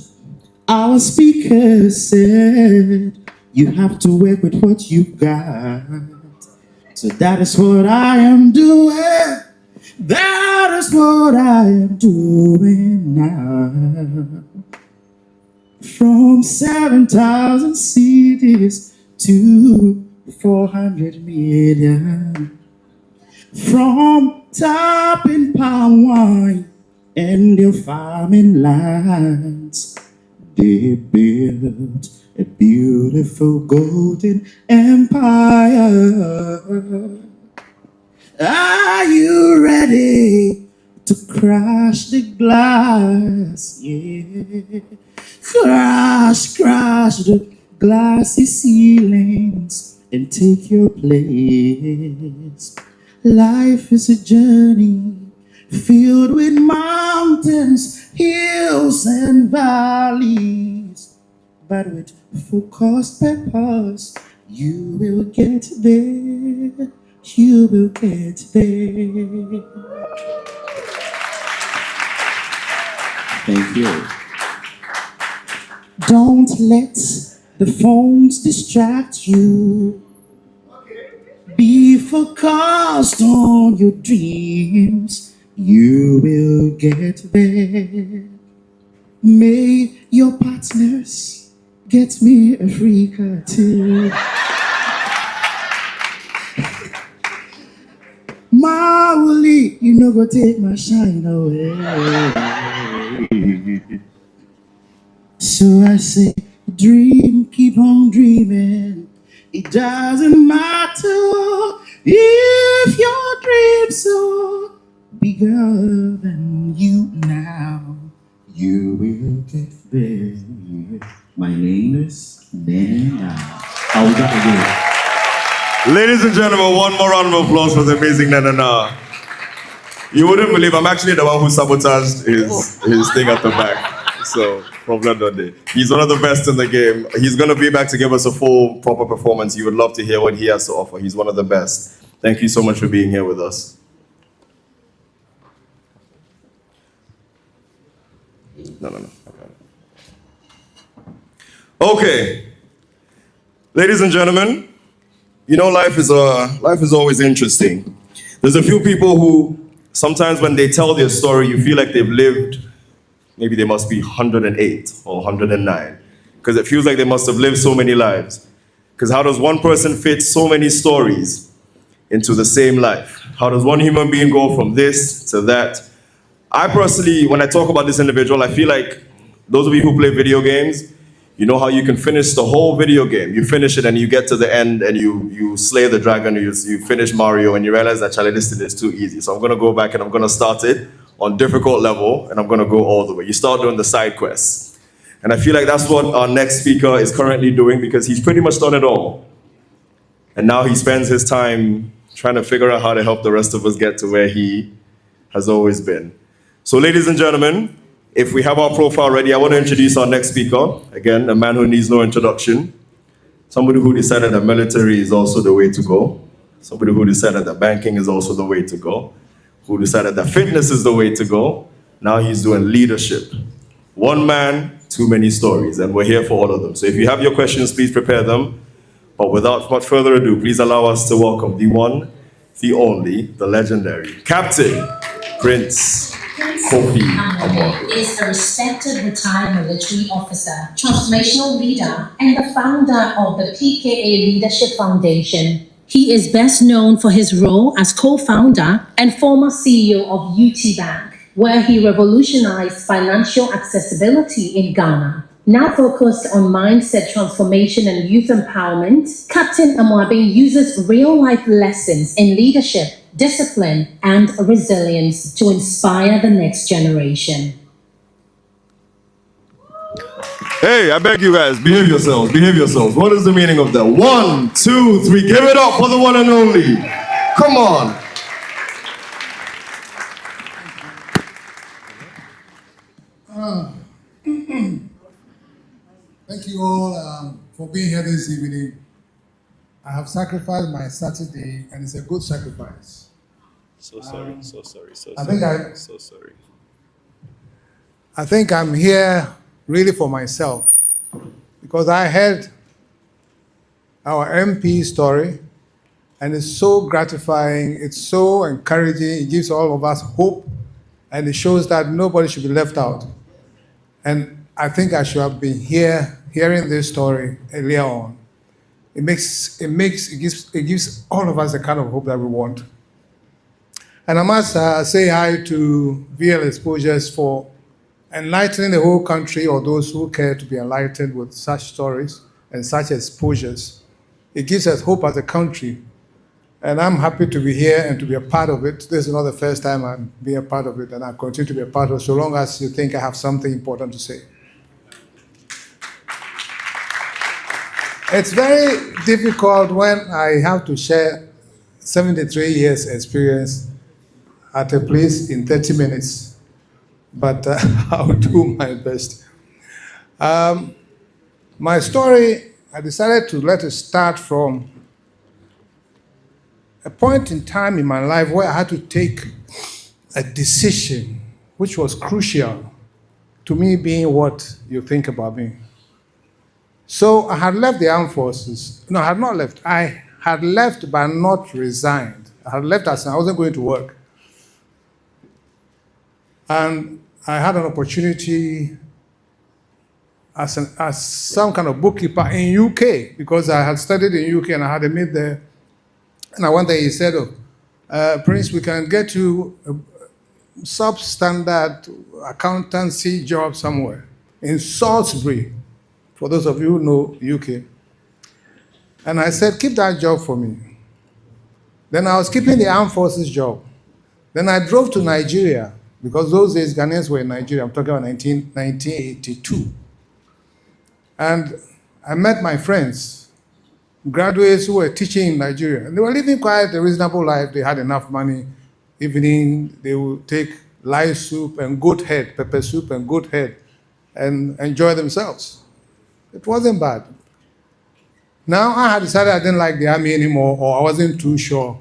S19: our speaker said you have to work with what you got. So that is what I am doing. That is what I am doing now. From 7,000 cities to 400 million. From tapping palm wine and their farming lands, they built a beautiful golden empire. Are you ready to crash the glass? Yeah. Crash the glassy ceilings and take your place. Life is a journey filled with mountains, hills, and valleys. But with focused purpose, you will get there. You will get there. Thank you. Don't let the phones distract you. Be focused on your dreams. You will get there. May your partners get me a Africa too. Mauli, you no go take my shine away. So I say, dream, keep on dreaming. It doesn't matter if your dreams are bigger than you now. You will get there. My name is Nena. How we got to do it?
S3: Ladies and gentlemen, one more round of applause for the amazing Nana. You wouldn't believe I'm actually the one who sabotaged his thing at the back. So, problem not there. He's one of the best in the game. He's going to be back to give us a full, proper performance. You would love to hear what he has to offer. He's one of the best. Thank you so much for being here with us. No. Okay. Ladies and gentlemen, you know, life is always interesting. There's a few people who sometimes when they tell their story, you feel like they've lived, maybe they must be 108 or 109, because it feels like they must have lived so many lives. Because how does one person fit so many stories into the same life? How does one human being go from this to that? I personally, when I talk about this individual, I feel like those of you who play video games, you know how you can finish the whole video game. You finish it and you get to the end and you slay the dragon, you finish Mario and you realize that, Charlie, this is too easy. So I'm gonna go back and I'm gonna start it on difficult level and I'm gonna go all the way. You start doing the side quests. And I feel like that's what our next speaker is currently doing because he's pretty much done it all. And now he spends his time trying to figure out how to help the rest of us get to where he has always been. So ladies and gentlemen, if we have our profile ready, I want to introduce our next speaker. Again, a man who needs no introduction. Somebody who decided that military is also the way to go. Somebody who decided that banking is also the way to go. Who decided that fitness is the way to go. Now he's doing leadership. One man, too many stories, and we're here for all of them. So if you have your questions, please prepare them. But without much further ado, please allow us to welcome the one, the only, the legendary Captain Prince Kofi
S15: is a respected retired military officer, transformational leader, and the founder of the PKA Leadership Foundation. He is best known for his role as co-founder and former CEO of UT Bank, where he revolutionized financial accessibility in Ghana. Now focused on mindset transformation and youth empowerment, Captain Amoabeng uses real-life lessons in leadership, discipline, and resilience to inspire the next generation.
S3: Hey, I beg you guys, behave yourselves, behave yourselves. What is the meaning of that? 1, 2, 3, give it up for the one and only. Come on.
S20: Thank you all for being here this evening. I have sacrificed my Saturday, and it's a good sacrifice.
S3: So sorry, so sorry, so
S20: I
S3: sorry. So sorry.
S20: I think I'm here really for myself because I heard our MP story, and it's so gratifying, it's so encouraging, it gives all of us hope, and it shows that nobody should be left out. And I think I should have been here hearing this story earlier on. It gives all of us the kind of hope that we want. And I must say hi to VL Exposures for enlightening the whole country or those who care to be enlightened with such stories and such exposures. It gives us hope as a country. And I'm happy to be here and to be a part of it. This is not the first time I'm being a part of it, and I continue to be a part of it so long as you think I have something important to say. It's very difficult when I have to share 73 years experience at a place in 30 minutes, but I'll do my best. My story, I decided to let it start from a point in time in my life where I had to take a decision which was crucial to me being what you think about me. So I had left the armed forces. No, I had not left. I had left but not resigned. I had left as I wasn't going to work. And I had an opportunity as some kind of bookkeeper in UK because I had studied in UK and I had a mate there. And one day he said, Prince, we can get you a substandard accountancy job somewhere in Salisbury, for those of you who know UK. And I said, keep that job for me. Then I was keeping the armed forces job. Then I drove to Nigeria because those days Ghanaians were in Nigeria. I'm talking about 1982. And I met my friends, graduates who were teaching in Nigeria. And they were living quite a reasonable life. They had enough money. Evening, they would take live soup and goat head, pepper soup and goat head, and enjoy themselves. It wasn't bad. Now I had decided I didn't like the army anymore, or I wasn't too sure.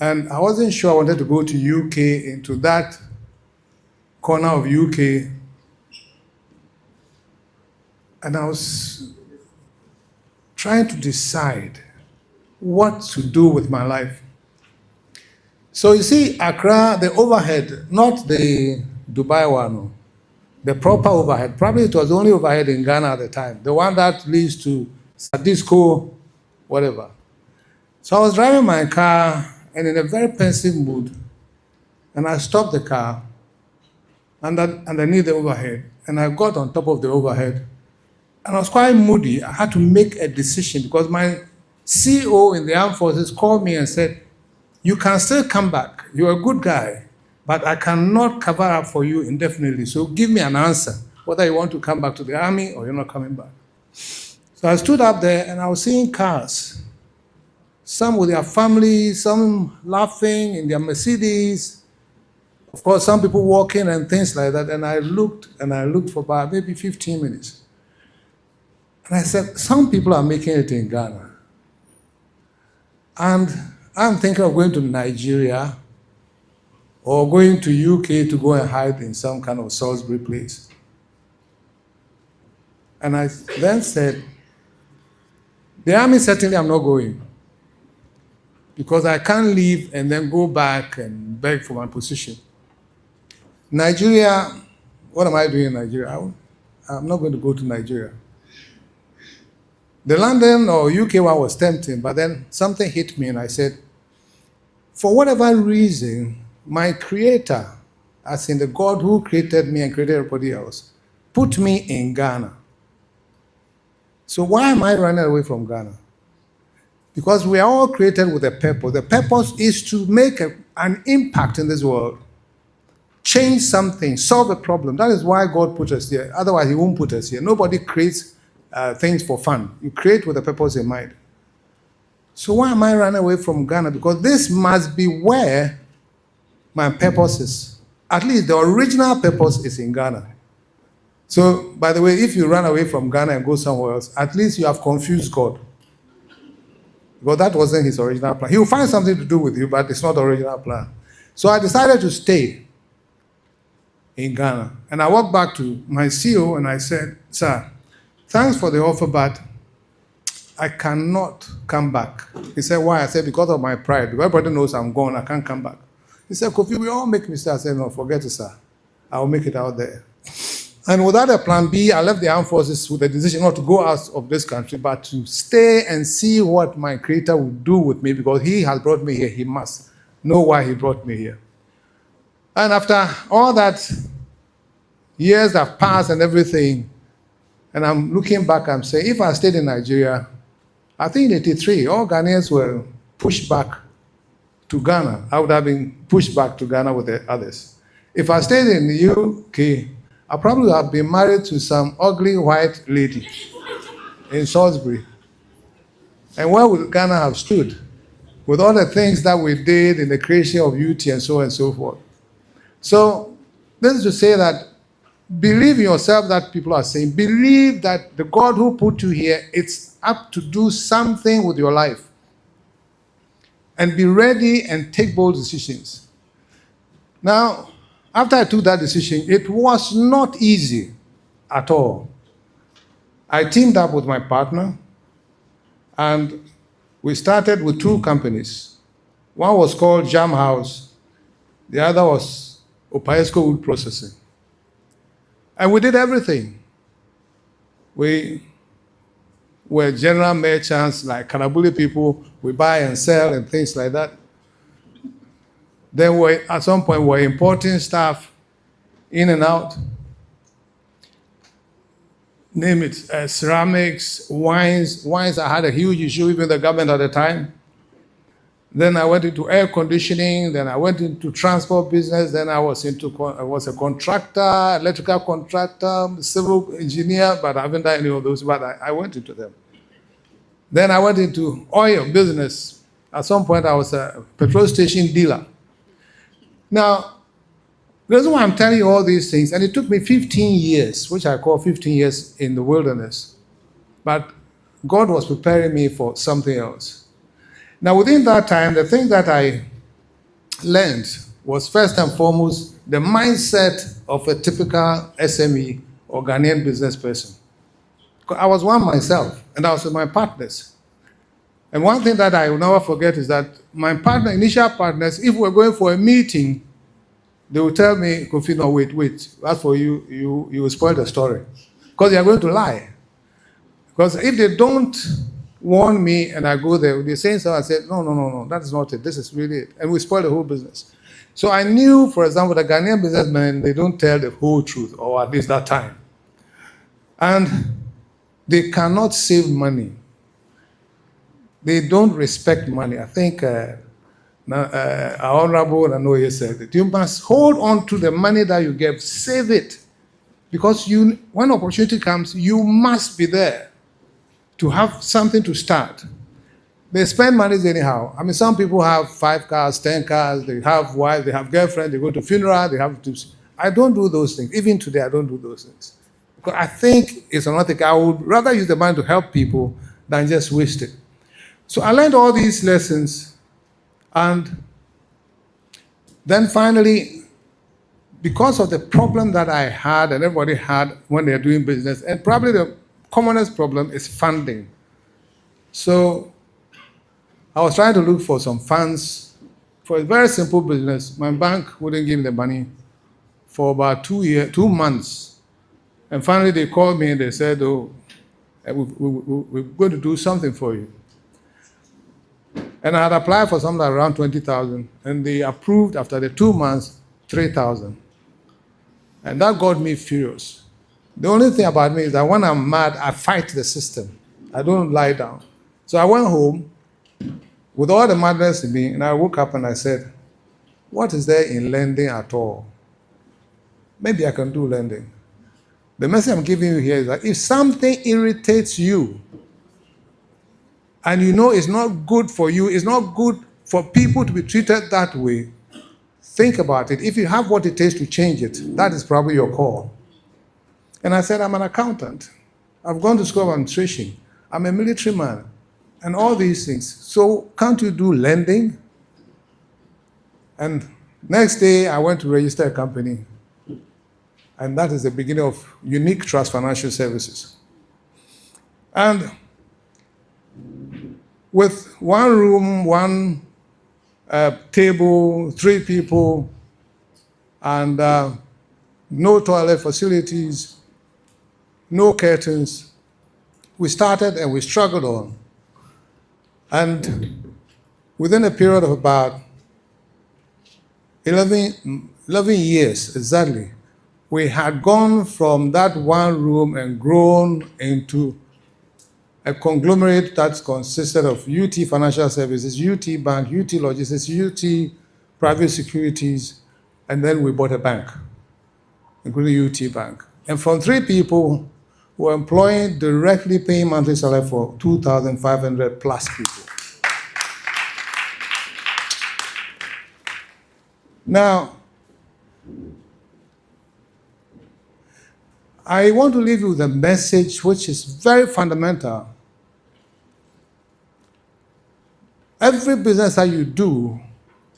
S20: And I wasn't sure I wanted to go to UK, into that corner of UK. And I was trying to decide what to do with my life. So you see, Accra, the overhead, not the Dubai one, the proper overhead. Probably it was the only overhead in Ghana at the time. The one that leads to Sadisco, whatever. So I was driving my car and in a very pensive mood. And I stopped the car underneath the overhead. And I got on top of the overhead. And I was quite moody. I had to make a decision because my CEO in the armed forces called me and said, "You can still come back. You're a good guy, but I cannot cover up for you indefinitely. So give me an answer, whether you want to come back to the army or you're not coming back." So I stood up there and I was seeing cars, some with their families, some laughing in their Mercedes. Of course, some people walking and things like that. And I looked for about maybe 15 minutes. And I said, some people are making it in Ghana. And I'm thinking of going to Nigeria or going to UK to go and hide in some kind of Salisbury place. And I then said, the army, certainly I'm not going, because I can't leave and then go back and beg for my position. Nigeria, what am I doing in Nigeria? I'm not going to go to Nigeria. The London or UK one was tempting, but then something hit me and I said, for whatever reason, my creator, as in the God who created me and created everybody else, put me in Ghana. So why am I running away from Ghana? Because we are all created with a purpose. The purpose is to make an impact in this world, change something, solve a problem. That is why God put us here. Otherwise, He won't put us here. Nobody creates things for fun. You create with a purpose in mind. So why am I running away from Ghana? Because this must be where my purpose is. At least the original purpose is in Ghana. So, by the way, if you run away from Ghana and go somewhere else, at least you have confused God. Because that wasn't His original plan. He will find something to do with you, but it's not the original plan. So I decided to stay in Ghana. And I walked back to my CEO and I said, "Sir, thanks for the offer, but I cannot come back." He said, "Why?" I said, "Because of my pride. Everybody knows I'm gone. I can't come back." He said, "Kofi, we all make mistakes." I said, "No, forget it, sir. I'll make it out there." And without a plan B, I left the armed forces with the decision not to go out of this country, but to stay and see what my creator would do with me, because He has brought me here. He must know why He brought me here. And after all that, years have passed and everything, and I'm looking back, I'm saying, if I stayed in Nigeria, I think in 1983, all Ghanaians were pushed back to Ghana. I would have been pushed back to Ghana with the others. If I stayed in the UK, I probably would have been married to some ugly white lady in Salisbury. And where would Ghana have stood? With all the things that we did in the creation of UT and so on and so forth. So this is to say that believe in yourself, that people are saying. Believe that the God who put you here, it's up to do something with your life. And be ready and take bold decisions. Now, after I took that decision, it was not easy at all. I teamed up with my partner, and we started with two companies. One was called Jam House. The other was Opaesco Wood Processing. And we did everything. We were general merchants, like Kanabuli people. We buy and sell and things like that. Then at some point, we were importing stuff in and out. Name it, ceramics, wines. Wines, I had a huge issue, even the government at the time. Then I went into air conditioning. Then I went into transport business. Then I was a contractor, electrical contractor, civil engineer, but I haven't done any of those. But I went into them. Then I went into oil business. At some point, I was a petrol station dealer. Now, the reason why I'm telling you all these things, and it took me 15 years, which I call 15 years in the wilderness, but God was preparing me for something else. Now, within that time, the thing that I learned was first and foremost the mindset of a typical SME or Ghanaian business person. I was one myself, and I was with my partners. And one thing that I will never forget is that my initial partners, if we're going for a meeting, they will tell me, Kofi, no, wait, as for you, you will spoil the story. Because they are going to lie. Because if they don't warn me and I go there, they're saying so, I said, no, that is not it. This is really it. And we spoil the whole business. So I knew, for example, the Ghanaian businessmen, they don't tell the whole truth, or at least that time. And they cannot save money. They don't respect money. I think our Honorable Nanoye said it. You must hold on to the money that you get, save it. Because when opportunity comes, you must be there to have something to start. They spend money anyhow. I mean, some people have 5 cars, 10 cars, they have wives, they have girlfriends, they go to funeral, they have to. I don't do those things. Even today, I don't do those things. Because I think it's another thing. I would rather use the money to help people than just waste it. So I learned all these lessons, and then finally, because of the problem that I had and everybody had when they're doing business, and probably the commonest problem is funding. So I was trying to look for some funds for a very simple business. My bank wouldn't give me the money for about 2 months. And finally they called me and they said, oh, we're going to do something for you. And I had applied for something around 20,000, and they approved after the 2 months, 3,000. And that got me furious. The only thing about me is that when I'm mad, I fight the system. I don't lie down. So I went home with all the madness in me, and I woke up and I said, what is there in lending at all? Maybe I can do lending. The message I'm giving you here is that if something irritates you, and you know it's not good for you, it's not good for people to be treated that way, think about it. If you have what it takes to change it, that is probably your call. And I said, I'm an accountant. I've gone to school of administration. I'm a military man, and all these things. So can't you do lending? And next day, I went to register a company. And that is the beginning of Unique Trust Financial Services. And with 1 room, 1 table, 3 people, and no toilet facilities, no curtains, we started and we struggled on. And within a period of about 11 years exactly, we had gone from that 1 room and grown into a conglomerate that consisted of UT Financial Services, UT Bank, UT Logistics, UT Private Securities, and then we bought a bank, including UT Bank. And from 3 people, we were employing directly paying monthly salary for 2,500 plus people. Now, I want to leave you with a message which is very fundamental. Every business that you do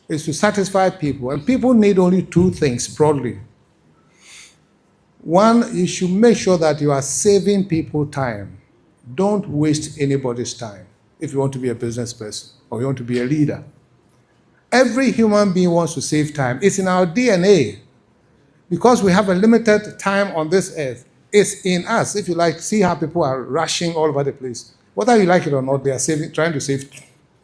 S20: is to satisfy people, and people need only 2 things broadly. 1, you should make sure that you are saving people time. Don't waste anybody's time if you want to be a business person or you want to be a leader. Every human being wants to save time. It's in our DNA. Because we have a limited time on this earth, it's in us. If you like, see how people are rushing all over the place. Whether you like it or not, they are trying to save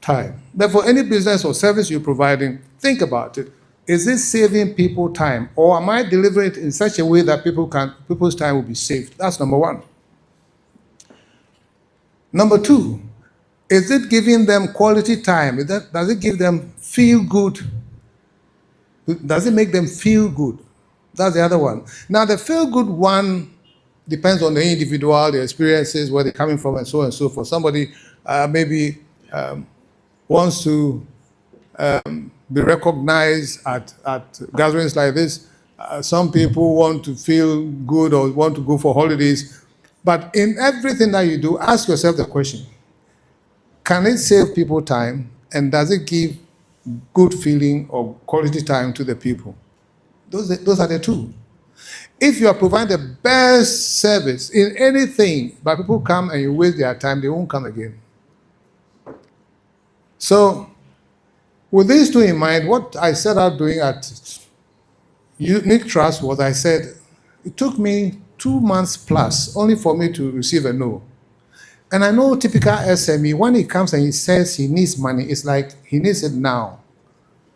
S20: time. Therefore, any business or service you're providing, think about it. Is this saving people time, or am I delivering it in such a way that people's time will be saved? That's number 1. Number 2, Is it giving them quality time? Does it give them feel good? Does it make them feel good? That's the other one. Now, the feel good one depends on the individual, the experiences, where they're coming from, and so on and so forth. Somebody maybe wants to be recognized at gatherings like this. Some people want to feel good or want to go for holidays. But in everything that you do, ask yourself the question, can it save people time, and does it give good feeling or quality time to the people? Those are the two. If you are providing the best service in anything, but people come and you waste their time, they won't come again. So, with these two in mind, what I set out doing at Unique Trust was, I said, it took me 2 months plus only for me to receive a no. And I know typical SME, when he comes and he says he needs money, it's like he needs it now.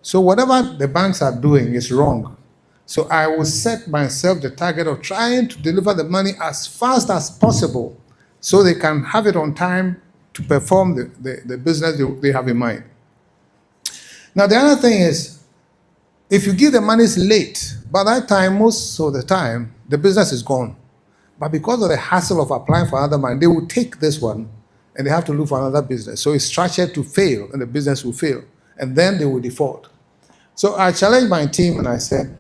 S20: So whatever the banks are doing is wrong. So I will set myself the target of trying to deliver the money as fast as possible so they can have it on time to perform the business they have in mind. Now, the other thing is, if you give the money late, by that time, most of the time, the business is gone. But because of the hassle of applying for another money, they will take this one and they have to look for another business. So it's structured to fail and the business will fail. And then they will default. So I challenged my team and I said,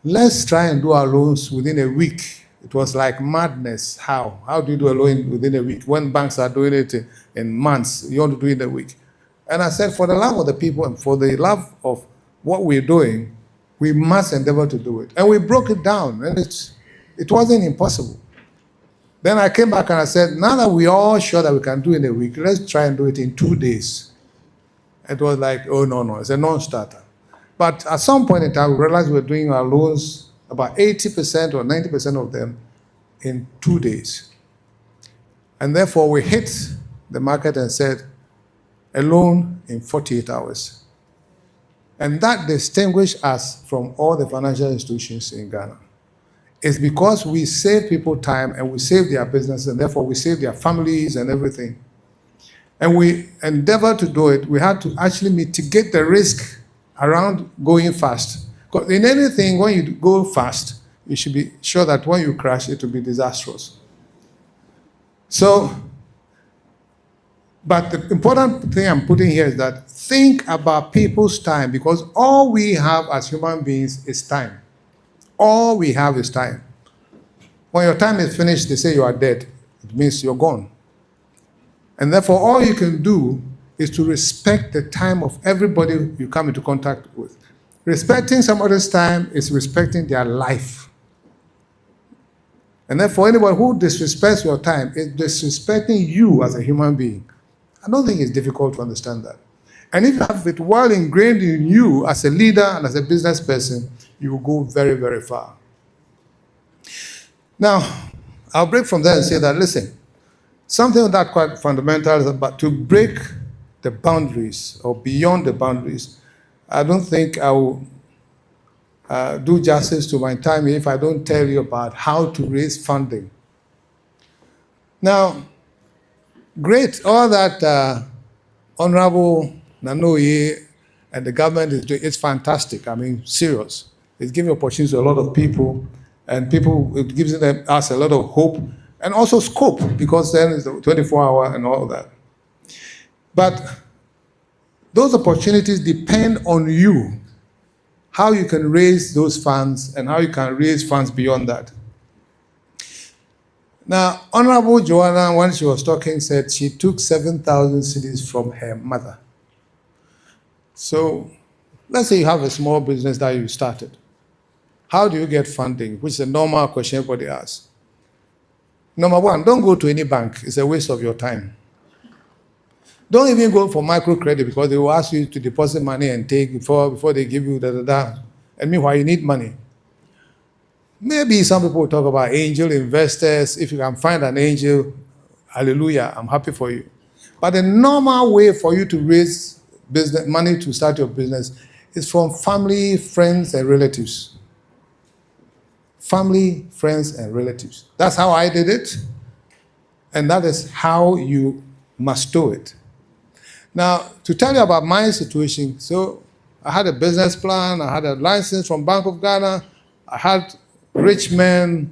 S20: let's try and do our loans within a week. It was like madness. How? How do you do a loan within a week? When banks are doing it in months, you want to do it in a week. And I said, for the love of the people and for the love of what we're doing, we must endeavor to do it. And we broke it down, and it wasn't impossible. Then I came back and I said, now that we're all sure that we can do it in a week, let's try and do it in 2 days. It was like, oh, no, it's a non-starter. But at some point in time, we realized we were doing our loans, about 80% or 90% of them, in 2 days. And therefore, we hit the market and said, a loan in 48 hours. And that distinguished us from all the financial institutions in Ghana. It's because we save people time and we save their business, and therefore we save their families and everything. And we endeavor to do it. We had to actually mitigate the risk around going fast. Because in anything, when you go fast, you should be sure that when you crash, it will be disastrous. So, but the important thing I'm putting here is that think about people's time, because all we have as human beings is time. All we have is time. When your time is finished, they say you are dead. It means you're gone. And therefore, all you can do is to respect the time of everybody you come into contact with. Respecting somebody's time is respecting their life. And therefore, anyone who disrespects your time is disrespecting you as a human being. I don't think it's difficult to understand that. And if you have it well ingrained in you as a leader and as a business person, you will go very, very far. Now, I'll break from there and say that, listen, something that quite fundamental is about to break the boundaries or beyond the boundaries. I don't think I will do justice to my time if I don't tell you about how to raise funding. Now, great, all that Honorable Nanoye and the government is doing, it's fantastic. I mean, serious. It's giving opportunities to a lot of people, and it gives us a lot of hope and also scope, because then it's 24-hour and all that. But those opportunities depend on you, how you can raise those funds and how you can raise funds beyond that. Now, Honorable Joanna, when she was talking, said she took 7,000 cedis from her mother. So let's say you have a small business that you started. How do you get funding? Which is a normal question everybody asks. Number one, don't go to any bank. It's a waste of your time. Don't even go for microcredit, because they will ask you to deposit money and take before they give you da-da-da. And meanwhile, you need money. Maybe some people will talk about angel investors. If you can find an angel, hallelujah, I'm happy for you. But the normal way for you to raise business money to start your business is from family, friends, and relatives. Family, friends, and relatives. That's how I did it. And that is how you must do it. Now, to tell you about my situation, so I had a business plan, I had a license from Bank of Ghana, I had rich men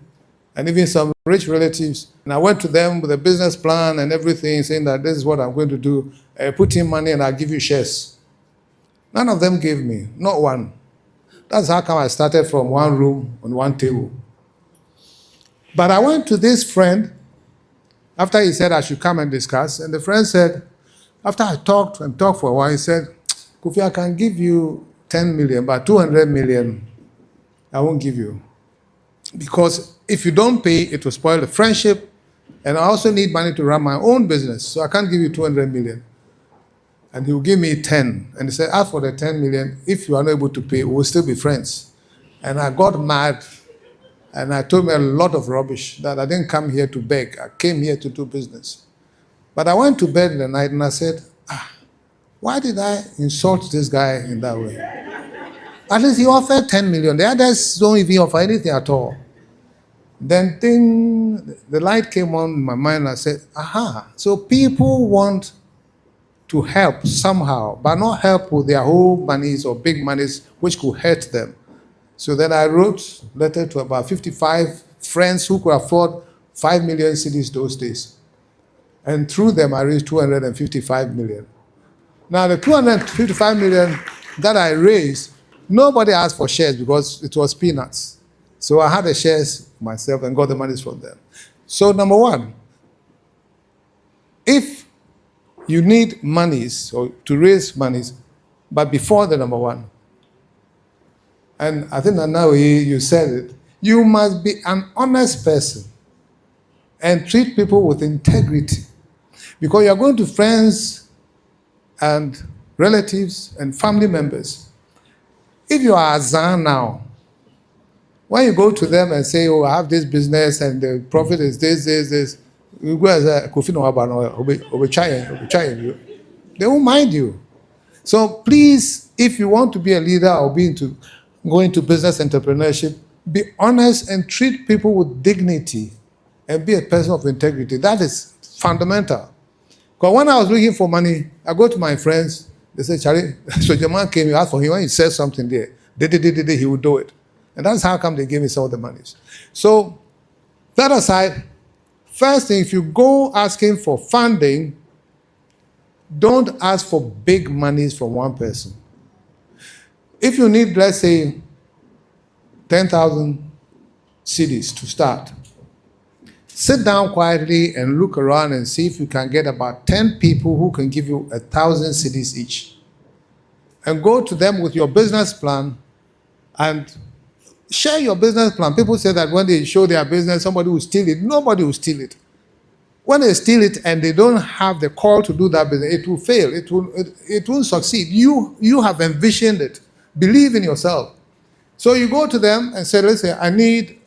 S20: and even some rich relatives. And I went to them with a business plan and everything, saying that this is what I'm going to do. Put in money and I'll give you shares. None of them gave me, not one. That's how come I started from one room on one table. But I went to this friend after he said I should come and discuss. And the friend said, after I talked for a while, he said, Kofi, I can give you 10 million, but 200 million, I won't give you. Because if you don't pay, it will spoil the friendship. And I also need money to run my own business. So I can't give you 200 million. And he will give me 10. And he said, as for the 10 million, if you are not able to pay, we'll still be friends. And I got mad. And I told him a lot of rubbish, that I didn't come here to beg. I came here to do business. But I went to bed in the night and I said, why did I insult this guy in that way? At least he offered 10 million. The others don't even offer anything at all. Then the light came on in my mind and I said, aha, so people want to help somehow, but not help with their whole monies or big monies, which could hurt them. So then I wrote a letter to about 55 friends who could afford 5 million cedis those days. And through them, I raised 255 million. Now, the 255 million that I raised, nobody asked for shares because it was peanuts. So I had the shares myself and got the monies from them. So number one, if you need monies or to raise monies, but before the number one, and I think that now you said it, you must be an honest person and treat people with integrity. Because you're going to friends and relatives and family members. If you are Azan now, when you go to them and say, oh, I have this business and the profit is this, you go as a Kofi no Wabano, they won't mind you. So please, if you want to be a leader or go into business entrepreneurship, be honest and treat people with dignity and be a person of integrity. That is fundamental. Because when I was looking for money, I go to my friends, they say, Charlie, so the man came, you asked for him, when he says something there, he would do it. And that's how come they gave me some of the monies. So, that aside, first thing, if you go asking for funding, don't ask for big monies from one person. If you need, let's say, 10,000 cedis to start, sit down quietly and look around and see if you can get about 10 people who can give you 1,000 cedis each. And go to them with your business plan and share your business plan. People say that when they show their business, somebody will steal it. Nobody will steal it. When they steal it and they don't have the call to do that business, it will fail. It won't succeed. You have envisioned it. Believe in yourself. So you go to them and say, listen, I need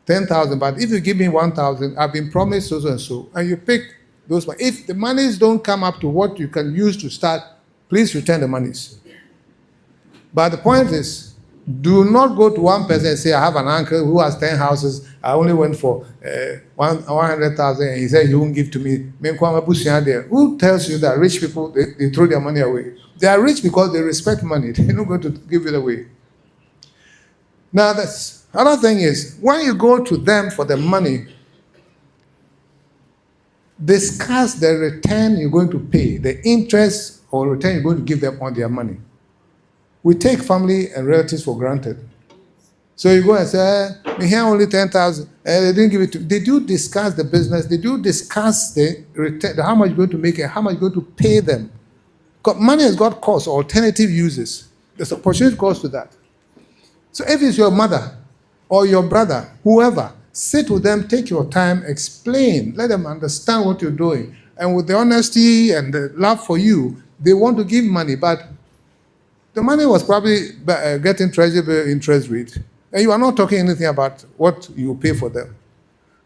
S20: 10,000, but if you give me 1,000, I've been promised so and so, and you pick those money. If the monies don't come up to what you can use to start, please return the monies. But the point is, do not go to one person and say, I have an uncle who has 10 houses, I only went for 100,000, and he said, you won't give to me. Who tells you that rich people, they throw their money away? They are rich because they respect money. They're not going to give it away. Now, another thing is, when you go to them for the money, discuss the return you're going to pay, the interest or return you're going to give them on their money. We take family and relatives for granted. So you go and say, we here only 10,000, and they didn't give it to. Did you discuss the business? Did you discuss the return, how much you're going to make and how much you're going to pay them? Because money has got costs, alternative uses. There's opportunity cost to that. So if it's your mother or your brother, whoever, sit with them, take your time, explain, let them understand what you're doing. And with the honesty and the love for you, they want to give money, but the money was probably getting treasury interest rate. And you are not talking anything about what you pay for them.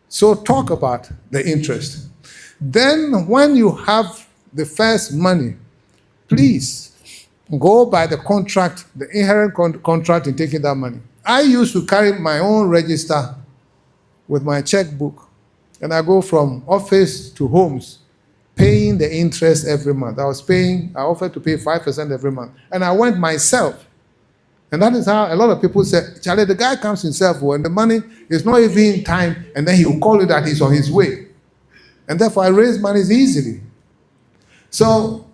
S20: So talk about the interest. Then when you have the first money, please go by the contract, the inherent contract in taking that money. I used to carry my own register with my checkbook And I go from office to homes, paying the interest every month. I offered to pay 5% every month. And I went myself. And that is how a lot of people say, Charlie, the guy comes himself when the money is not even in time, and then he will call you that he's on his way. And therefore I raise money easily. So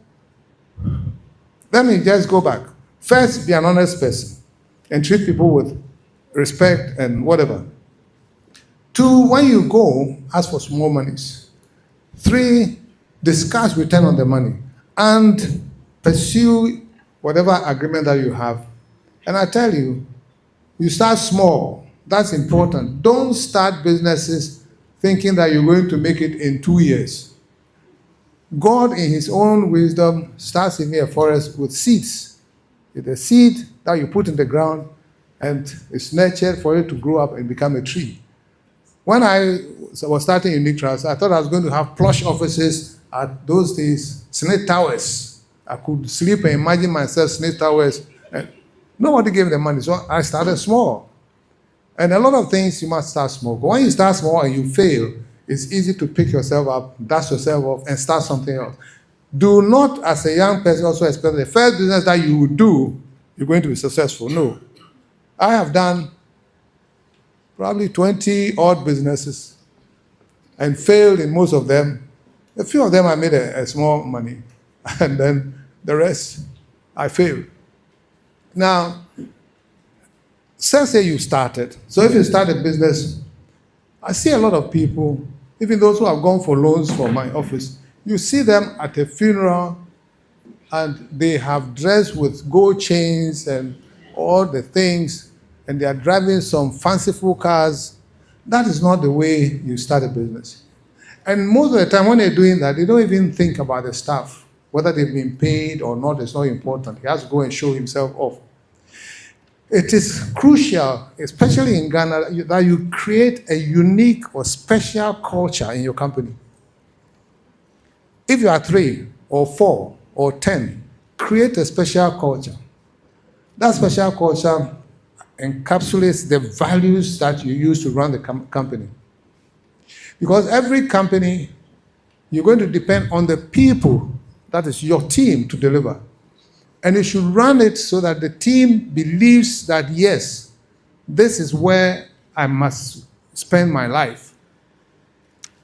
S20: let me just go back. First, be an honest person and treat people with respect and whatever. 2, when you go, ask for small monies. 3, discuss return on the money and pursue whatever agreement that you have. And I tell you, you start small. That's important. Don't start businesses thinking that you're going to make it in 2 years. God, in his own wisdom, starts in a forest with seeds. It's a seed that you put in the ground, and it's nurtured for it to grow up and become a tree. When I was starting Unique Trust, I thought I was going to have plush offices at those days, snake towers. I could sleep and imagine myself snake towers. And nobody gave me the money, so I started small. And a lot of things you must start small. But when you start small and you fail, it's easy to pick yourself up, dust yourself off, and start something else. Do not, as a young person, also expect the first business that you will do, you're going to be successful. No. I have done probably 20 odd businesses and failed in most of them. A few of them I made a small money, and then the rest I failed. Now, say you started. So if you start a business, I see a lot of people, even those who have gone for loans for my office, you see them at a funeral and they have dressed with gold chains and all the things, and they are driving some fanciful cars. That is not the way you start a business. And most of the time when they're doing that, they don't even think about the staff. Whether they've been paid or not is not important. He has to go and show himself off. It is crucial, especially in Ghana, that you create a unique or special culture in your company. If you are 3 or 4 or 10, create a special culture. That special culture encapsulates the values that you use to run the company. Because every company, you're going to depend on the people, that is your team, to deliver. And you should run it so that the team believes that, yes, this is where I must spend my life.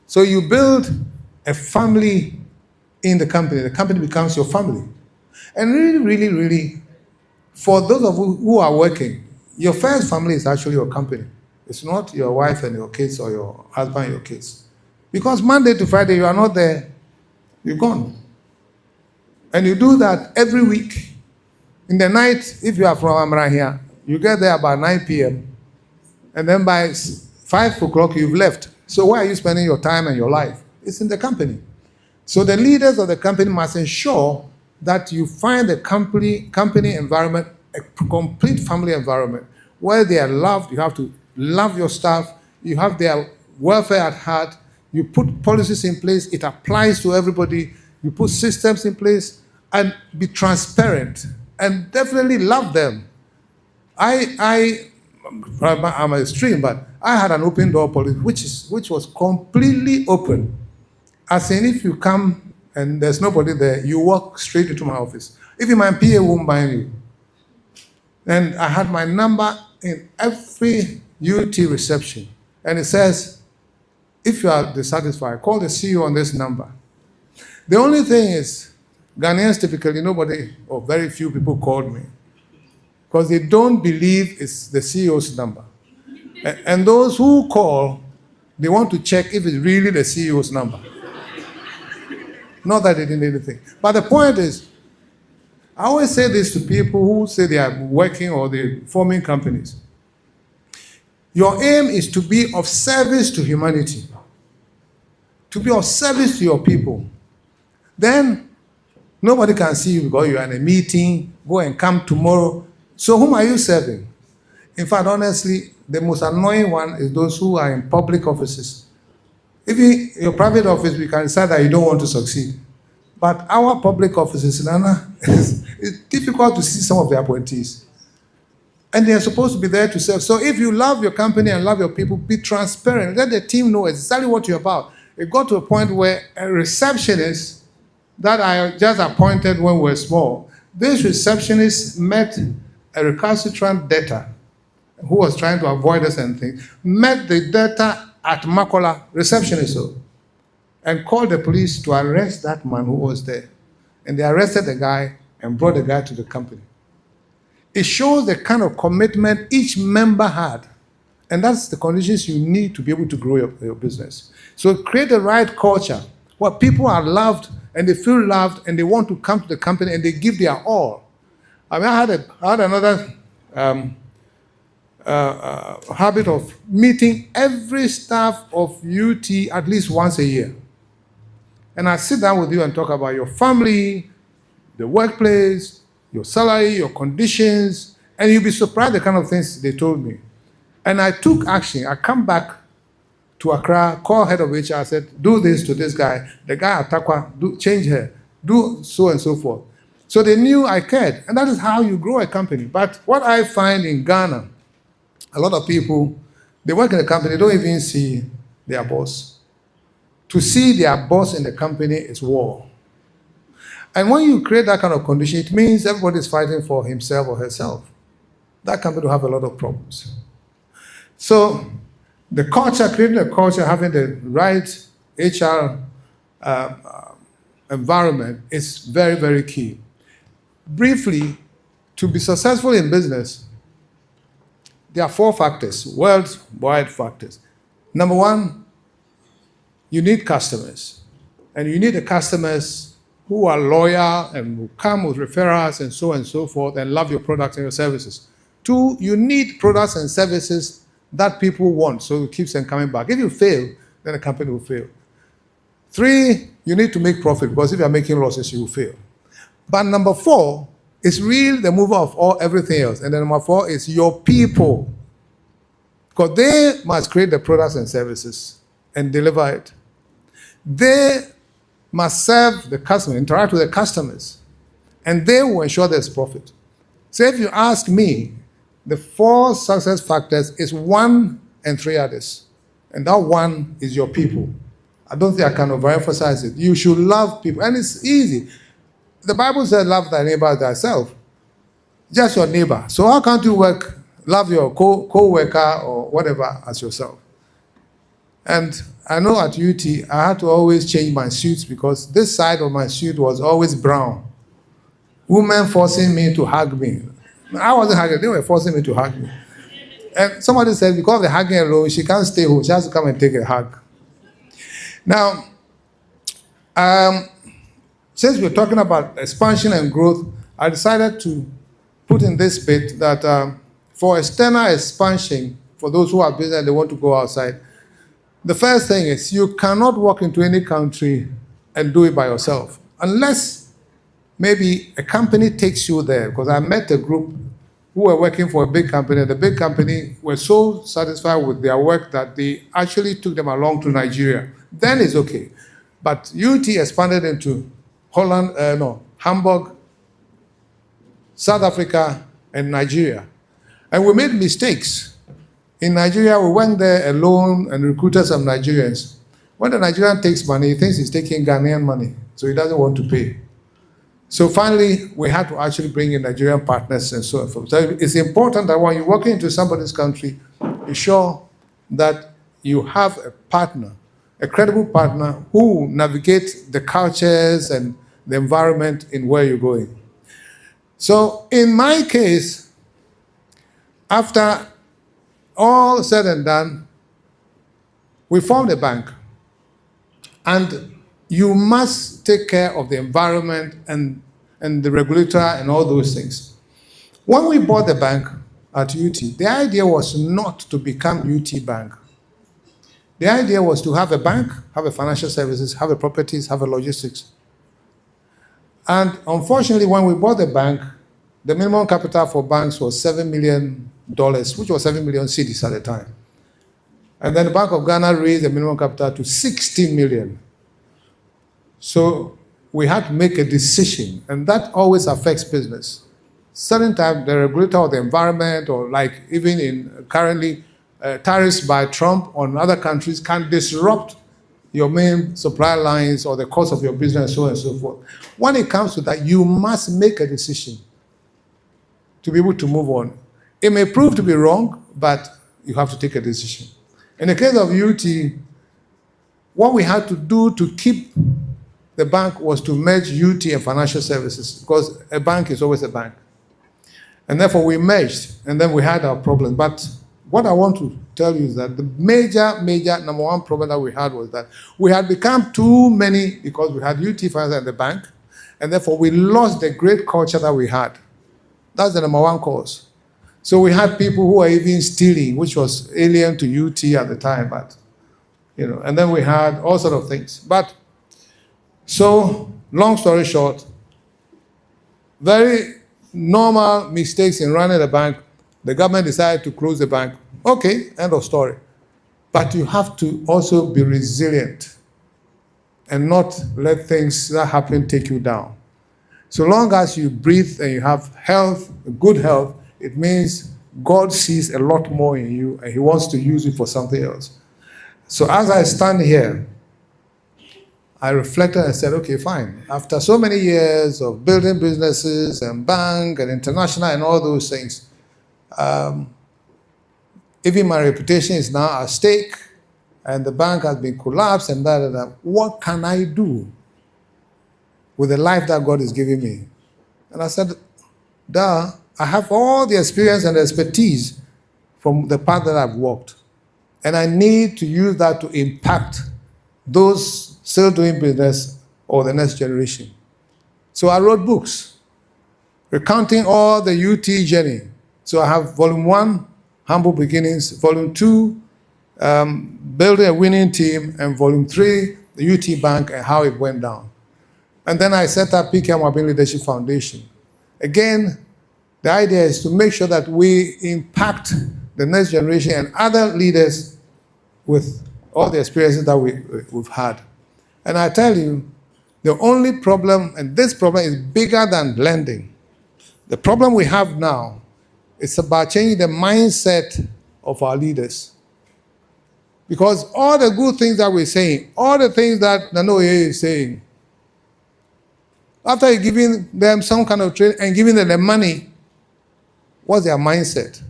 S20: So you build a family in the company becomes your family. And really, for those of you who are working, your first family is actually your company. It's not your wife and your kids or your husband and your kids. Because Monday to Friday, you are not there, you're gone. And you do that every week. In the night, if you are from Amara here, you get there about 9 p.m. And then by 5 o'clock, you've left. So where are you spending your time and your life? It's in the company. So the leaders of the company must ensure that you find the company environment a complete family environment where they are loved. You have to love your staff. You have their welfare at heart. You put policies in place. It applies to everybody. You put systems in place and be transparent and definitely love them. I'm extreme, but I had an open door policy, which was completely open. As in, if you come and there's nobody there, you walk straight into my office. Even my PA won't bind you. And I had my number in every UT reception. And it says, if you are dissatisfied, call the CEO on this number. The only thing is, Ghanaians typically, nobody or very few people called me because they don't believe it's the CEO's number. And those who call, they want to check if it's really the CEO's number. Not that they didn't anything. But the point is, I always say this to people who say they are working or they're forming companies. Your aim is to be of service to humanity, to be of service to your people. Then nobody can see you because you're in a meeting, go and come tomorrow. So whom are you serving? In fact, honestly, the most annoying one is those who are in public offices. If in your private office, we can decide that you don't want to succeed. But our public offices, Nana, it's difficult to see some of the appointees. And they are supposed to be there to serve. So if you love your company and love your people, be transparent. Let the team know exactly what you're about. It got to a point where a receptionist that I just appointed when we were small, this receptionist met a recalcitrant debtor who was trying to avoid us and things, met the debtor at Makola, receptionist, and called the police to arrest that man who was there. And they arrested the guy and brought the guy to the company. It shows the kind of commitment each member had. And that's the conditions you need to be able to grow your business. So create the right culture where people are loved and they feel loved and they want to come to the company and they give their all. I mean, I had another habit of meeting every staff of UT at least once a year. And I sit down with you and talk about your family, the workplace, your salary, your conditions, and you'll be surprised the kind of things they told me. And I took action. I come back to Accra, call head of HR, I said, do this to this guy. The guy at Takwa, change her, do so and so forth. So they knew I cared. And that is how you grow a company. But what I find in Ghana, a lot of people, they work in a company, they don't even see their boss. To see their boss in the company is war. And when you create that kind of condition, it means everybody's fighting for himself or herself. That company will have a lot of problems. So the culture, creating a culture, having the right HR environment is very, very key. Briefly, to be successful in business, there are 4 factors, worldwide factors. Number 1, you need customers. And you need the customers who are loyal and will come with referrals and so forth and love your products and your services. 2, you need products and services that people want, so it keeps them coming back. If you fail, then the company will fail. 3, you need to make profit, because if you are making losses, you will fail. But number 4 is really the mover of everything else. And then number 4 is your people. Because they must create the products and services and deliver it. They must serve the customer, interact with the customers, and they will ensure there's profit. So if you ask me, the 4 success factors is 1 and 3 others. And that 1 is your people. I don't think I can overemphasize it. You should love people. And it's easy. The Bible says, love thy neighbor as thyself. Just your neighbor. So how can't you love your co-worker or whatever as yourself? And I know at UT, I had to always change my suits because this side of my suit was always brown. Women forcing me to hug me. I wasn't hugging, they were forcing me to hug me. And somebody said, because of the hugging alone, she can't stay home. She has to come and take a hug. Now, since we're talking about expansion and growth, I decided to put in this bit that for external expansion, for those who are business and they want to go outside, the first thing is you cannot walk into any country and do it by yourself, unless maybe a company takes you there. Because I met a group who were working for a big company. The big company were so satisfied with their work that they actually took them along to Nigeria. Then it's okay. But UT expanded into Hamburg, South Africa, and Nigeria. And we made mistakes. In Nigeria, we went there alone and recruited some Nigerians. When the Nigerian takes money, he thinks he's taking Ghanaian money, so he doesn't want to pay. So finally, we had to actually bring in Nigerian partners and so forth. So it's important that when you walk into somebody's country, be sure that you have a partner, a credible partner who navigates the cultures and the environment in where you're going. So in my case, after all said and done, we formed a bank. And you must take care of the environment and the regulator and all those things. When we bought the bank at UT, the idea was not to become UT Bank. The idea was to have a bank, have a financial services, have a properties, have a logistics. And unfortunately, when we bought the bank, the minimum capital for banks was $7 million, which was 7 million cedis at the time. And then the Bank of Ghana raised the minimum capital to 60 million. So we had to make a decision, and that always affects business. certain time the regulator of the environment, or like even in currently tariffs by Trump on other countries, can disrupt your main supply lines or the cost of your business, so on and so forth. When it comes to that, you must make a decision to be able to move on. It may prove to be wrong, but you have to take a decision. In the case of UT, what we had to do to keep the bank was to merge UT and financial services, because a bank is always a bank. And therefore we merged, and then we had our problems. But what I want to tell you is that the major number one problem that we had was that we had become too many, because we had UT Finance and the bank, and therefore we lost the great culture that we had. That's the number one cause. So we had people who were even stealing, which was alien to UT at the time, but, you know, and then we had all sorts of things. But, so, long story short, very normal mistakes in running a bank. The government decided to close the bank. Okay, end of story. But you have to also be resilient and not let things that happen take you down. So long as you breathe and you have health, good health, it means God sees a lot more in you and he wants to use it for something else. So as I stand here, I reflected and said, okay, fine. After so many years of building businesses and bank and international and all those things, even my reputation is now at stake, and the bank has been collapsed and that. What can I do with the life that God is giving me? And I said, I have all the experience and expertise from the path that I've walked. And I need to use that to impact those still doing business or the next generation. So I wrote books recounting all the UT journey. So I have volume 1, Humble Beginnings, volume 2, Building a Winning Team, and volume 3, the UT Bank and how it went down. And then I set up PK Mobile Leadership Foundation. Again, the idea is to make sure that we impact the next generation and other leaders with all the experiences that we've had. And I tell you, the only problem, and this problem is bigger than blending. The problem we have now is about changing the mindset of our leaders. Because all the good things that we're saying, all the things that Nanoye is saying, after giving them some kind of training and giving them the money, what's their mindset?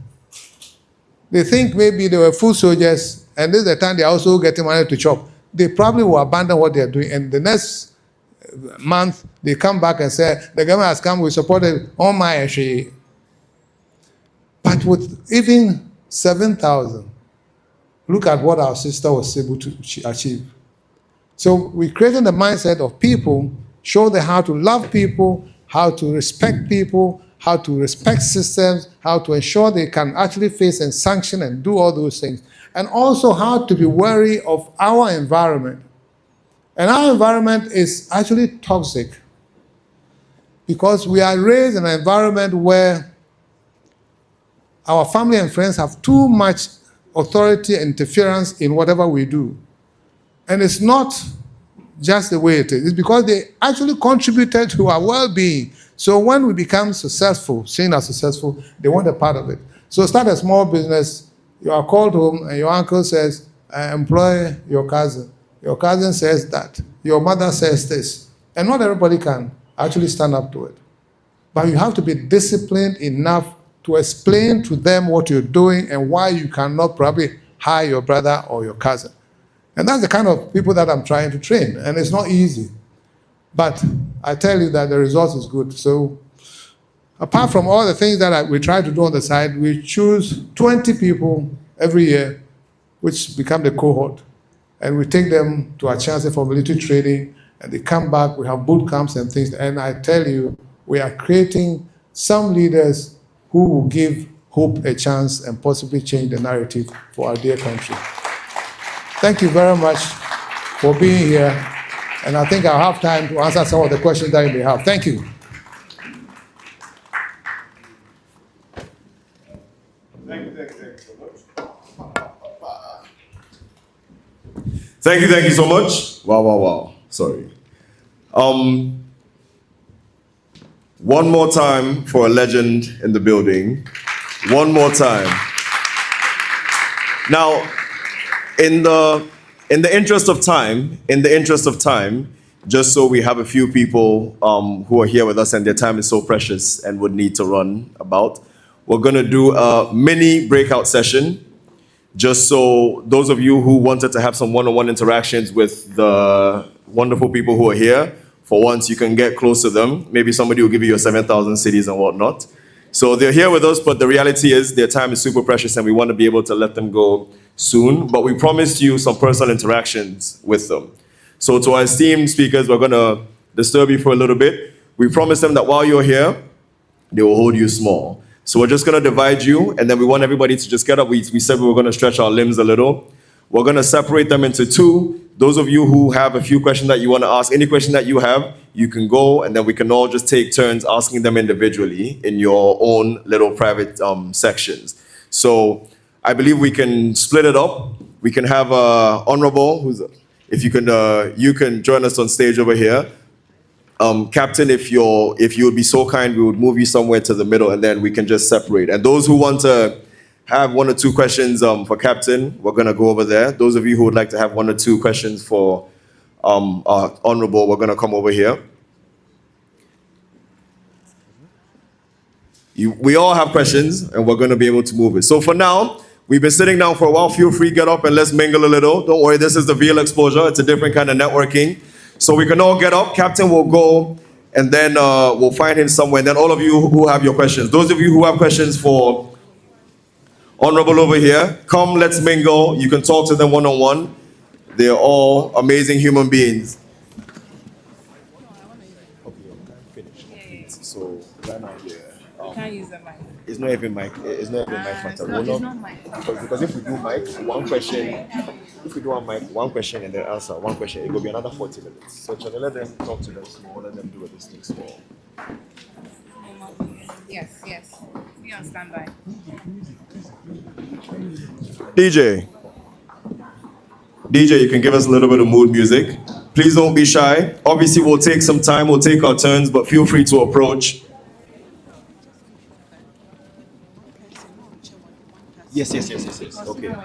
S20: They think maybe they were foot soldiers, and this is the time they're also getting money to chop. They probably will abandon what they're doing, and the next month they come back and say, the government has come, we supported all my issue. But with even 7,000, look at what our sister was able to achieve. So we created the mindset of people, show them how to love people, how to respect people, how to respect systems, how to ensure they can actually face and sanction and do all those things. And also how to be wary of our environment. And our environment is actually toxic because we are raised in an environment where our family and friends have too much authority and interference in whatever we do. And it's not just the way it is. It's because they actually contributed to our well-being. So when we become successful, seen as successful, they want a part of it. So start a small business. You are called home and your uncle says, I employ your cousin. Your cousin says that. Your mother says this. And not everybody can actually stand up to it. But you have to be disciplined enough to explain to them what you're doing and why you cannot probably hire your brother or your cousin. And that's the kind of people that I'm trying to train. And it's not easy. But I tell you that the result is good. So apart from all the things that we try to do on the side, we choose 20 people every year, which become the cohort. And we take them to our chance for military training, and they come back, we have boot camps and things. And I tell you, we are creating some leaders who will give hope a chance and possibly change the narrative for our dear country. Thank you very much for being here. And I think I'll have time to answer some of the questions that you may have. Thank you.
S3: Thank you so much. Wow. Sorry. One more time for a legend in the building. One more time. Now, in the interest of time, just so we have a few people who are here with us and their time is so precious and would need to run about, we're going to do a mini breakout session, just so those of you who wanted to have some one-on-one interactions with the wonderful people who are here, for once you can get close to them. Maybe somebody will give you your 7,000 cities and whatnot. So they're here with us, but the reality is their time is super precious and we want to be able to let them go soon. But we promised you some personal interactions with them. So to our esteemed speakers, we're going to disturb you for a little bit. We promised them that while you're here, they will hold you small. So we're just going to divide you, and then we want everybody to just get up. We said we were going to stretch our limbs a little. We're going to separate them into two. Those of you who have a few questions that you want to ask, any question that you have, you can go, and then we can all just take turns asking them individually in your own little private sections. So I believe we can split it up. We can have Honorable, if you can join us on stage over here. Captain, if you would be so kind, we would move you somewhere to the middle, and then we can just separate. And those who want to have one or two questions for Captain, we're going to go over there. Those of you who would like to have one or two questions for Honorable, we're going to come over here. We all have questions, and we're going to be able to move it. So for now, we've been sitting down for a while. Feel free, get up and let's mingle a little. Don't worry, this is the VL exposure. It's a different kind of networking. So we can all get up. Captain will go, and then we'll find him somewhere. And then all of you who have your questions, those of you who have questions for Honorable over here, come, let's mingle. You can talk to them one-on-one. They're all amazing human beings. So right now,
S2: Can't use the mic.
S3: It's not even mic. It's not even mic factor.
S2: It's not mic.
S3: Because if we do mic, one question. If we do one mic, one question and then answer one question, it will be another 40 minutes. So try to let them talk to them small, let them do this thing small.
S2: Yes. Be on standby.
S3: DJ, you can give us a little bit of mood music. Please don't be shy. Obviously, we'll take some time. We'll take our turns, but feel free to approach. Yes. Okay.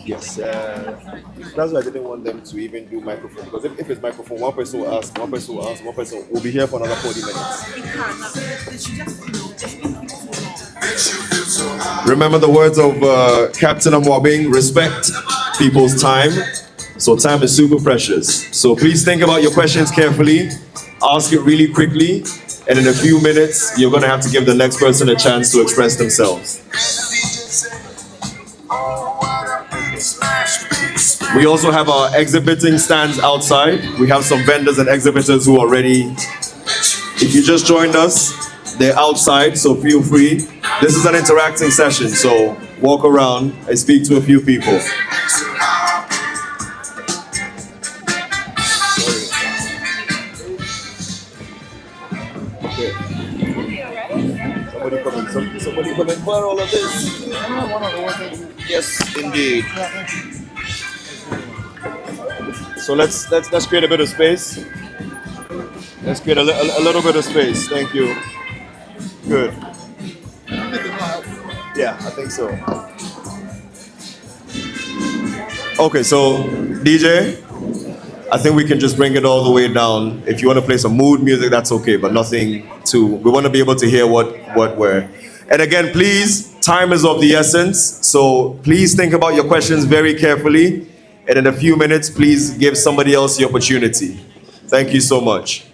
S3: Yes. That's why I didn't want them to even do microphone, because if it's microphone, one person will ask, one person will ask, one person will be here for another 40 minutes. Remember the words of Captain Amwabing, respect people's time. So time is super precious. So please think about your questions carefully, ask it really quickly, and in a few minutes, you're going to have to give the next person a chance to express themselves. We also have our exhibiting stands outside. We have some vendors and exhibitors who are ready. If you just joined us, they're outside, so feel free. This is an interacting session, so walk around and speak to a few people. Okay. Somebody come and pour all of this. Yes, indeed. So let's create a bit of space. Let's create a little bit of space. Thank you. Good. Yeah, I think so. Okay, so DJ, I think we can just bring it all the way down. If you want to play some mood music, that's okay, but nothing too. We want to be able to hear what we're. And again, please, time is of the essence. So please think about your questions very carefully. And in a few minutes, please give somebody else the opportunity. Thank you so much.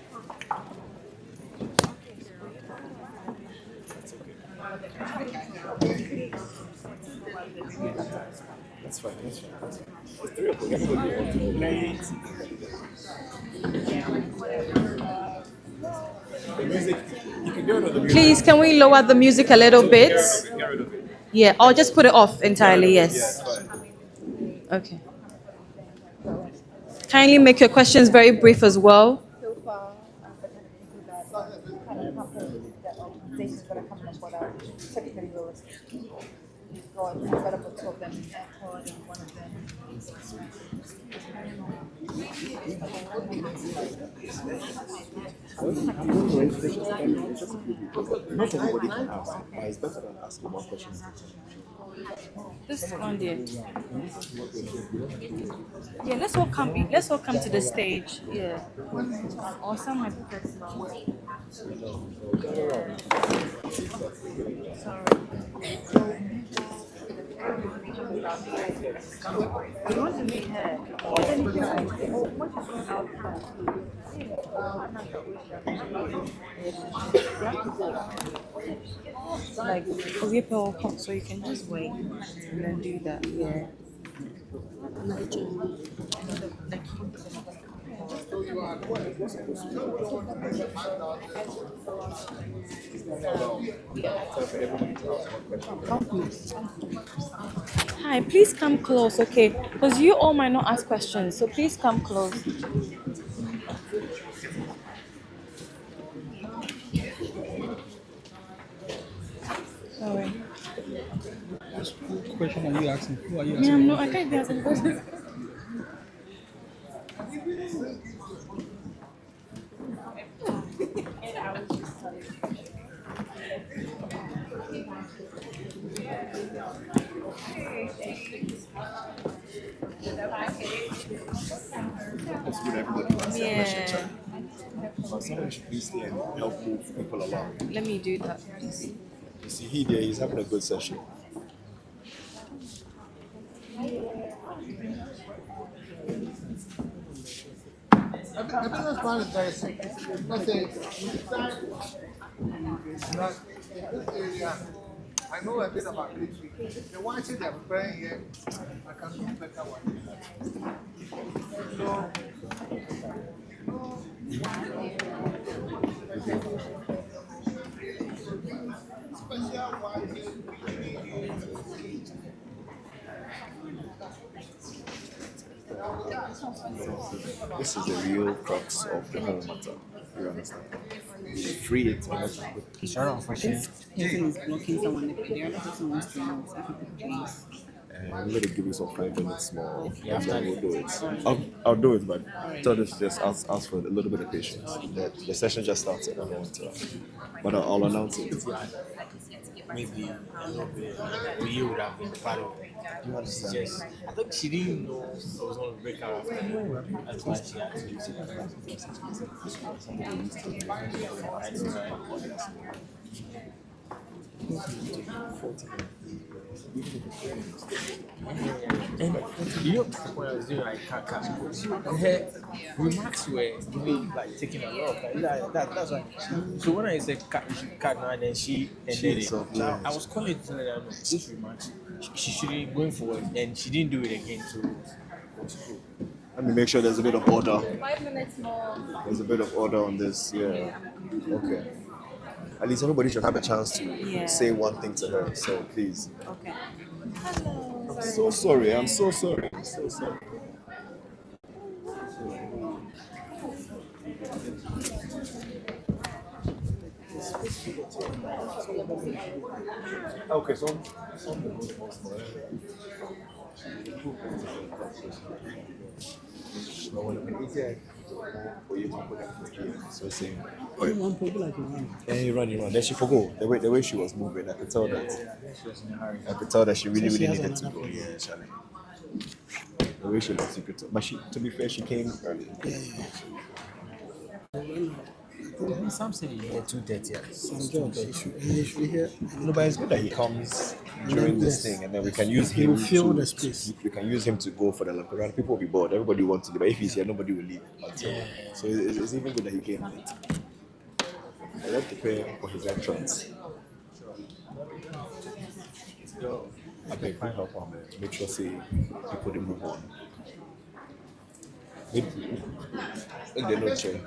S3: That's fine.
S18: Please, can we lower the music a little bit? Yeah, or just put it off entirely, yes. Okay. Kindly make your questions very brief as well.
S1: got, I got about two of them in AirPod and one of them.
S3: Not everybody can ask. It's better than asking one question.
S4: This one there. Yeah, let's all come to the stage. Yeah. Or some might be personal. You want to meet her? Like, oh, you will come, so you can just wait and then do that. Yeah. Hi, please come close, okay? Because you all might not ask questions, so please come close. Sorry.
S12: What question are you asking? Who are you
S4: Me,
S12: asking?
S4: I'm not. I can't be asking questions.
S3: It's good everybody wants to have a
S4: Yeah.
S3: chat. But someone should please stay and help move people along.
S4: Let me do that, please.
S3: You see, he's having a good session.
S21: The business plan is very simple. Let's say you decide that in this area, I know a bit about military. The ones that are preparing here, I can do better one. So, special ones.
S3: This is the real crux of the whole matter. You understand? Free it.
S22: It's very unfortunate. Person is blocking someone. The other person wants to know. So please.
S3: I'm going to give you some 5 minutes more.
S22: Okay.
S3: And then we'll do it. I'll do it, but tell us just ask for a little bit of patience. The session just started. I don't want to. But I'll announce it.
S22: Maybe a little bit. We would have been part of it. You understand? I think she didn't know I was going to break her after. That's why she had to use it. I don't know. And you know when I was doing like her remarks were really like taking a lot of time. That's why. So when I said cut, she cut now, and then she ended it. I was calling to tell her that no, this remarks she shouldn't going forward, and she didn't do it again. So
S3: Let me make sure there's a bit of order.
S4: 5 minutes more.
S3: There's a bit of order on this. Yeah. Okay. At least everybody should have a chance to say one thing to her. So please.
S4: Okay. Hello.
S3: I'm so sorry. I'm so sorry. I'm so sorry. Okay, so saying, you run. Then she forgot the way she was moving. I could tell that. I could tell that she really needed to go. Yeah, Charlie. The way she was secret, but to be fair, she came early.
S22: some say you get 2:30.
S3: He should be here. No, but it's good that he comes during this thing, and then we can use him.
S21: Fill the space.
S3: We can use him to go for the look around. People will be bored. Everybody wants to leave, but if he's here, nobody will leave. So it's even good that he came late. I like to pray for his entrance. I beg you help him. Make sure say people they move on. Make they not check.